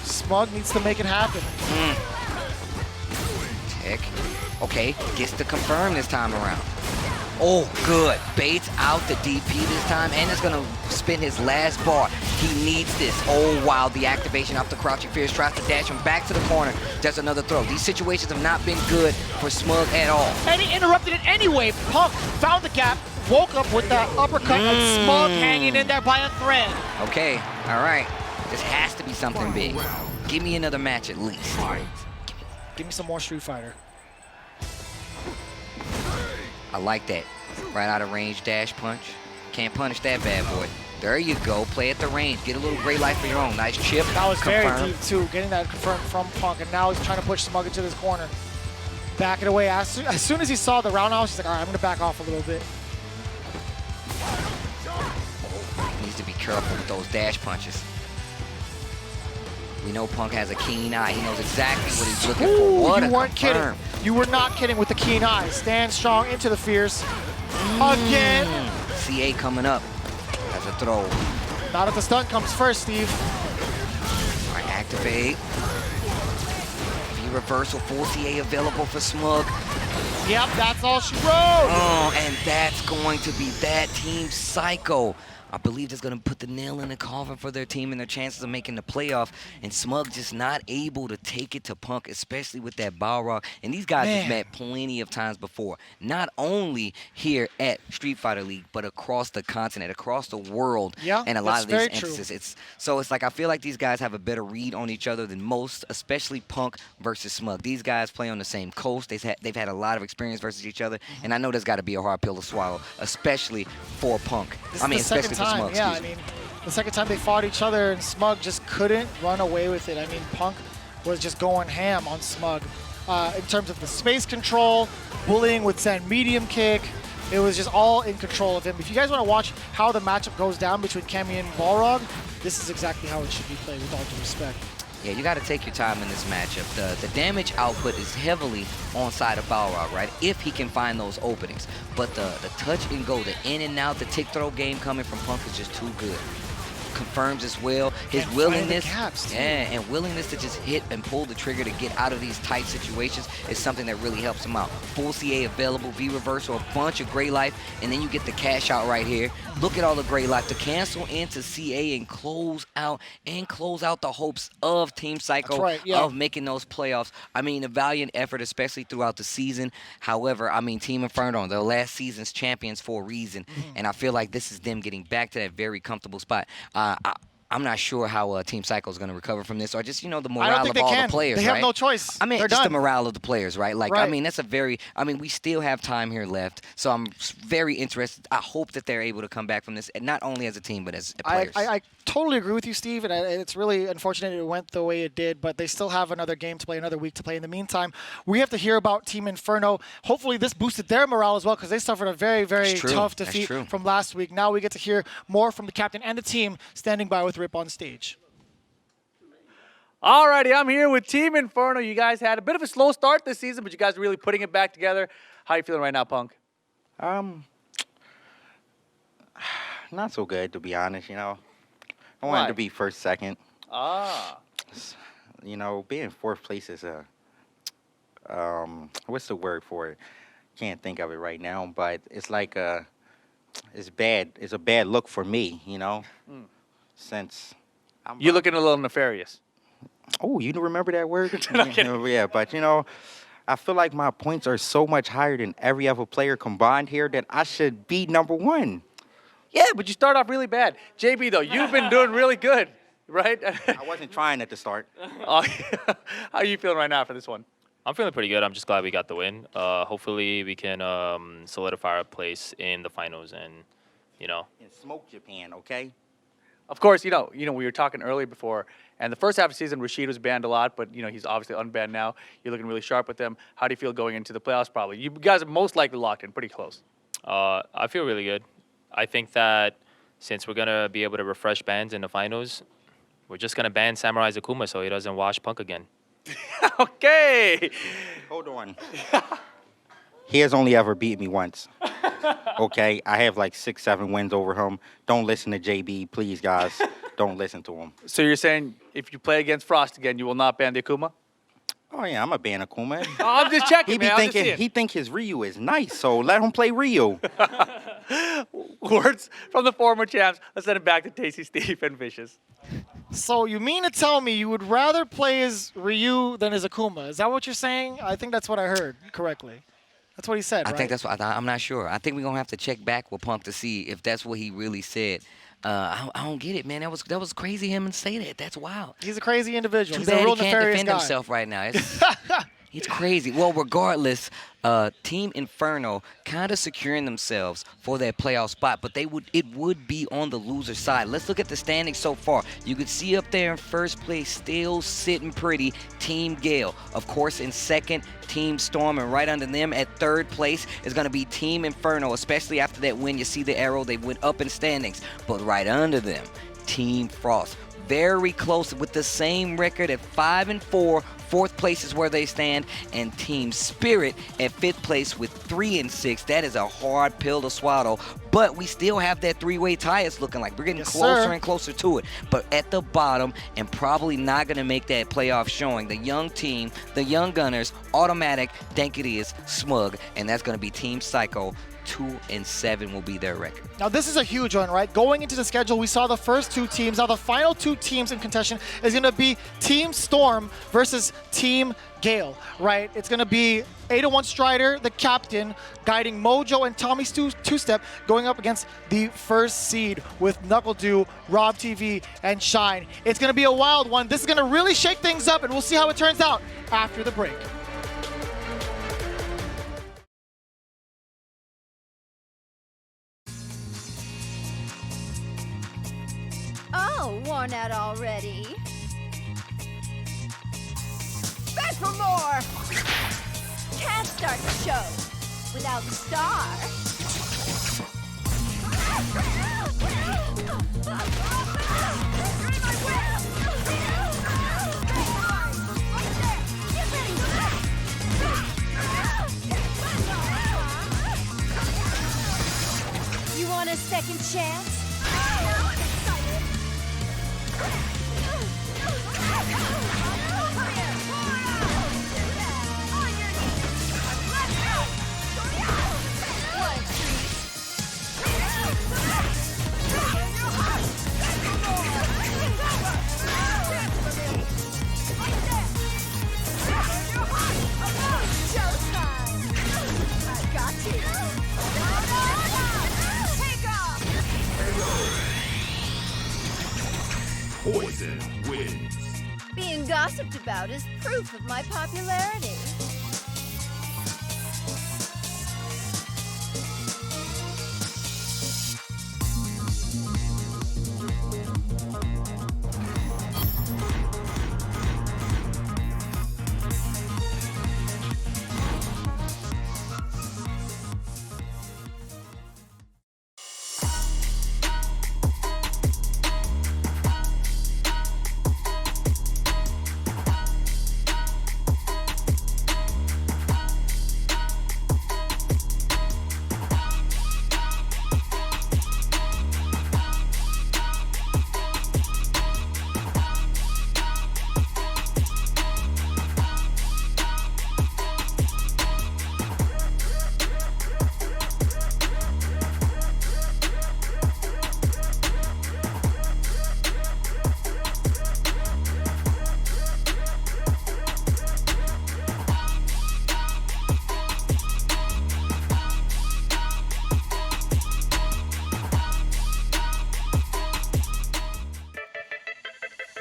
Smug needs to make it happen. Tech. Okay, gets to confirm this time around. Oh, good. Baits out the DP this time, and it's going to spin his last bar. He needs this. Oh, wow. The activation off the crouching fierce. Tries to dash him back to the corner. Does another throw. These situations have not been good for Smug at all. And he interrupted it anyway. Punk found the gap, woke up with that uppercut, and Smug hanging in there by a thread. Okay, all right. This has to be something big. Give me another match at least. Give me some more Street Fighter. I like that. Right out of range dash punch. Can't punish that bad boy. There you go. Play at the range. Get a little gray life for your own. Nice chip. That was confirmed. very deep too. Getting that confirmed from Punk, and now he's trying to push Smug into this corner. Back it away. As soon as he saw the roundhouse, he's like, all right, I'm going to back off a little bit. Needs to be careful with those dash punches. We know Punk has a keen eye. He knows exactly what he's looking for. What you weren't kidding. You were not kidding with the keen eye. Stand strong into the fierce. Again. CA coming up as a throw. Not if the stun comes first, Steve. All right, activate. V-reversal, full CA available for Smug. Yep, that's all she wrote. Oh, and that's going to be that Team Psycho. I believe that's going to put the nail in the coffin for their team and their chances of making the playoff. And Smug just not able to take it to Punk, especially with that Balrog. And these guys have met plenty of times before, not only here at Street Fighter League, but across the continent, across the world. Yeah, and a lot of these very true. instances. So it's like I feel like these guys have a better read on each other than most, especially Punk versus Smug. These guys play on the same coast. They've had a lot of experience versus each other, and I know there's got to be a hard pill to swallow, especially for Punk. Especially for Smug. Yeah, I mean, the second time they fought each other, and Smug just couldn't run away with it. I mean, Punk was just going ham on Smug in terms of the space control, bullying with sand medium kick. It was just all in control of him. If you guys want to watch how the matchup goes down between Cammy and Balrog, this is exactly how it should be played, with all due respect. Yeah, you got to take your time in this matchup. The damage output is heavily on side of Balrog, right? If he can find those openings. But the touch and go, the in and out, the tick throw game coming from Punk is just too good. Confirms as well his willingness, and willingness to just hit and pull the trigger to get out of these tight situations is something that really helps him out. Full CA available, V reversal, a bunch of Gray Life, and then you get the cash out right here. Look at all the Gray Life to cancel into CA and close out the hopes of Team Psycho of making those playoffs. I mean, a valiant effort, especially throughout the season. However, I mean, Team Inferno, the last season's champions for a reason, and I feel like this is them getting back to that very comfortable spot. I'm not sure how Team Psycho is going to recover from this, or just, the morale of all the players, They have no choice. I mean, They're just done. the morale of the players, right? Like, I mean, that's we still have time here left, so I'm very interested. I hope that they're able to come back from this, and not only as a team, but as players. I totally agree with you, Steve, and it's really unfortunate it went the way it did, but they still have another game to play, another week to play. In the meantime, we have to hear about Team Inferno. Hopefully this boosted their morale as well, because they suffered a very, very tough defeat from last week. Now we get to hear more from the captain and the team standing by with Rip on stage. Alrighty, I'm here with Team Inferno. You guys had a bit of a slow start this season, but you guys are really putting it back together. How are you feeling right now, Punk? Not so good, to be honest, I wanted to be first, second. Being fourth place is what's the word for it? Can't think of it right now, but it's like it's bad. It's a bad look for me, since you're looking a little nefarious. Oh, you remember that word? Yeah, but I feel like my points are so much higher than every other player combined here that I should be number one. Yeah, but you start off really bad. JB, though, you've been doing really good, right? I wasn't trying at the start. How are you feeling right now for this one? I'm feeling pretty good. I'm just glad we got the win. Hopefully we can solidify our place in the finals and, In smoke Japan, okay? Of course, we were talking earlier before, and the first half of the season, Rashid was banned a lot, but, he's obviously unbanned now. You're looking really sharp with him. How do you feel going into the playoffs probably? You guys are most likely locked in, pretty close. I feel really good. I think that since we're going to be able to refresh bans in the finals, we're just going to ban Samurai Zakuma so he doesn't wash Punk again. Okay. Hold on. He has only ever beat me once. Okay? I have like 6, 7 wins over him. Don't listen to JB, please, guys. Don't listen to him. So you're saying if you play against Frost again, you will not ban the Akuma? Oh, yeah, I'm a ban Akuma. I'm just checking, man. He think his Ryu is nice, so let him play Ryu. Words from the former champs. Let's send it back to Tasty Steve and Vicious. So you mean to tell me you would rather play as Ryu than as Akuma? Is that what you're saying? I think that's what I heard correctly. That's what he said, right? I think that's what I'm not sure. I think we're gonna have to check back with Punk to see if that's what he really said. I don't get it, man. That was crazy him and say that. That's wild. He's a crazy individual. Too He's bad a real he can't nefarious defend guy. himself right now. It's crazy. Well, regardless, Team Inferno kind of securing themselves for that playoff spot, but it would be on the loser side. Let's look at the standings so far. You could see up there in first place, still sitting pretty, Team Gale. Of course, in second, Team Storm, and right under them at third place is going to be Team Inferno, especially after that win. You see the arrow, they went up in standings, but right under them, Team Frost. Very close with the same record at 5-4, 4th place is where they stand, and Team Spirit at 5th place with 3 and 6. That is a hard pill to swallow, but we still have that 3-way tie. It's looking like we're getting closer and closer to it. But at the bottom, and probably not going to make that playoff showing, the young team, the Young Gunners, Automatic, Dankadillas, Smug, and that's going to be Team Psycho. 2 and 7 will be their record. Now this is a huge one, right? Going into the schedule, we saw the first 2 teams. Now the final 2 teams in contention is going to be Team Storm versus Team Gale, right? It's going to be 801 Strider, the captain, guiding Mojo and Tommy's two-step, going up against the first seed with Knuckle Dew, Rob TV, and Shine. It's going to be a wild one. This is going to really shake things up, and we'll see how it turns out after the break. Oh, worn out already. Back for more! Can't start the show without the star. You want a second chance? Poison wins. Being gossiped about is proof of my popularity.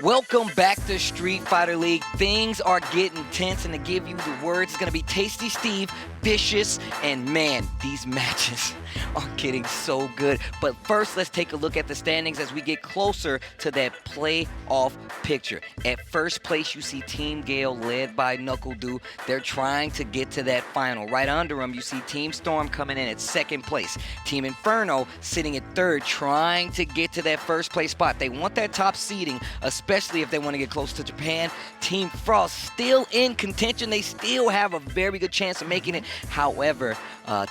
Welcome back to Street Fighter League. Things are getting tense, and to give you the words, it's going to be Tasty Steve, Vicious, and man, these matches are getting so good. But first, let's take a look at the standings as we get closer to that playoff picture. At first place, you see Team Gale led by Knuckle Dew. They're trying to get to that final. Right under them, you see Team Storm coming in at 2nd place. Team Inferno sitting at 3rd, trying to get to that 1st place spot. They want that top seeding, especially if they want to get close to Japan. Team Frost still in contention. They still have a very good chance of making it. However,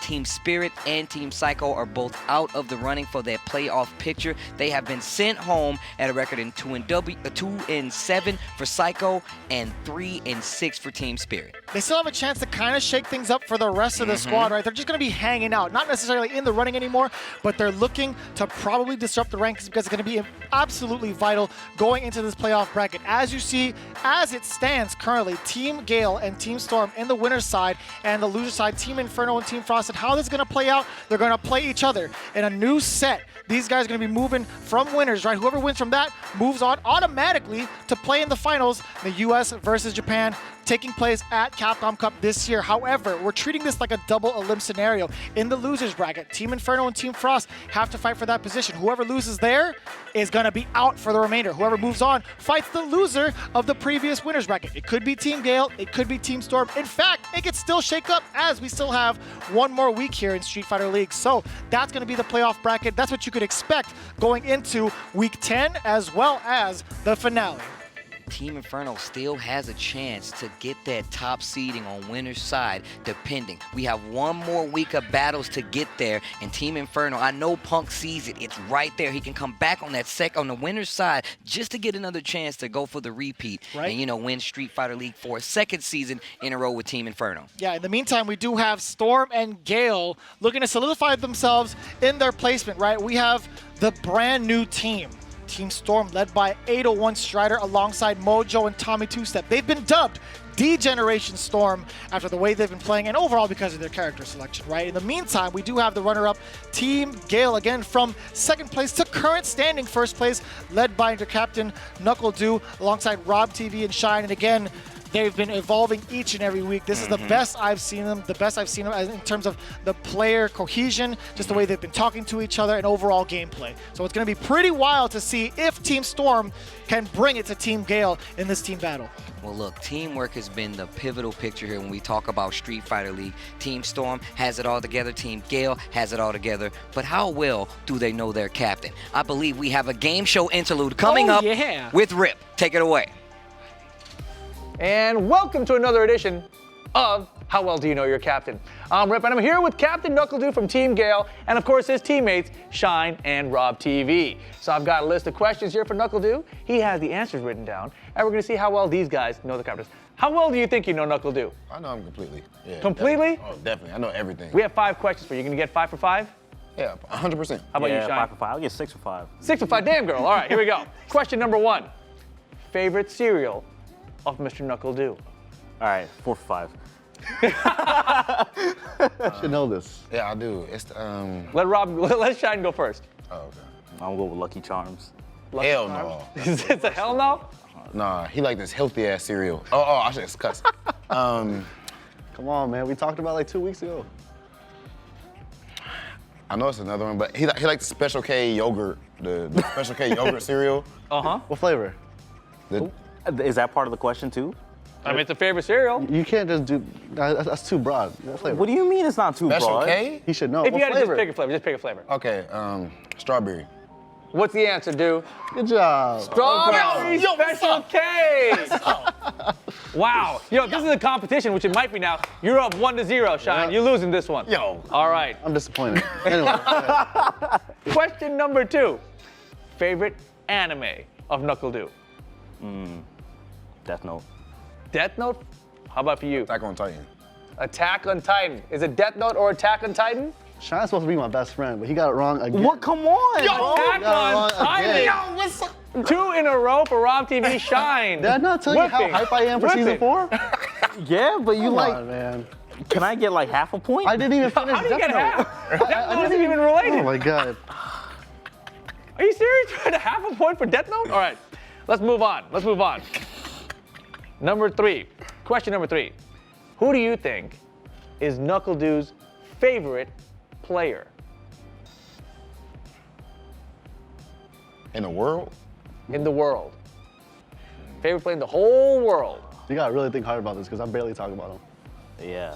Team Spirit and Team Psycho are both out of the running for that playoff picture. They have been sent home at a record in 2 and 7 for Psycho and 3 and 6 for Team Spirit. They still have a chance to kind of shake things up for the rest of the squad, right? They're just going to be hanging out, not necessarily in the running anymore, but they're looking to probably disrupt the ranks because it's going to be absolutely vital going into this playoff bracket. As you see, as it stands currently, Team Gale and Team Storm in the winner's side, and the loser side, Team Inferno and Team Frost. And how this is going to play out, they're going to play each other in a new set. These guys are going to be moving from winners, right? Whoever wins from that moves on automatically to play in the finals, the US versus Japan, taking place at Capcom Cup this year. However, we're treating this like a double elim scenario. In the losers bracket, Team Inferno and Team Frost have to fight for that position. Whoever loses there is going to be out for the remainder. Whoever moves on fights the loser of the previous winners bracket. It could be Team Gale, it could be Team Storm. In fact, it could still shake up as we still have one more week here in Street Fighter League. So that's going to be the playoff bracket. That's what you could expect going into week 10 as well as the finale. Team Inferno still has a chance to get that top seeding on winner's side, depending. We have one more week of battles to get there, and Team Inferno, I know Punk sees it. It's right there. He can come back on that on the winner's side just to get another chance to go for the repeat and, win Street Fighter League for a second season in a row with Team Inferno. Yeah, in the meantime, we do have Storm and Gale looking to solidify themselves in their placement, right? We have the brand new team. Team Storm led by 801 Strider alongside Mojo and Tommy Two-Step. They've been dubbed D-Generation Storm after the way they've been playing and overall because of their character selection, right? In the meantime, we do have the runner-up Team Gale again from second place to current standing first place, led by their captain Knuckle Dew alongside Rob TV and Shine. And again, they've been evolving each and every week. This is the best I've seen them, in terms of the player cohesion, just the way they've been talking to each other and overall gameplay. So it's going to be pretty wild to see if Team Storm can bring it to Team Gale in this team battle. Well, look, teamwork has been the pivotal picture here when we talk about Street Fighter League. Team Storm has it all together. Team Gale has it all together. But how well do they know their captain? I believe we have a game show interlude coming up with Rip. Take it away. And welcome to another edition of How Well Do You Know Your Captain? I'm Rip, and I'm here with Captain Knuckle Dew from Team Gale, and of course his teammates, Shine and Rob TV. So I've got a list of questions here for Knuckle Dew. He has the answers written down, and we're gonna see how well these guys know the captains. How well do you think you know Knuckle Dew? I know him completely. Yeah, completely? Definitely. Oh, definitely. I know everything. We have 5 questions for you. You gonna get 5 for 5? Yeah, 100%. How about you, Shine? 5 for 5. I'll get 6 for 5. 6 for 5, damn girl. All right, here we go. Question number 1. Favorite cereal of Mr. Knuckle Dew? All right, 4 for 5. I should know this. Yeah, I do. It's Let Shine go first. Oh, okay. I'm gonna go with Lucky Charms. Hell no. Is it a hell no? Nah, he like this healthy ass cereal. Oh, I should have cussed. Come on, man. We talked about like 2 weeks ago. I know it's another one, but he like the Special K yogurt, the Special K yogurt cereal. Uh-huh. What flavor? Is that part of the question too? I mean, it's a favorite cereal. You can't just do, that's too broad. What flavor? What do you mean it's not too Special broad? K? He should know. If What you had to flavor? just pick a flavor. Okay, strawberry. What's the answer, Dew? Good job. Strawberry Special K! Wow. Yo, this is a competition, which it might be now. You're up 1-0, Shine. You're losing this one. Yo. All right. I'm disappointed. Anyway. Question number 2. Favorite anime of Knuckle Dew? Death Note. Death Note? How about for you? Attack on Titan. Attack on Titan. Is it Death Note or Attack on Titan? Shine's supposed to be my best friend, but he got it wrong again. What? Come on! Attack on Titan! Yo, what's up? 2 in a row for Rob TV Shine. Did I not tell you how hype I am for season 4? Yeah, but you Come like. on, man. Can I get like half a point? I didn't even finish How do you Death get Note. half? Death Note isn't even related. Oh my god. Are you serious? You had a half a point for Death Note? All right, let's move on. Number 3. Question number 3. Who do you think is Knuckle Dew's favorite player? In the world? In the world. Favorite player in the whole world. You gotta really think hard about this because I barely talk about him. Yeah.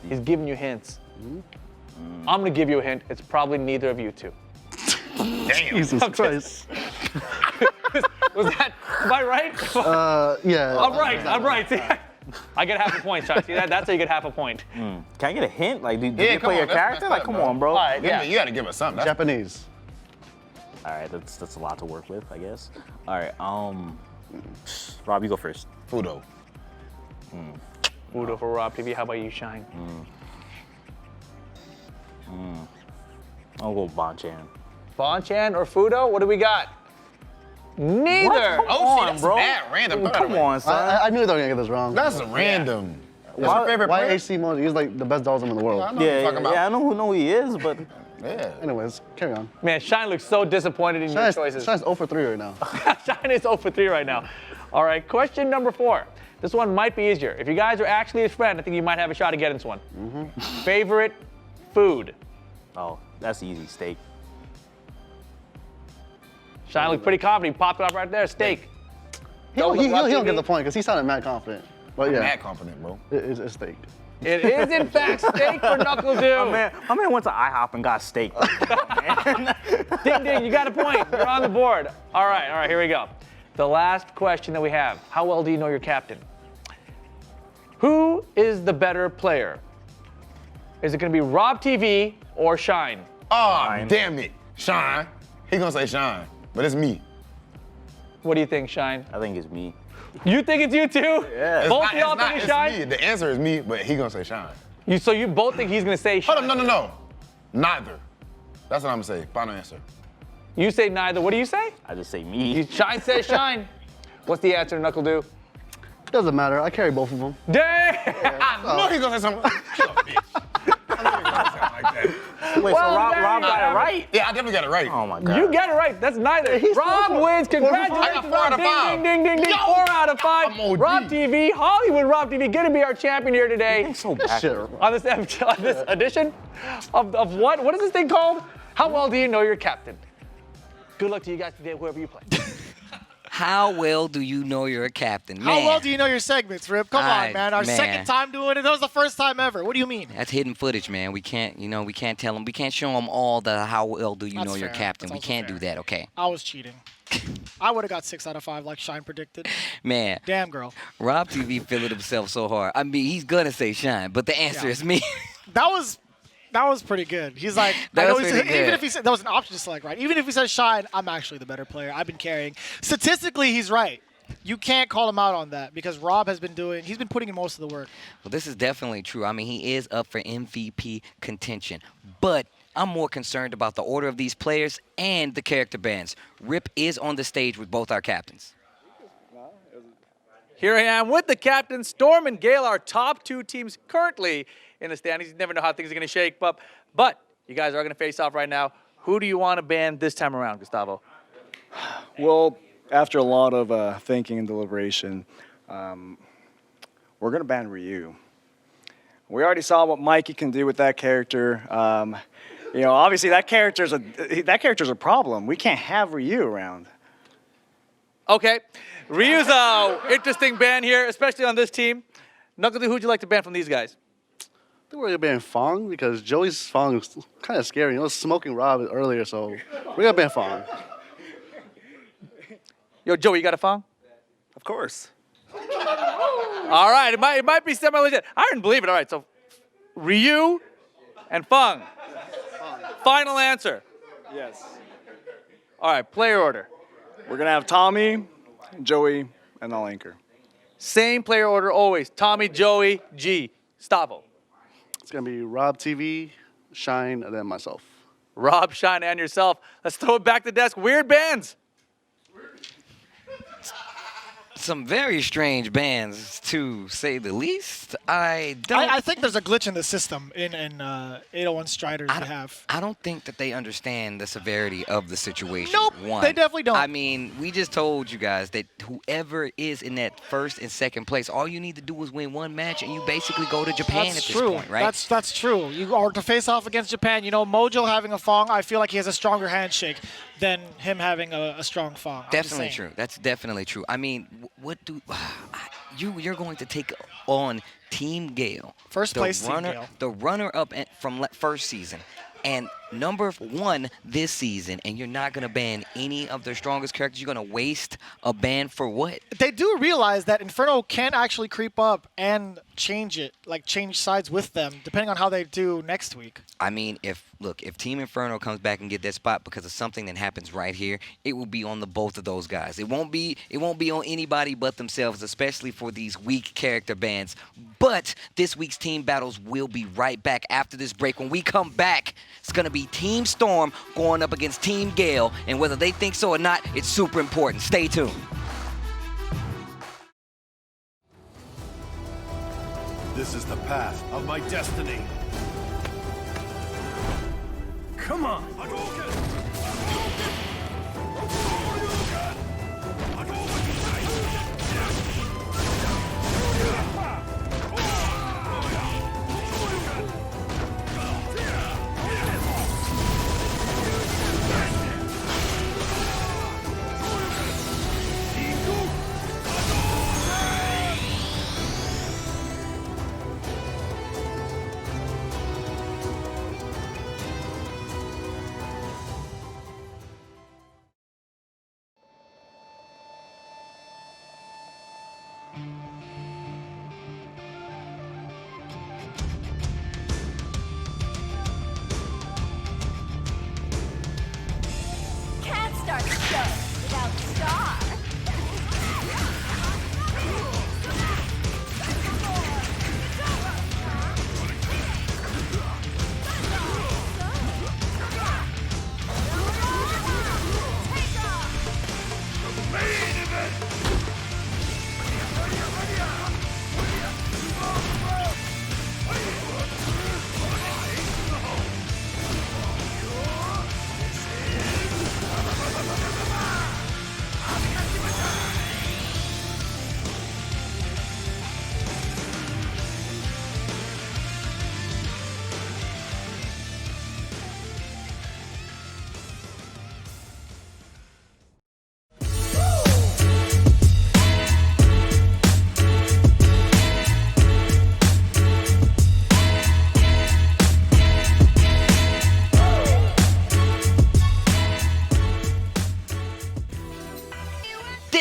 He's giving you hints. I'm gonna give you a hint. It's probably neither of you two. Damn. Jesus Christ. Am I right? Yeah. I'm right. See, I get half a point, Chuck. See that? That's how you get half a point. Can I get a hint? Like, did Yeah, you come play on, your that's character? Like, up, come bro. on, bro. All right, yeah. You gotta give us something. Japanese. All right, that's a lot to work with, I guess. All right, Rob, you go first. Fudo. Fudo for Rob TV. How about you, Shine? I'll go Bonchan. Bonchan or Fudo? What do we got? Neither. Oh, on, that's bro. mad random. Come on, son. I knew they were gonna get this wrong. That's random. That's your favorite Why player? HC Mojo? He's like the best Dawson in the world. I know what you're talking about. I know who he is, but Yeah. Anyways, carry on. Man, Shine looks so disappointed in your choices. Shine's 0 for 3 right now. Shine is 0 for 3 right now. All right, question number 4. This one might be easier. If you guys are actually his friend, I think you might have a shot at getting this one. Favorite food? Oh, that's easy. Steak. Shine looks pretty confident. He popped it up right there. Steak. He don't get the point because he sounded mad confident. But yeah. Mad confident, bro. It's steak. It is, in fact, steak for Knuckle Dew. My man went to IHOP and got steak. Ding, ding, you got a point. You're on the board. All right, here we go. the last question that we have. How well do you know your captain? Who is the better player? Is it going to be Rob TV or Shine? Oh, damn it. Shine. He gonna say Shine, but it's me. What do you think, Shine? I think it's me. You think it's you too? Yeah. Both of y'all think it's Shine? Me. The answer is me, but he gonna say Shine. So you both think he's going to say Shine? Hold up, no. Neither. That's what I'm gonna say. Final answer. You say neither. What do you say? I just say me. Shine says Shine. What's the answer, Knuckle Do? Doesn't matter. I carry both of them. Dang! I know he's gonna say something. Kill a bitch. I know he's gonna say something like that. Wait, Well, so Rob there got you it have it. right? Yeah, I definitely got it right. Oh my God. You get it right. That's neither. Rob wins. Congratulations. I got 4 out of 5. Ding, ding, ding, ding. 4 out of 5. I'm OD. Rob TV, Hollywood Rob TV, gonna be our champion here today. I'm so bad. On this edition of what? What is this thing called? How well do you know your captain? Good luck to you guys today, whoever you play. How well do you know you're a captain? How Man, well do you know your segments, Rip? Come on, Alright, man. Our man. second time doing it. That was the first time ever. What do you mean? that's hidden footage, man. We can't tell them. We can't show them all the how well do you That's know your fair. captain. That's We also can't fair. do that, okay? I was cheating. I would have got 6 out of 5 like Shine predicted. Man, Damn, girl. Rob TV feeling himself so hard. I mean, he's gonna say Shine, but the answer Yeah. is me. That was pretty good. He's like, That I know was he pretty said, even good. if he said that was an option to select, right? Even if he says Shine, I'm actually the better player. I've been carrying. Statistically, he's right. You can't call him out on that because Rob has been he's been putting in most of the work. Well, this is definitely true. I mean, he is up for MVP contention, but I'm more concerned about the order of these players and the character bands. Rip is on the stage with both our captains. Here I am with the captain, Storm and Gale, our top 2 teams currently in the standings. You never know how things are going to shake up, but you guys are going to face off right now. Who do you want to ban this time around, Gustavo? Well, after a lot of thinking and deliberation, we're going to ban Ryu. We already saw what Mikey can do with that character. Obviously that character's a problem. We can't have Ryu around. Okay, Ryu's a interesting ban here, especially on this team. Knuckle, who'd you like to ban from these guys? I think we're gonna ban Fong because Joey's Fong is kind of scary. He was smoking Rob earlier, so we're gonna ban Fong. Yo, Joey, you got a Fong? Of course. All right, it might be semi-legit. I didn't believe it. All right, so Ryu and Fong. Final answer. Yes. All right, player order. We're going to have Tommy, Joey, and I'll anchor. Same player order always. Tommy, Joey, G. Stavo. It's gonna be Rob TV, Shine, and then myself. Rob, Shine, and yourself. Let's throw it back to the desk. Weird bands. Some very strange bands, to say the least. I think there's a glitch in the system in 801 Striders we have. I don't think that they understand the severity of the situation. Nope, One, they definitely don't. I mean, we just told you guys that whoever is in that first and second place, all you need to do is win one match, and you basically go to Japan That's at true. this point, right? That's true. You are to face off against Japan. You know, Mojo having a Fong, I feel like he has a stronger handshake than him having a strong Fong. I'm just Definitely saying. true. That's definitely true. I mean, what do you're going to take on Team Gale? First place Team runner, Gale. the runner-up from first season, and number 1 this season, and you're not going to ban any of their strongest characters. You're going to waste a ban for what? They do realize that Inferno can actually creep up and change it, like change sides with them, depending on how they do next week. I mean, if Team Inferno comes back and get that spot because of something that happens right here, it will be on the both of those guys. It won't be on anybody but themselves, especially for these weak character bans. But this week's team battles will be right back after this break. When we come back, it's going to be Team Storm going up against Team Gale, and whether they think so or not, it's super important. Stay tuned. This is the path of my destiny. Come on!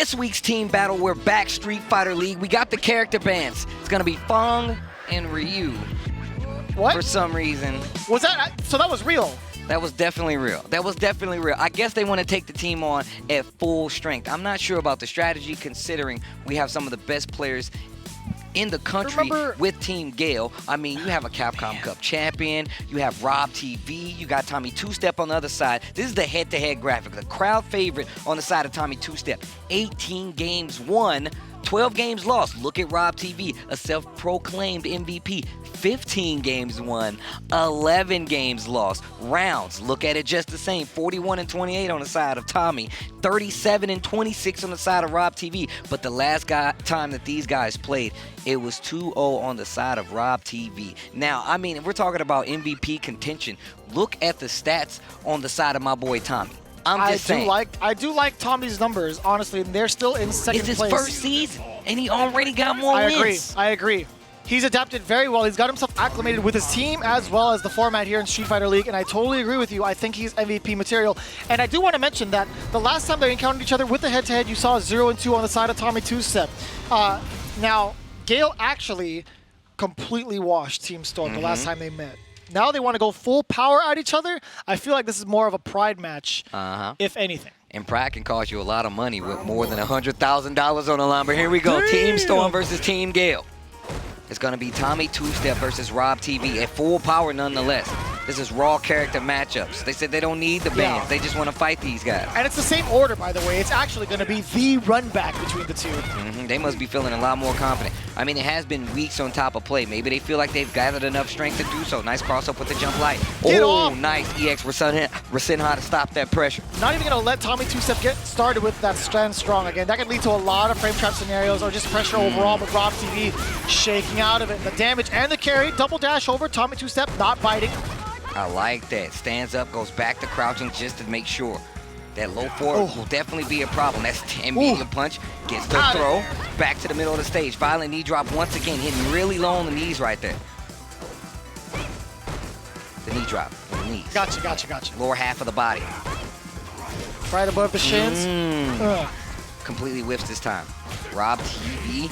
this week's team battle, we're back Street Fighter League. We got the character bands. It's gonna be Fung and Ryu. What? For some reason. Was that, so that was real? That was definitely real. That was definitely real. I guess they want to take the team on at full strength. I'm not sure about the strategy considering we have some of the best players in the country with Team Gale. I mean, you have a Capcom Cup champion, you have Rob TV, you got Tommy Two-Step on the other side. This is the head-to-head graphic. The crowd favorite on the side of Tommy Two-Step. 18 games won, 12 games lost. Look at Rob TV, a self-proclaimed MVP. 15 games won, 11 games lost. Rounds, look at it just the same. 41 and 28 on the side of Tommy, 37 and 26 on the side of Rob TV. But the last time that these guys played, it was 2-0 on the side of Rob TV. Now, I mean, if we're talking about MVP contention, look at the stats on the side of my boy Tommy. I'm just saying. I do like Tommy's numbers, honestly, and they're still in second place. It's his first season, and he already got more wins. I agree. He's adapted very well. He's got himself acclimated with his team as well as the format here in Street Fighter League, and I totally agree with you. I think he's MVP material. And I do want to mention that the last time they encountered each other with the head-to-head, you saw 0-2 on the side of Tommy Two-Step. Now, Gale actually completely washed Team Storm the last time they met. Now they want to go full power at each other. I feel like this is more of a pride match, if anything. And pride can cost you a lot of money with more than $100,000 on the line. But here we go. Team Storm versus Team Gale. It's going to be Tommy Two-Step versus Rob TV at full power nonetheless. This is raw character matchups. They said they don't need the bands. They just want to fight these guys. And it's the same order, by the way. It's actually going to be the run back between the two. They must be feeling a lot more confident. I mean, it has been weeks on top of play. Maybe they feel like they've gathered enough strength to do so. Nice cross-up with the jump light. Nice EX Rasenha to stop that pressure. Not even going to let Tommy Two-Step get started with that stand strong again. That could lead to a lot of frame trap scenarios or just pressure overall, but Rob TV shaking out of it. The damage and the carry, double dash over, Tommy Two-Step not biting. I like that. Stands up, goes back to crouching just to make sure. That low forward will definitely be a problem. That's 10 medium punch. Gets the throw. Back to the middle of the stage. Violent knee drop once again. Hitting really low on the knees right there. The knee drop on the knees. Gotcha. Lower half of the body. Right above the shins. Completely whiffs this time. Rob TV.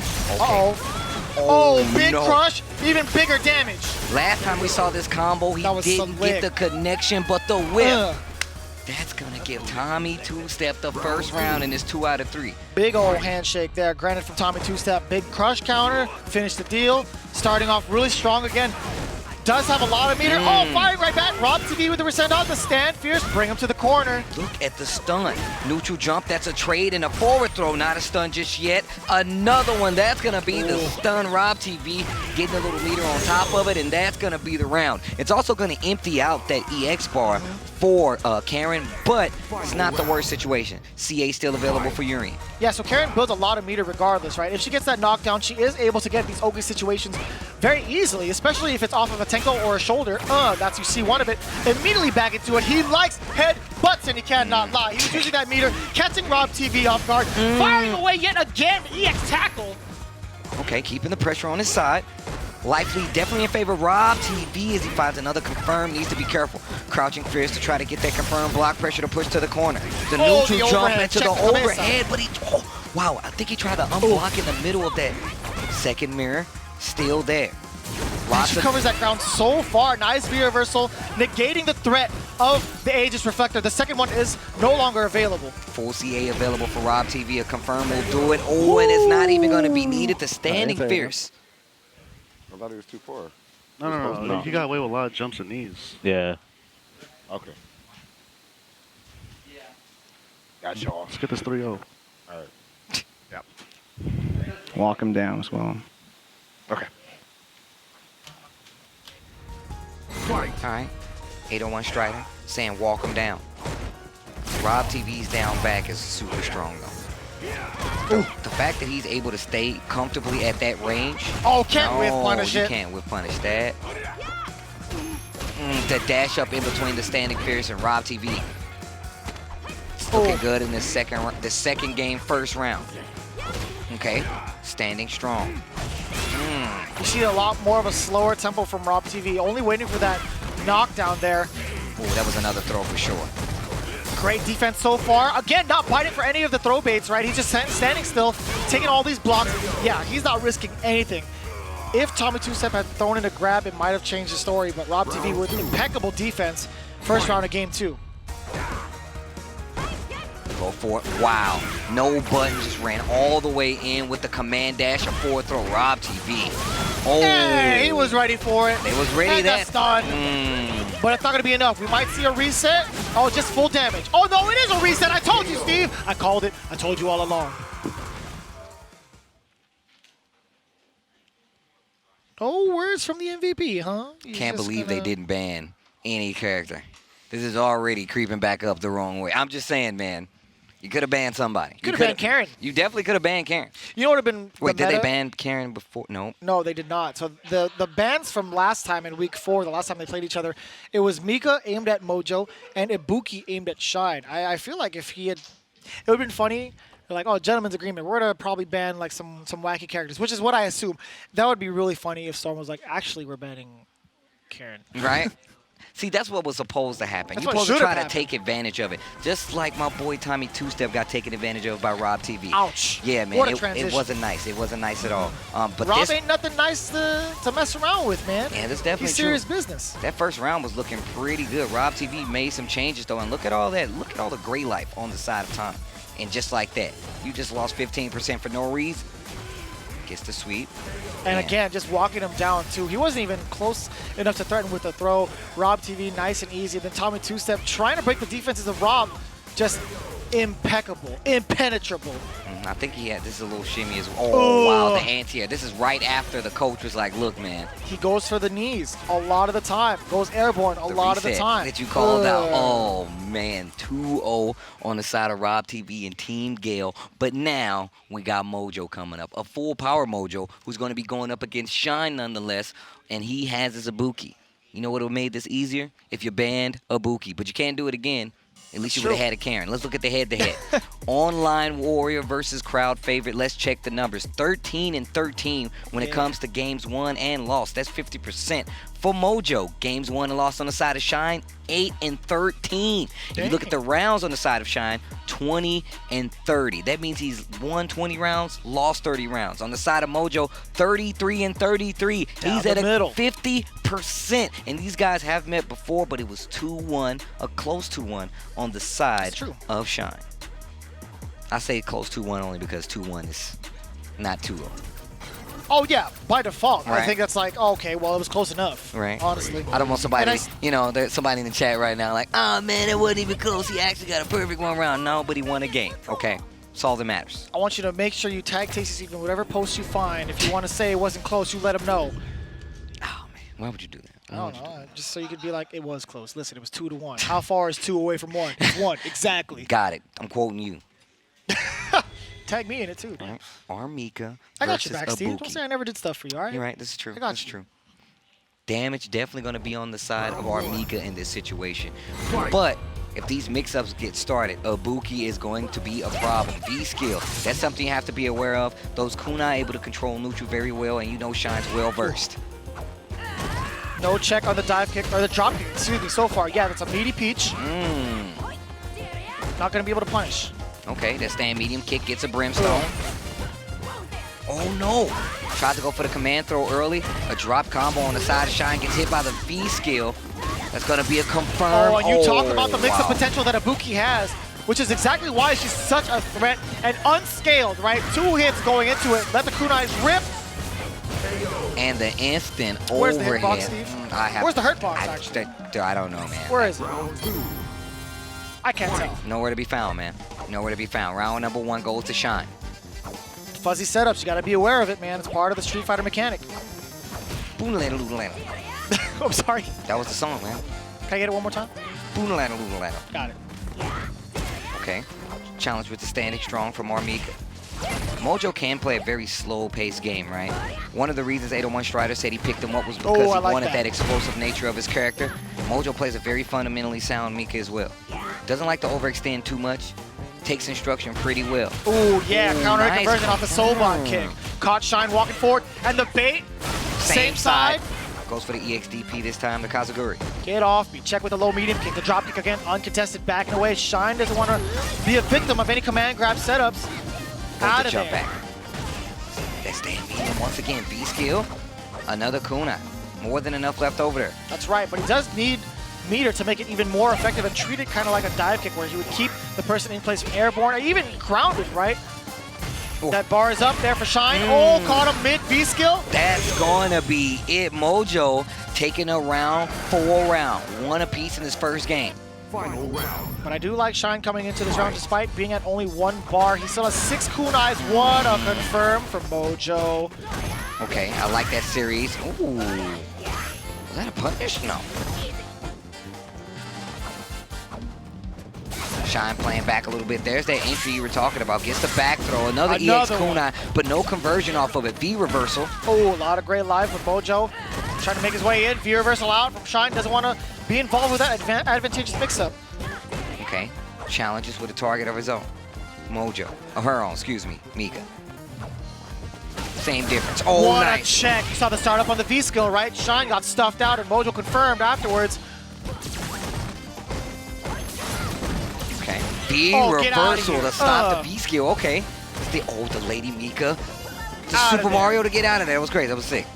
Big crush, even bigger damage. Last time we saw this combo, he didn't get the connection, but the whip. That's gonna give Tommy Two-Step the first round, and it's 2 out of 3. Big old handshake there, granted from Tommy Two-Step. Big crush counter, finish the deal. Starting off really strong again. Does have a lot of meter. Firing right back. Rob TV with the Rasenha, the stand fierce, bring him to the corner. Look at the stun. Neutral jump, that's a trade, and a forward throw, not a stun just yet. Another one, that's gonna be the stun. Rob TV getting a little meter on top of it, and that's gonna be the round. It's also gonna empty out that EX bar for Karen, but it's not the worst situation. CA still available for Yuri. Yeah, so Karen builds a lot of meter regardless, right? If she gets that knockdown, she is able to get these Oki situations very easily, especially if it's off of a Tenko or a shoulder. That's you see one of it. Immediately back into it. He likes head butts, and he cannot lie. He was using that meter, catching Rob TV off guard, firing away yet again. EX tackle. Okay, keeping the pressure on his side. Life lead definitely in favor of Rob TV as he finds another confirm. Needs to be careful. Crouching fierce to try to get that confirmed block pressure to push to the corner. The neutral jump into the overhead, but he, wow, I think he tried to unblock in the middle of that second mirror. Still there. She covers that ground so far. Nice V reversal, negating the threat of the Aegis Reflector. The second one is no longer available. Full CA available for Rob TV. A confirm will do it. And it's not even going to be needed. The standing fierce. I thought he was too far. No. He got away with a lot of jumps and knees. Yeah. Okay. Got y'all. Let's get this 3-0. All right. Yep. Walk him down as well. Okay. All right. 801 Strider saying walk him down. Rob TV's down back is super strong though. The fact that he's able to stay comfortably at that range. Can't whip punish it. You can't whip punish that. The dash up in between the standing fierce and Rob TV. It's looking good in the second game, first round. Okay, standing strong. You see a lot more of a slower tempo from Rob TV, only waiting for that knockdown there. That was another throw for sure. Great defense so far. Again, not biting for any of the throw baits, right? He's just standing still, taking all these blocks. Yeah, he's not risking anything. If Tommy Two-Step had thrown in a grab, it might have changed the story, but Rob TV with impeccable defense, first round of game 2. Go for it. Wow. No button, just ran all the way in with the command dash, a forward throw. Rob TV. Oh. Hey, he was ready for it. They was ready and that. Stun. But it's not going to be enough. We might see a reset. Oh, just full damage. Oh, no, it is a reset. I told you, Steve. I called it. I told you all along. Oh, words from the MVP, huh? Can't believe they didn't ban any character. This is already creeping back up the wrong way. I'm just saying, man. You could have banned somebody. Could have banned Karen. You definitely could have banned Karen. You know what would have been Wait, the did meta? they ban Karen before? No. No, they did not. So the bans from last time in week 4, the last time they played each other, it was Mika aimed at Mojo and Ibuki aimed at Shine. I feel like if he had, it would have been funny. They're like, oh, gentleman's agreement. We're gonna probably ban like some wacky characters, which is what I assume. That would be really funny if Storm was like, actually, we're banning Karen. Right? See, that's what was supposed to happen. That's You're what supposed to should try have to happened. take advantage of it. Just like my boy Tommy Two-Step got taken advantage of by Rob TV. Ouch. Yeah, man. What a It transition. wasn't nice. It wasn't nice at all. But Rob this, ain't nothing nice to mess around with, man. yeah, this definitely He's serious true. business. That first round was looking pretty good. Rob TV made some changes, though, and look at all that. Look at all the gray life on the side of Tommy. And just like that, you just lost 15% for no reason. Gets the sweep. And again, just walking him down, too. He wasn't even close enough to threaten with the throw. Rob TV, nice and easy. Then Tommy Two-Step trying to break the defenses of Rob, just impeccable, impenetrable. I think he had, this is a little shimmy as well. Oh, wow, the anti-air. This is right after the coach was like, look, man. He goes for the knees a lot of the time. Goes airborne a lot of the reset time. that you called out. Oh, man. 2-0 on the side of Rob TV and Team Gale. But now we got Mojo coming up. A full power Mojo who's going to be going up against Shine nonetheless. And he has his Ibuki. You know what would have made this easier? If you banned Ibuki. But you can't do it again. At least you would have had a Karen. Let's look at the head-to-head. Online Warrior versus crowd favorite. Let's check the numbers. 13-13 when it comes to games won and lost. That's 50%. For Mojo, games won and lost on the side of Shine, 8-13. If you look at the rounds on the side of Shine, 20-30. That means he's won 20 rounds, lost 30 rounds. On the side of Mojo, 33-33. He's at a 50%. And these guys have met before, but it was 2-1, a close 2-1 on the side of Shine. I say close 2-1 only because 2-1 is not 2-0. Oh, yeah, by default. Right. I think that's like, oh, okay, well, it was close enough. Right. Honestly. I don't want somebody, And you know, there's somebody in the chat right now like, oh, man, it wasn't even close. He actually got a perfect one round. No, but he won a game. Okay. That's all that matters. I want you to make sure you tag Tasty Steve in whatever post you find. If you want to say it wasn't close, you let him know. Why would you do that? I don't know. Just so you could be like, it was close. Listen, it was 2-1. How far is 2 away from 1? It's 1. Exactly. Got it. I'm quoting you. Tag me in it, too. Right. Armika I got you versus back, Steve. Don't Ibuki. say I never did stuff for you, all right? You're right. This is true. I got This is you. true. Damage definitely going to be on the side of Armika in this situation. But if these mix-ups get started, Ibuki is going to be a problem. V-skill, that's something you have to be aware of. Those kunai able to control neutral very well, and you know Shine's well-versed. No check on the dive kick, or the drop kick, excuse me, so far. Yeah, that's a meaty peach. Not going to be able to punish. Okay, that stand medium kick gets a brimstone. Oh no! Tried to go for the command throw early. A drop combo on the side of Shine gets hit by the V skill. That's gonna be a confirmed. Oh, and you talk about the mix-up wow. potential that Ibuki has, which is exactly why she's such a threat and unscaled, right? 2 hits going into it. Let the kunais rip. And the instant Where's the overhead. hitbox, Steve? I have, Where's the hurt box, actually? I don't know, man. Where is it? I can't tell. Nowhere to be found, man. Nowhere to be found. Round number 1 goes to Shine. Fuzzy setups, you got to be aware of it, man. It's part of the Street Fighter mechanic. Boonalana Lulana. I'm sorry. That was the song, man. Can I get it one more time? Boonalana Lulana. Got it. Okay. Challenge with the standing strong from Armika. Mojo can play a very slow-paced game, right? One of the reasons 801 Strider said he picked him up was because he wanted that explosive nature of his character. Mojo plays a very fundamentally sound Mika as well. Doesn't like to overextend too much. Takes instruction pretty well. Ooh, yeah, counter nice. conversion off the Soulbot kick. Caught Shine walking forward, and the bait, same side. Goes for the EXDP this time, the Kazaguri. Get off me. Check with the low medium kick. The drop kick again, uncontested, backing away. Shine doesn't want to be a victim of any command grab setups. Out of jump there. back. That stand medium once again. V-skill. Another kunai. More than enough left over there. That's right, but he does need meter to make it even more effective and treat it kind of like a dive kick where he would keep the person in place airborne or even grounded, right? Ooh. That bar is up there for Shine. Oh, caught him mid V-skill. That's going to be it. Mojo taking a round, 4 round. 1 apiece in his first game. Final round. But I do like Shine coming into this round despite being at only 1 bar. He still has 6 kunais, 1 a confirm from Mojo. Okay, I like that series. Ooh. Was that a punish? No. Shine playing back a little bit. There's that entry you were talking about. Gets the back throw. Another EX kunai, but no conversion off of it. V reversal. Oh, a lot of great live with Mojo. Trying to make his way in. V reversal out from Shine. Doesn't want to be involved with that advantageous mix-up. Okay. Challenges with a target of his own. Mojo. Of her own, excuse me. Mika. Same difference. Oh, what nice. a check. You saw the startup on the V-skill, right? Shine got stuffed out and Mojo confirmed afterwards. Okay. V reversal to stop the V-skill. Okay. The Lady Mika. The Super Mario to get out of there. That was great. That was sick.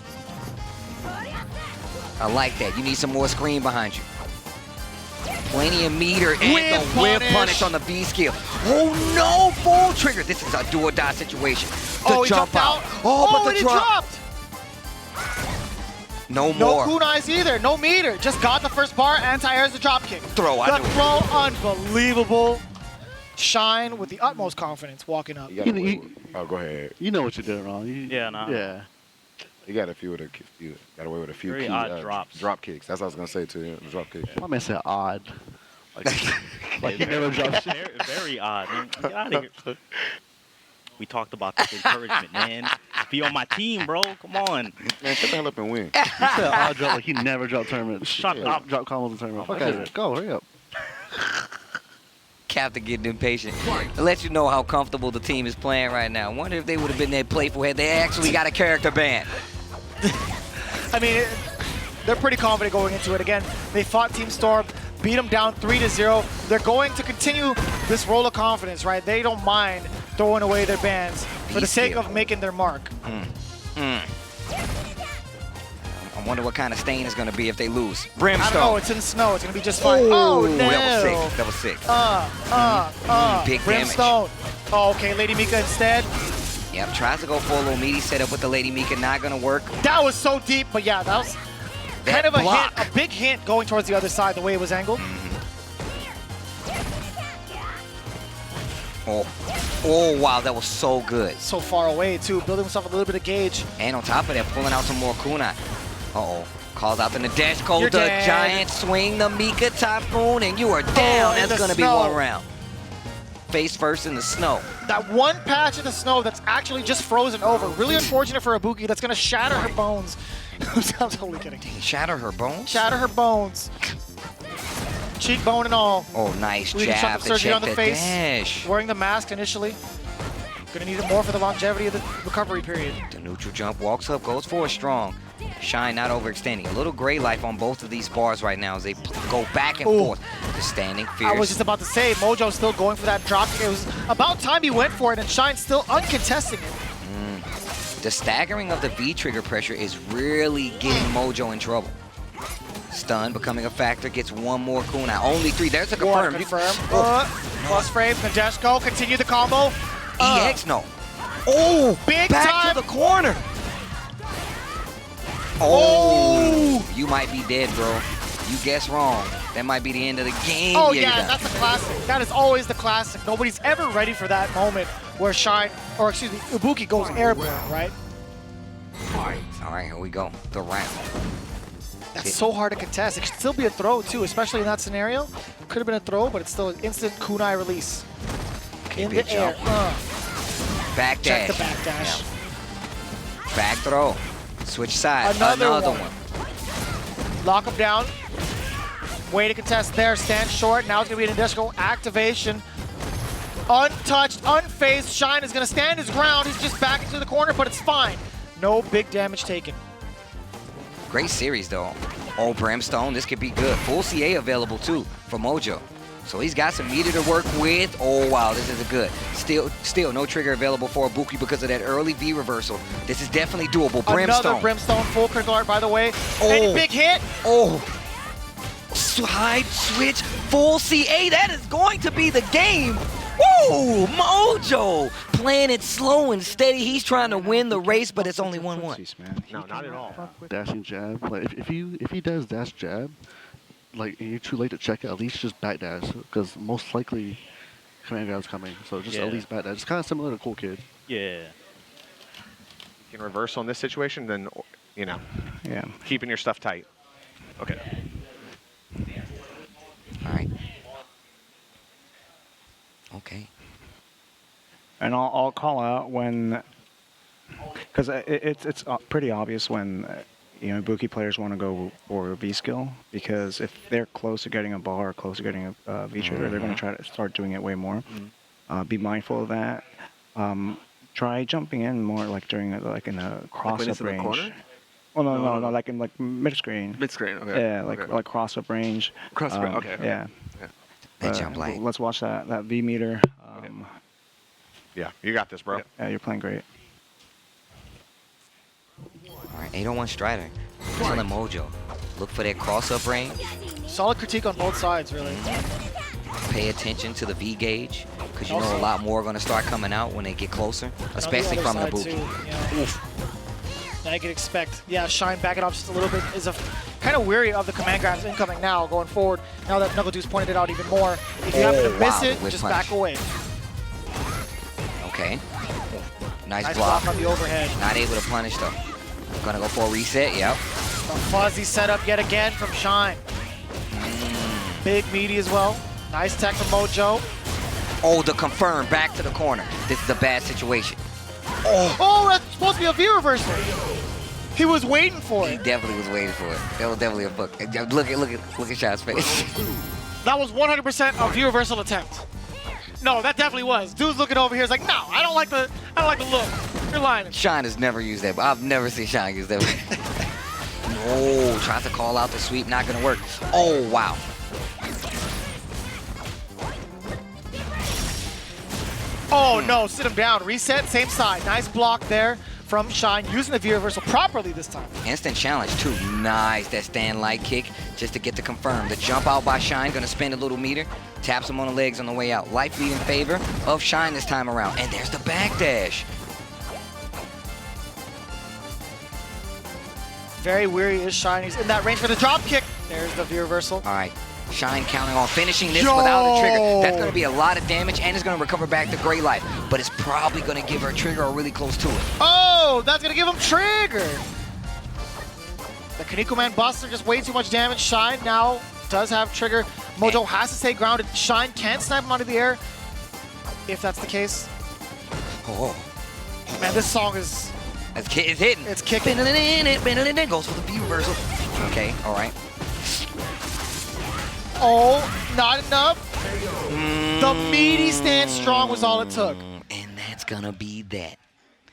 I like that. You need some more screen behind you. Plenty of meter and the whip punish on the V-skill. Oh no, full trigger. This is a do or die situation. The jump out. Oh, but the drop. No more. No kunais either. No meter. Just got the first bar. Anti-airs the drop kick. Throw. The throw, unbelievable. Shine with the utmost confidence walking up. Oh, go ahead. You know what you did wrong. Yeah. You got got away with a few Very key, odd drops. Drop kicks. That's what I was gonna say too. The drop kicks. My man said odd. Like he never dropped shit. Very odd. Man. Get out of here. We talked about this encouragement, man. Be on my team, bro. Come on. Man, shut the hell up and win. He said odd drop like he never dropped tournaments. Shut up. Drop combos in tournament. Oh, Okay, go. Hurry up. Captain getting impatient. To let you know how comfortable the team is playing right now. I wonder if they would have been that playful had they actually got a character ban. I mean, they're pretty confident going into it. Again, they fought Team Storm, beat them down 3-0. They're going to continue this roll of confidence, right? They don't mind throwing away their bans for the sake of making their mark. I wonder what kind of stain is going to be if they lose. Brimstone. I don't know. It's in the snow. It's going to be just fine. Oh, no. That was sick. Big Brimstone. damage. Oh, okay. Lady Mika instead. Yep, tries to go for a little meaty setup with the Lady Mika. Not going to work. That was so deep, but yeah, that was kind of a hint, a big hint going towards the other side, the way it was angled. Oh, wow, that was so good. So far away, too, building himself a little bit of gauge. And on top of that, pulling out some more kunai. Uh-oh. Calls out the Nadeshko, the dead. giant swing, the Mika typhoon, and you are down. That's going to be 1 round. Face first in the snow. That one patch of the snow that's actually just frozen over. Really unfortunate for Ibuki. That's going to shatter her bones. I'm totally kidding. Shatter her bones? Shatter her bones. Cheekbone and all. Oh, nice Leading shot jab of to surgery check on the the face. dash. Wearing the mask initially. Gonna need it more for the longevity of the recovery period. The neutral jump, walks up, goes for a strong. Shine not overextending. A little gray life on both of these bars right now as they go back and forth. The standing fierce. I was just about to say, Mojo's still going for that drop. It was about time he went for it, and Shine's still uncontesting it. The staggering of the V trigger pressure is really getting Mojo in trouble. Stun becoming a factor, gets 1 more kunai. Only 3. There's a confirm. Plus frames, Nadeshko, continue the combo. EX, no. Oh, big back time. to the corner. Oh, you might be dead, bro. You guessed wrong. That might be the end of the game. Oh, yeah, that's a classic. That is always the classic. Nobody's ever ready for that moment where Shine, or excuse me, Ibuki goes airborne, right? All right, here we go. The round. That's so hard to contest. It should still be a throw, too, especially in that scenario. Could have been a throw, but it's still an instant kunai release. In the air. Back dash. Check the back dash. Yeah. Back throw. Switch sides. Another one. Lock him down. Way to contest there. Stand short. Now it's going to be an additional activation. Untouched, unfazed. Shine is going to stand his ground. He's just back into the corner, but it's fine. No big damage taken. Great series, though. Oh, Brimstone, this could be good. Full CA available, too, for Mojo. So he's got some meter to work with. Oh, wow, this is a good. Still no trigger available for Ibuki because of that early V reversal. This is definitely doable. Brimstone. Another Brimstone full critical art, by the way. Oh. Any big hit? Oh. Side switch, full CA. That is going to be the game. Woo! Mojo playing it slow and steady. He's trying to win the race, but it's only 1-1. No, not at all. Dashing jab. Like if he does dash jab, like you're too late to check it. At least just back dash because most likely command grab's coming. So just at least back dash. It's kind of similar to Cool Kid. Yeah. You can reverse on this situation, then keeping your stuff tight. Okay. All right. Okay. And I'll call out when, because it's pretty obvious when Ibuki players want to go for a V skill, because if they're close to getting a bar or close to getting a V trigger, they're going to try to start doing it way more. Be mindful of that. Try jumping in more like during in a cross-up range. Corner? Oh no, like in mid screen. Mid screen, okay. Yeah, like cross-up range. Cross-up, okay. Yeah. Let's watch that V meter. Yeah, you got this, bro. Yeah, you're playing great. All right, 801 Strider. Telling Mojo, look for that cross-up range. Solid critique on both sides, really. Pay attention to the V gauge, because you know a lot more are going to start coming out when they get closer, especially from the Ibuki. Now you can expect, Shine backing off just a little bit. Is kind of weary of the command grabs incoming now, going forward. Now that Knuckle Deuce pointed it out even more. If you happen to miss it, just back away. Okay. Nice block on the overhead. Not able to punish though. Gonna go for a reset, yep. A fuzzy setup yet again from Shine. Big meaty as well. Nice tech from Mojo. Oh, the confirm back to the corner. This is a bad situation. Oh, that's supposed to be a V reversal. He was waiting for it. He definitely was waiting for it. That was definitely a book. Look at Shot's face. That was 100% a V reversal attempt. No, that definitely was. Dude's looking over here. He's like, no, I don't like the look. You're lying. Shine has never used that, but I've never seen Shine use that. No, tries to call out the sweep, not gonna work. Oh, wow. Oh no, sit him down. Reset, same side. Nice block there from Shine, using the V reversal properly this time. Instant challenge too. Nice, that stand light kick just to get the confirm. The jump out by Shine, gonna spend a little meter. Taps him on the legs on the way out. Life lead in favor of Shine this time around. And there's the backdash. Very weary is Shine. He's in that range for the drop kick. There's the V reversal. All right. Shine counting on finishing this without a trigger. That's going to be a lot of damage, and it's going to recover back to Gray Life. But it's probably going to give her a trigger or really close to it. Oh, that's going to give him trigger. The Kaneko Man Buster just way too much damage. Shine now does have trigger. Mojo has to stay grounded. Shine can't snipe him out of the air, if that's the case. Oh. Man, this song is... It's hitting. It's kicking. Goes for the V reversal. Okay, all right. Oh, not enough. The meaty stand strong was all it took. And that's gonna be that.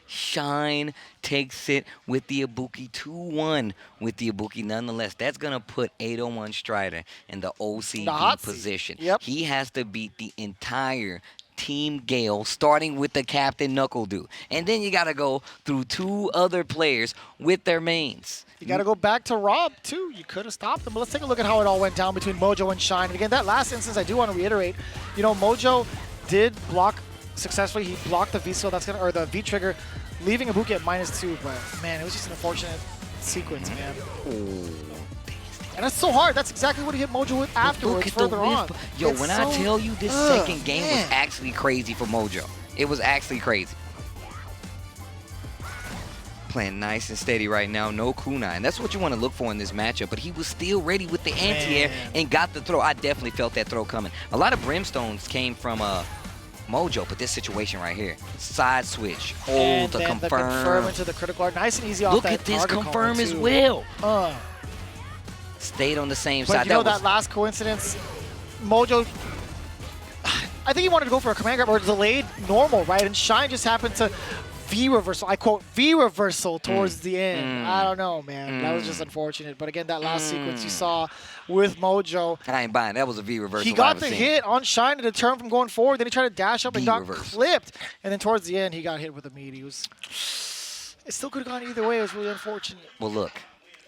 Shine takes it with the Ibuki 2-1 with the Ibuki nonetheless. That's gonna put 801 Strider in the OCD position. Yep. He has to beat the entire Team Gale, starting with the Captain Knuckle Dude. And then you gotta go through two other players with their mains. You got to go back to Rob, too. You could have stopped them. But let's take a look at how it all went down between Mojo and Shine. And again, that last instance, I do want to reiterate, Mojo did block successfully. He blocked the V-skill, or the V-trigger, leaving Ibuki at -2. But, man, it was just an unfortunate sequence, man. And that's so hard. That's exactly what he hit Mojo with afterwards, further on. Yo, when I tell you this second game was actually crazy for Mojo. It was actually crazy. Playing nice and steady right now, no kunai. And that's what you want to look for in this matchup. But he was still ready with the anti-air and got the throw. I definitely felt that throw coming. A lot of brimstones came from Mojo, but this situation right here, side switch, and the then confirm. The confirm into the critical art. Nice and easy off Look that at this target confirm as too. well. Stayed on the same side. But that last coincidence, Mojo, I think he wanted to go for a command grab or delayed normal, right? And Shine just happened to V reversal. I quote V reversal towards the end. I don't know, man. That was just unfortunate. But again, that last sequence you saw with Mojo. I ain't buying. That was a V reversal. He got the hit on Shine to deter him from going forward. Then he tried to dash up and got clipped. And then towards the end, he got hit with a meat. It still could have gone either way. It was really unfortunate. Well, look.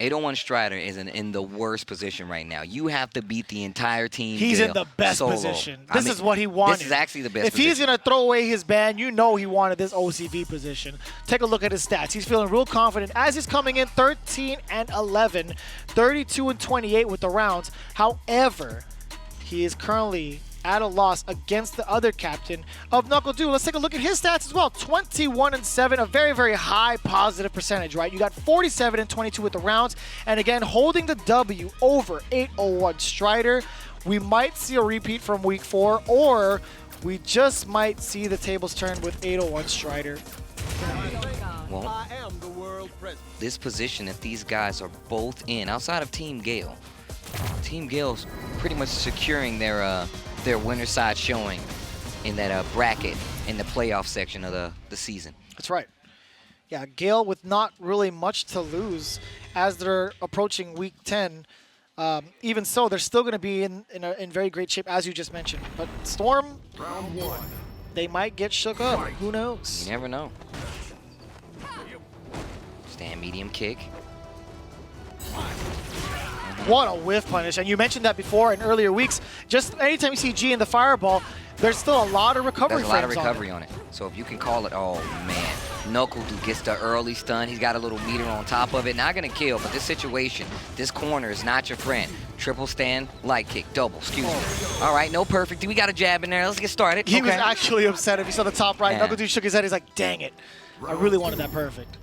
801 Strider is in the worst position right now. You have to beat the entire team. He's Gale in the best solo. This is what he wanted. This is actually the best If he's going to throw away his ban, you know he wanted this OCV position. Take a look at his stats. He's feeling real confident as he's coming in 13 and 11, 32 and 28 with the rounds. However, he is currently at a loss against the other captain of NuckleDu. Let's take a look at his stats as well. 21 and 7, a very, very high positive percentage, right? You got 47 and 22 with the rounds. And again, holding the W over 801 Strider. We might see a repeat from week 4, or we just might see the tables turn with 801 Strider. Well, this position that these guys are both in, outside of Team Gale, Team Gale's pretty much securing their winner side showing in that bracket in the playoff section of the season. That's right. Yeah, Gale with not really much to lose as they're approaching week 10. Even so, they're still going to be in very great shape, as you just mentioned. But Storm, round 1, they might get shook up. Who knows? You never know. Stand medium kick. What a whiff punish. And you mentioned that before in earlier weeks. Just anytime you see G in the fireball, there's still a lot of recovery There's a lot of frames recovery on it. So if you can call it, oh man. NuckleDu gets the early stun. He's got a little meter on top of it. Not going to kill, but this situation, this corner is not your friend. Triple stand, light kick, double, excuse me. All right, no perfect. We got a jab in there. Let's get started. He was actually upset if you saw the top right. NuckleDu shook his head. He's like, dang it. I really wanted that perfect.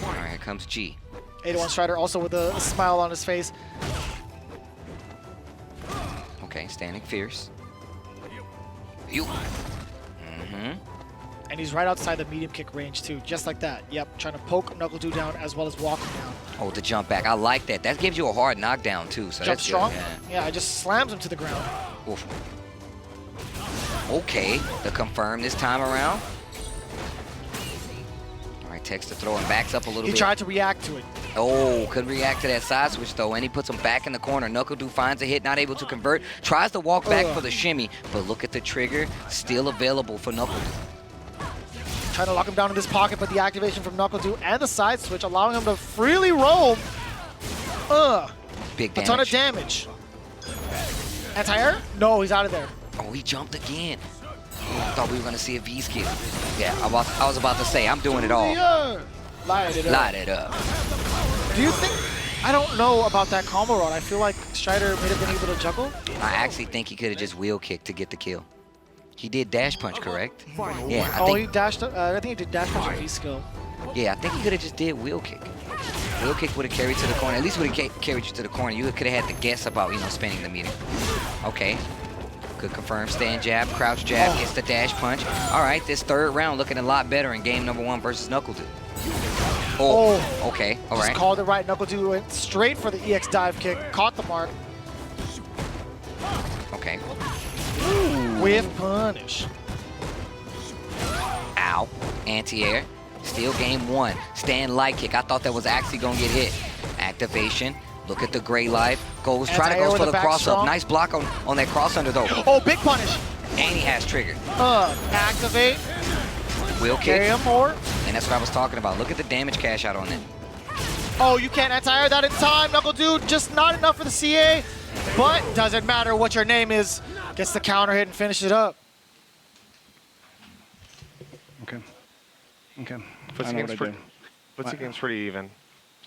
All right, here comes G. 801 Strider also with a smile on his face. Okay, standing fierce. You. And he's right outside the medium kick range too, just like that. Yep, trying to poke NuckleDu down as well as walk him down. Oh, the jump back. I like that. That gives you a hard knockdown too. So Jump that's strong? Good. Yeah, it just slams him to the ground. Oof. Okay, the confirm this time around. All right, takes the throw and backs up a little bit. He tried to react to it. Oh, couldn't react to that side switch though, and he puts him back in the corner. NuckleDu finds a hit, not able to convert. Tries to walk back for the shimmy, but look at the trigger, still available for NuckleDu. Trying to lock him down in this pocket, but the activation from NuckleDu and the side switch allowing him to freely roam. Big damage. A ton of damage. Anti-air? No, he's out of there. Oh, he jumped again. I thought we were going to see a V-skip. Yeah, I was about to say, I'm doing it all. Light it up. Light it up. Do you think... I don't know about that combo run. I feel like Strider may have been able to juggle. I actually think he could have just wheel kicked to get the kill. He did dash punch, correct? Yeah, he dashed. I think he did dash punch with V-skill. Yeah, I think he could have just did wheel kick. Wheel kick would have carried to the corner. At least would have carried you to the corner. You could have had to guess about, spinning the meter. Okay. Good confirm. Stand jab, crouch jab, gets the dash punch. All right, this third round looking a lot better in game number 1 versus NuckleDu. Oh, okay. All right. Just called it right. NuckleDu went straight for the EX dive kick. Caught the mark. Okay. With punish. Ow. Anti-air. Still game 1. Stand light kick. I thought that was actually going to get hit. Activation. Look at the gray life. Try to go for the cross up. Nice block on that cross under though. Oh, big punish. And he has triggered. Activate. Wheel kick. Carry him more. And that's what I was talking about. Look at the damage cash out on it. Oh, you can't anti-air that in time. NuckleDu just not enough for the CA. But doesn't matter what your name is. Gets the counter hit and finishes it up. Okay. Footsie game's pretty even.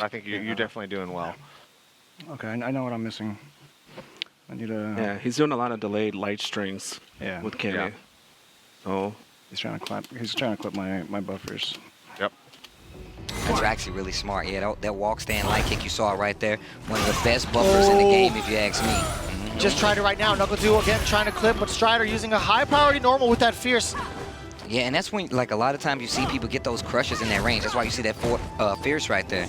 I think you're definitely doing well. Okay, I know what I'm missing. I need to... Yeah, he's doing a lot of delayed light strings with Kenny. Yeah. So he's trying to clip my buffers. Yep. That's actually really smart. Yeah, that walk stand light kick you saw right there. One of the best buffers in the game, if you ask me. Just tried it right now. NuckleDu again trying to clip, but Strider using a high priority normal with that fierce. Yeah, and that's when, like, a lot of times you see people get those crushes in that range. That's why you see that fierce right there.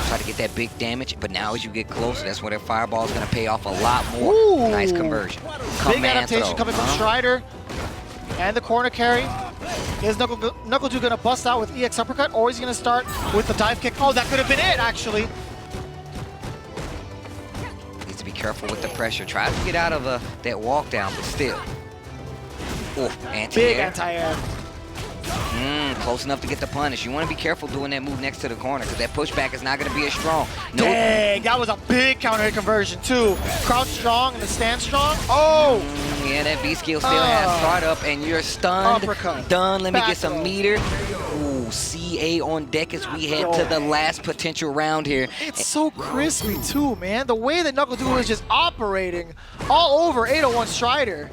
Try to get that big damage, but now as you get closer, that's where that fireball is going to pay off a lot more. Ooh. Nice conversion. Big adaptation coming from Strider and the corner carry. Is NuckleDu going to bust out with EX uppercut, or is he going to start with the dive kick? Oh, that could have been it, actually. Needs to be careful with the pressure. Tries to get out of that walk down, but still. Oh, anti-air. Big anti-air. Close enough to get the punish. You want to be careful doing that move next to the corner because that pushback is not going to be as strong. No. Dang, that was a big counter hit conversion too. Crouch strong and the stand strong. Oh! Yeah, that V-skill still has start up and you're stunned. Uppercut. Done. Let me get some throw. meter. Ooh, CA on deck as we head to the last potential round here. It's so crispy too, man. The way that NuckleDu is just operating all over 801 Strider.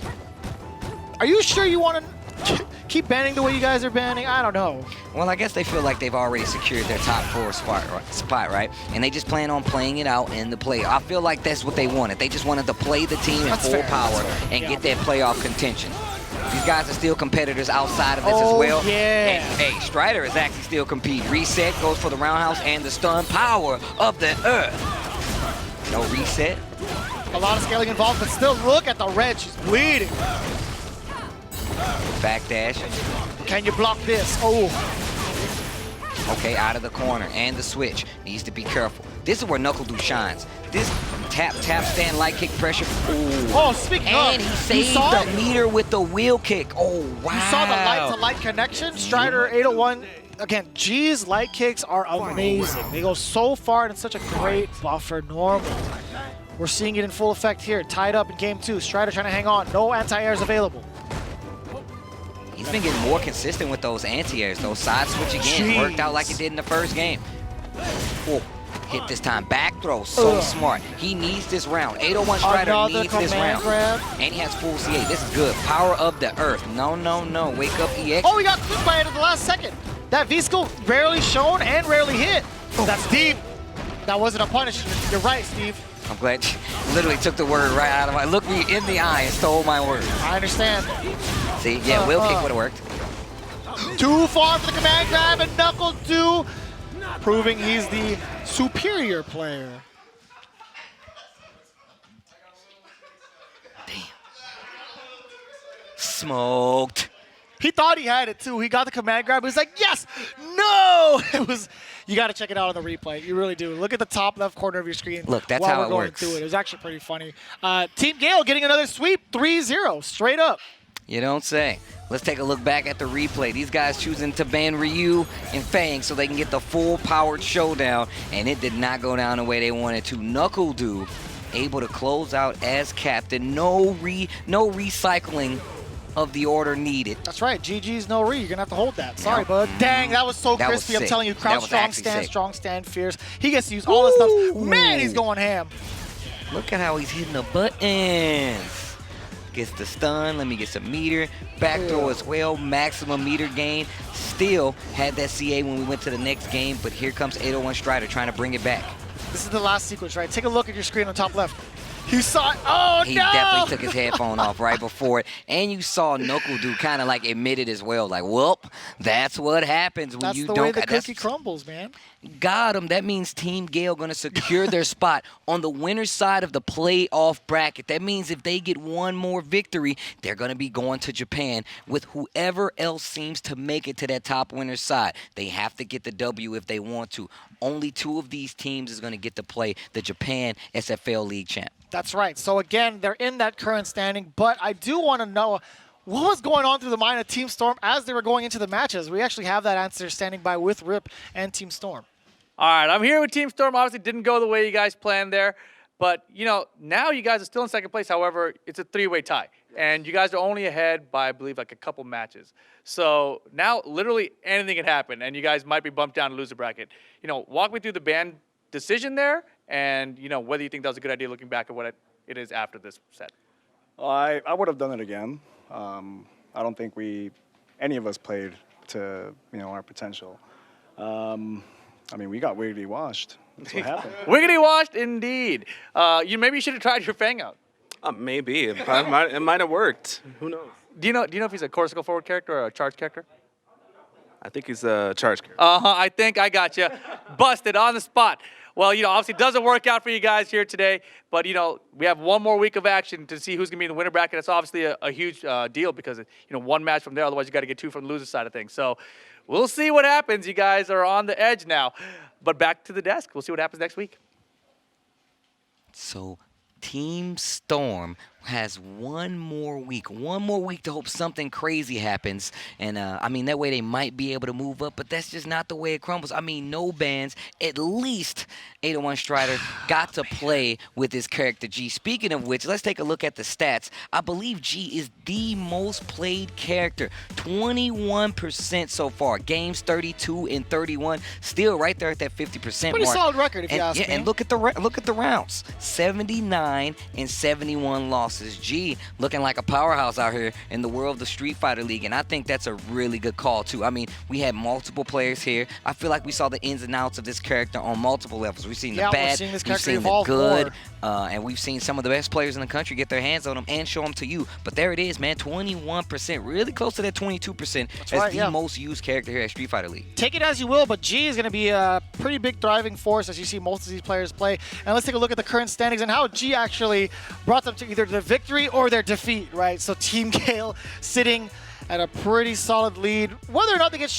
Are you sure you want to keep banning the way you guys are banning? I don't know. Well, I guess they feel like they've already secured their top 4 spot, right? And they just plan on playing it out in the play. I feel like that's what they wanted. They just wanted to play the team in full power and get that playoff contention. These guys are still competitors outside of this as well. Yeah. Hey, Strider is actually still competing. Reset goes for the roundhouse and the stun power of the earth. No reset. A lot of scaling involved, but still look at the red. She's bleeding. Backdash. Can you block this? Oh. Okay, out of the corner. And the switch. Needs to be careful. This is where NuckleDu shines. This tap, stand, light kick pressure. Ooh. Oh, speaking and of, he saved the meter with the wheel kick. Oh, wow. You saw the light-to-light connection? Strider 801. Again, G's light kicks are amazing. They go so far and it's such a great buffer normal. We're seeing it in full effect here. Tied up in game 2. Strider trying to hang on. No anti-airs available. He's been getting more consistent with those anti-airs. Those side switch again. Jeez. Worked out like it did in the first game. Oh, hit this time. Back throw. So smart. He needs this round. 801 Strider needs this round. Grab. And he has full CA. This is good. Power of the earth. No. Wake up EX. Oh, he got clipped by it at the last second. That V-skill rarely shown and rarely hit. That's deep. That wasn't a punish. You're right, Steve. I'm glad you literally took the word right out of my... Looked me in the eye and stole my word. I understand. See, yeah, wheel kick would have worked. Too far for the command grab, and NuckleDu proving he's the superior player. Damn. Smoked. He thought he had it too. He got the command grab. He was like, yes, no. It was. You got to check it out on the replay. You really do. Look at the top left corner of your screen. Look, that's while how we're it going works. through it. It was actually pretty funny. Team Gale getting another sweep, 3-0, straight up. You don't say. Let's take a look back at the replay. These guys choosing to ban Ryu and Fang so they can get the full-powered showdown, and it did not go down the way they wanted to. NuckleDu able to close out as captain. No recycling of the order needed. That's right. GG's no re. You're going to have to hold that. Sorry, bud. Dang, that was so That was crispy. I'm sick. telling you, That crouch was strong actually stand, sick. strong stand, fierce. He gets to use all his stuff. Man, he's going ham. Look at how he's hitting the buttons. Gets the stun. Let me get some meter. Back throw as well. Maximum meter gain. Still had that CA when we went to the next game, but here comes 801 Strider trying to bring it back. This is the last sequence, right? Take a look at your screen on top left. You saw it. Oh, He no! definitely took his headphone off right before it. And you saw NuckleDu kind of like admitted as well, like, whoop, that's what happens when That's you the don't. way the cookie crumbles, man. Got him. That means Team Gale going to secure their spot on the winner's side of the playoff bracket. That means if they get one more victory, they're going to be going to Japan with whoever else seems to make it to that top winner's side. They have to get the W if they want to. Only 2 of these teams is going to get to play the Japan SFL League champ. That's right. So again, they're in that current standing, but I do want to know what was going on through the mind of Team Storm as they were going into the matches. We actually have that answer standing by with Rip and Team Storm. All right, I'm here with Team Storm. Obviously, didn't go the way you guys planned there. But, you know, now you guys are still in second place. However, it's a 3-way tie. And you guys are only ahead by, I believe, like a couple matches. So now literally anything can happen, and you guys might be bumped down to loser bracket. You know, walk me through the ban decision there and, you know, whether you think that was a good idea looking back at what it is after this set. I would have done it again. I don't think any of us played to, our potential. I mean, we got wiggity washed. That's what happened. Wiggity washed, indeed. Maybe you should have tried your Fang out. Maybe. It might have worked. Who knows? Do you know if he's a Corsical forward character or a charge character? I think he's a charge character. I think I got you. Busted on the spot. Well, obviously it doesn't work out for you guys here today, but, we have one more week of action to see who's going to be in the winner bracket. That's obviously a huge deal because, one match from there, otherwise you got to get 2 from the loser side of things. So we'll see what happens. You guys are on the edge now. But back to the desk. We'll see what happens next week. So Team Storm has one more week to hope something crazy happens. And, that way they might be able to move up, but that's just not the way it crumbles. No bans. At least 801 Strider got to play with his character G. Speaking of which, let's take a look at the stats. I believe G is the most played character. 21% so far. Games 32 and 31. Still right there at that 50% Pretty mark. solid record, if you ask me. And look at the rounds. 79 and 71 losses. G looking like a powerhouse out here in the world of the Street Fighter League, and I think that's a really good call too. We had multiple players here. I feel like we saw the ins and outs of this character on multiple levels. We've seen the bad, we've seen the good, and we've seen some of the best players in the country get their hands on them and show them to you. But there it is, man, 21%, really close to that 22% as the most used character here at Street Fighter League. Take it as you will, but G is going to be a pretty big driving force as you see most of these players play. And let's take a look at the current standings and how G actually brought them to either the victory or their defeat, right? So Team Gale sitting at a pretty solid lead. Whether or not they get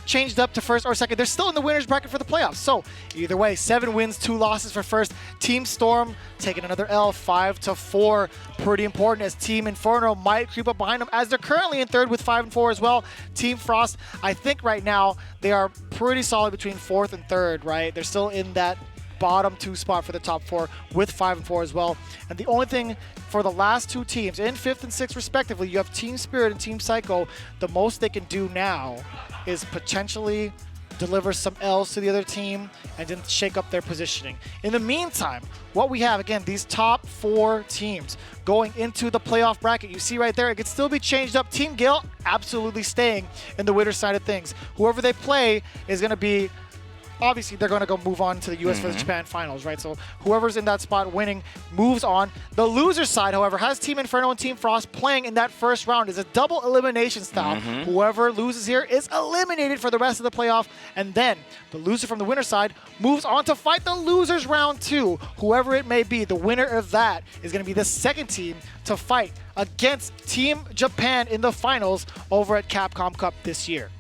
changed up to first or second, they're still in the winner's bracket for the playoffs. So either way, 7 wins, 2 losses for first. Team Storm taking another L, 5-4. Pretty important as Team Inferno might creep up behind them as they're currently in third with 5-4 as well. Team Frost, I think right now they are pretty solid between 4th and 3rd, right? They're still in that bottom 2 spot for the top 4 with 5-4 as well. And the only thing for the last 2 teams in 5th and 6th respectively, you have Team Spirit and Team Psycho. The most they can do now is potentially deliver some L's to the other team and then shake up their positioning. In the meantime, what we have, again, these top 4 teams going into the playoff bracket. You see right there, it could still be changed up. Team Gale absolutely staying in the winner's side of things. Whoever they play is going to be, obviously, they're going to go move on to the U.S. versus Japan finals, right? So whoever's in that spot winning moves on. The loser side, however, has Team Inferno and Team Frost playing in that first round. It's a double elimination style. Whoever loses here is eliminated for the rest of the playoff. And then the loser from the winner side moves on to fight the losers round 2. Whoever it may be, the winner of that is going to be the second team to fight against Team Japan in the finals over at Capcom Cup this year.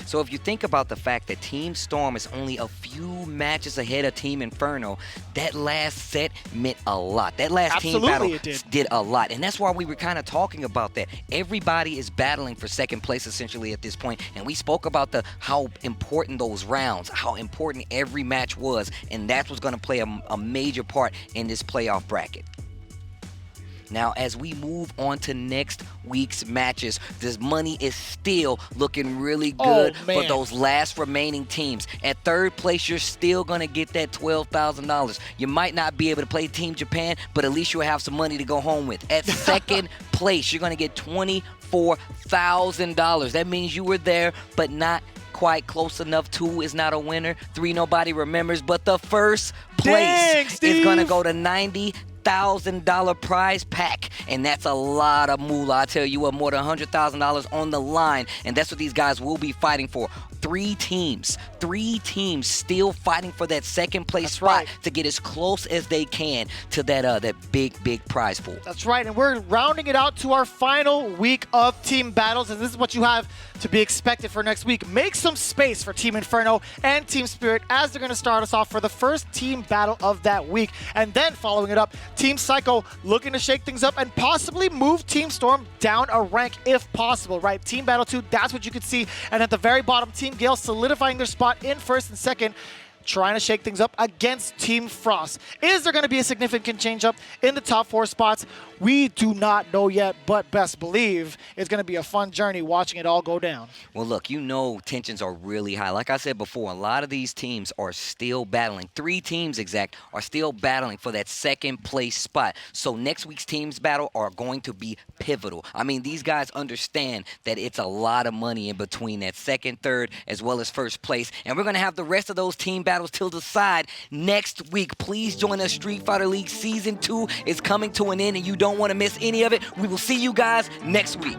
So if you think about the fact that Team Storm is only a few matches ahead of Team Inferno, that last set meant a lot. That last team battle did a lot. And that's why we were kind of talking about that. Everybody is battling for second place essentially at this point. And we spoke about how important those rounds, how important every match was. And that's what's going to play a major part in this playoff bracket. Now, as we move on to next week's matches, this money is still looking really good for those last remaining teams. At 3rd place, you're still going to get that $12,000. You might not be able to play Team Japan, but at least you'll have some money to go home with. At 2nd place, you're going to get $24,000. That means you were there, but not quite close enough. 2 is not a winner. 3, nobody remembers. But the first place is going to go to $90,000 prize pack, and that's a lot of moolah. I tell you what, more than $100,000 on the line, and that's what these guys will be fighting for. 3 teams still fighting for that second place spot to get as close as they can to that big prize pool. That's right, and we're rounding it out to our final week of team battles, and this is what you have to be expected for next week. Make some space for Team Inferno and Team Spirit as they're going to start us off for the first team battle of that week. And then following it up, Team Psycho looking to shake things up and possibly move Team Storm down a rank if possible, right? Team Battle 2, that's what you could see. And at the very bottom, Team Gale solidifying their spot in 1st and 2nd, trying to shake things up against Team Frost. Is there going to be a significant change up in the top 4 spots? We do not know yet, but best believe it's going to be a fun journey watching it all go down. Well, look, tensions are really high. Like I said before, a lot of these teams are still battling. 3 teams, exact, are still battling for that second place spot. So next week's teams battle are going to be pivotal. I mean, these guys understand that it's a lot of money in between that 2nd, 3rd, as well as 1st place. And we're going to have the rest of those team battles till decide next week. Please join us. Street Fighter League Season 2 is coming to an end, and you don't want to miss any of it. We will see you guys next week.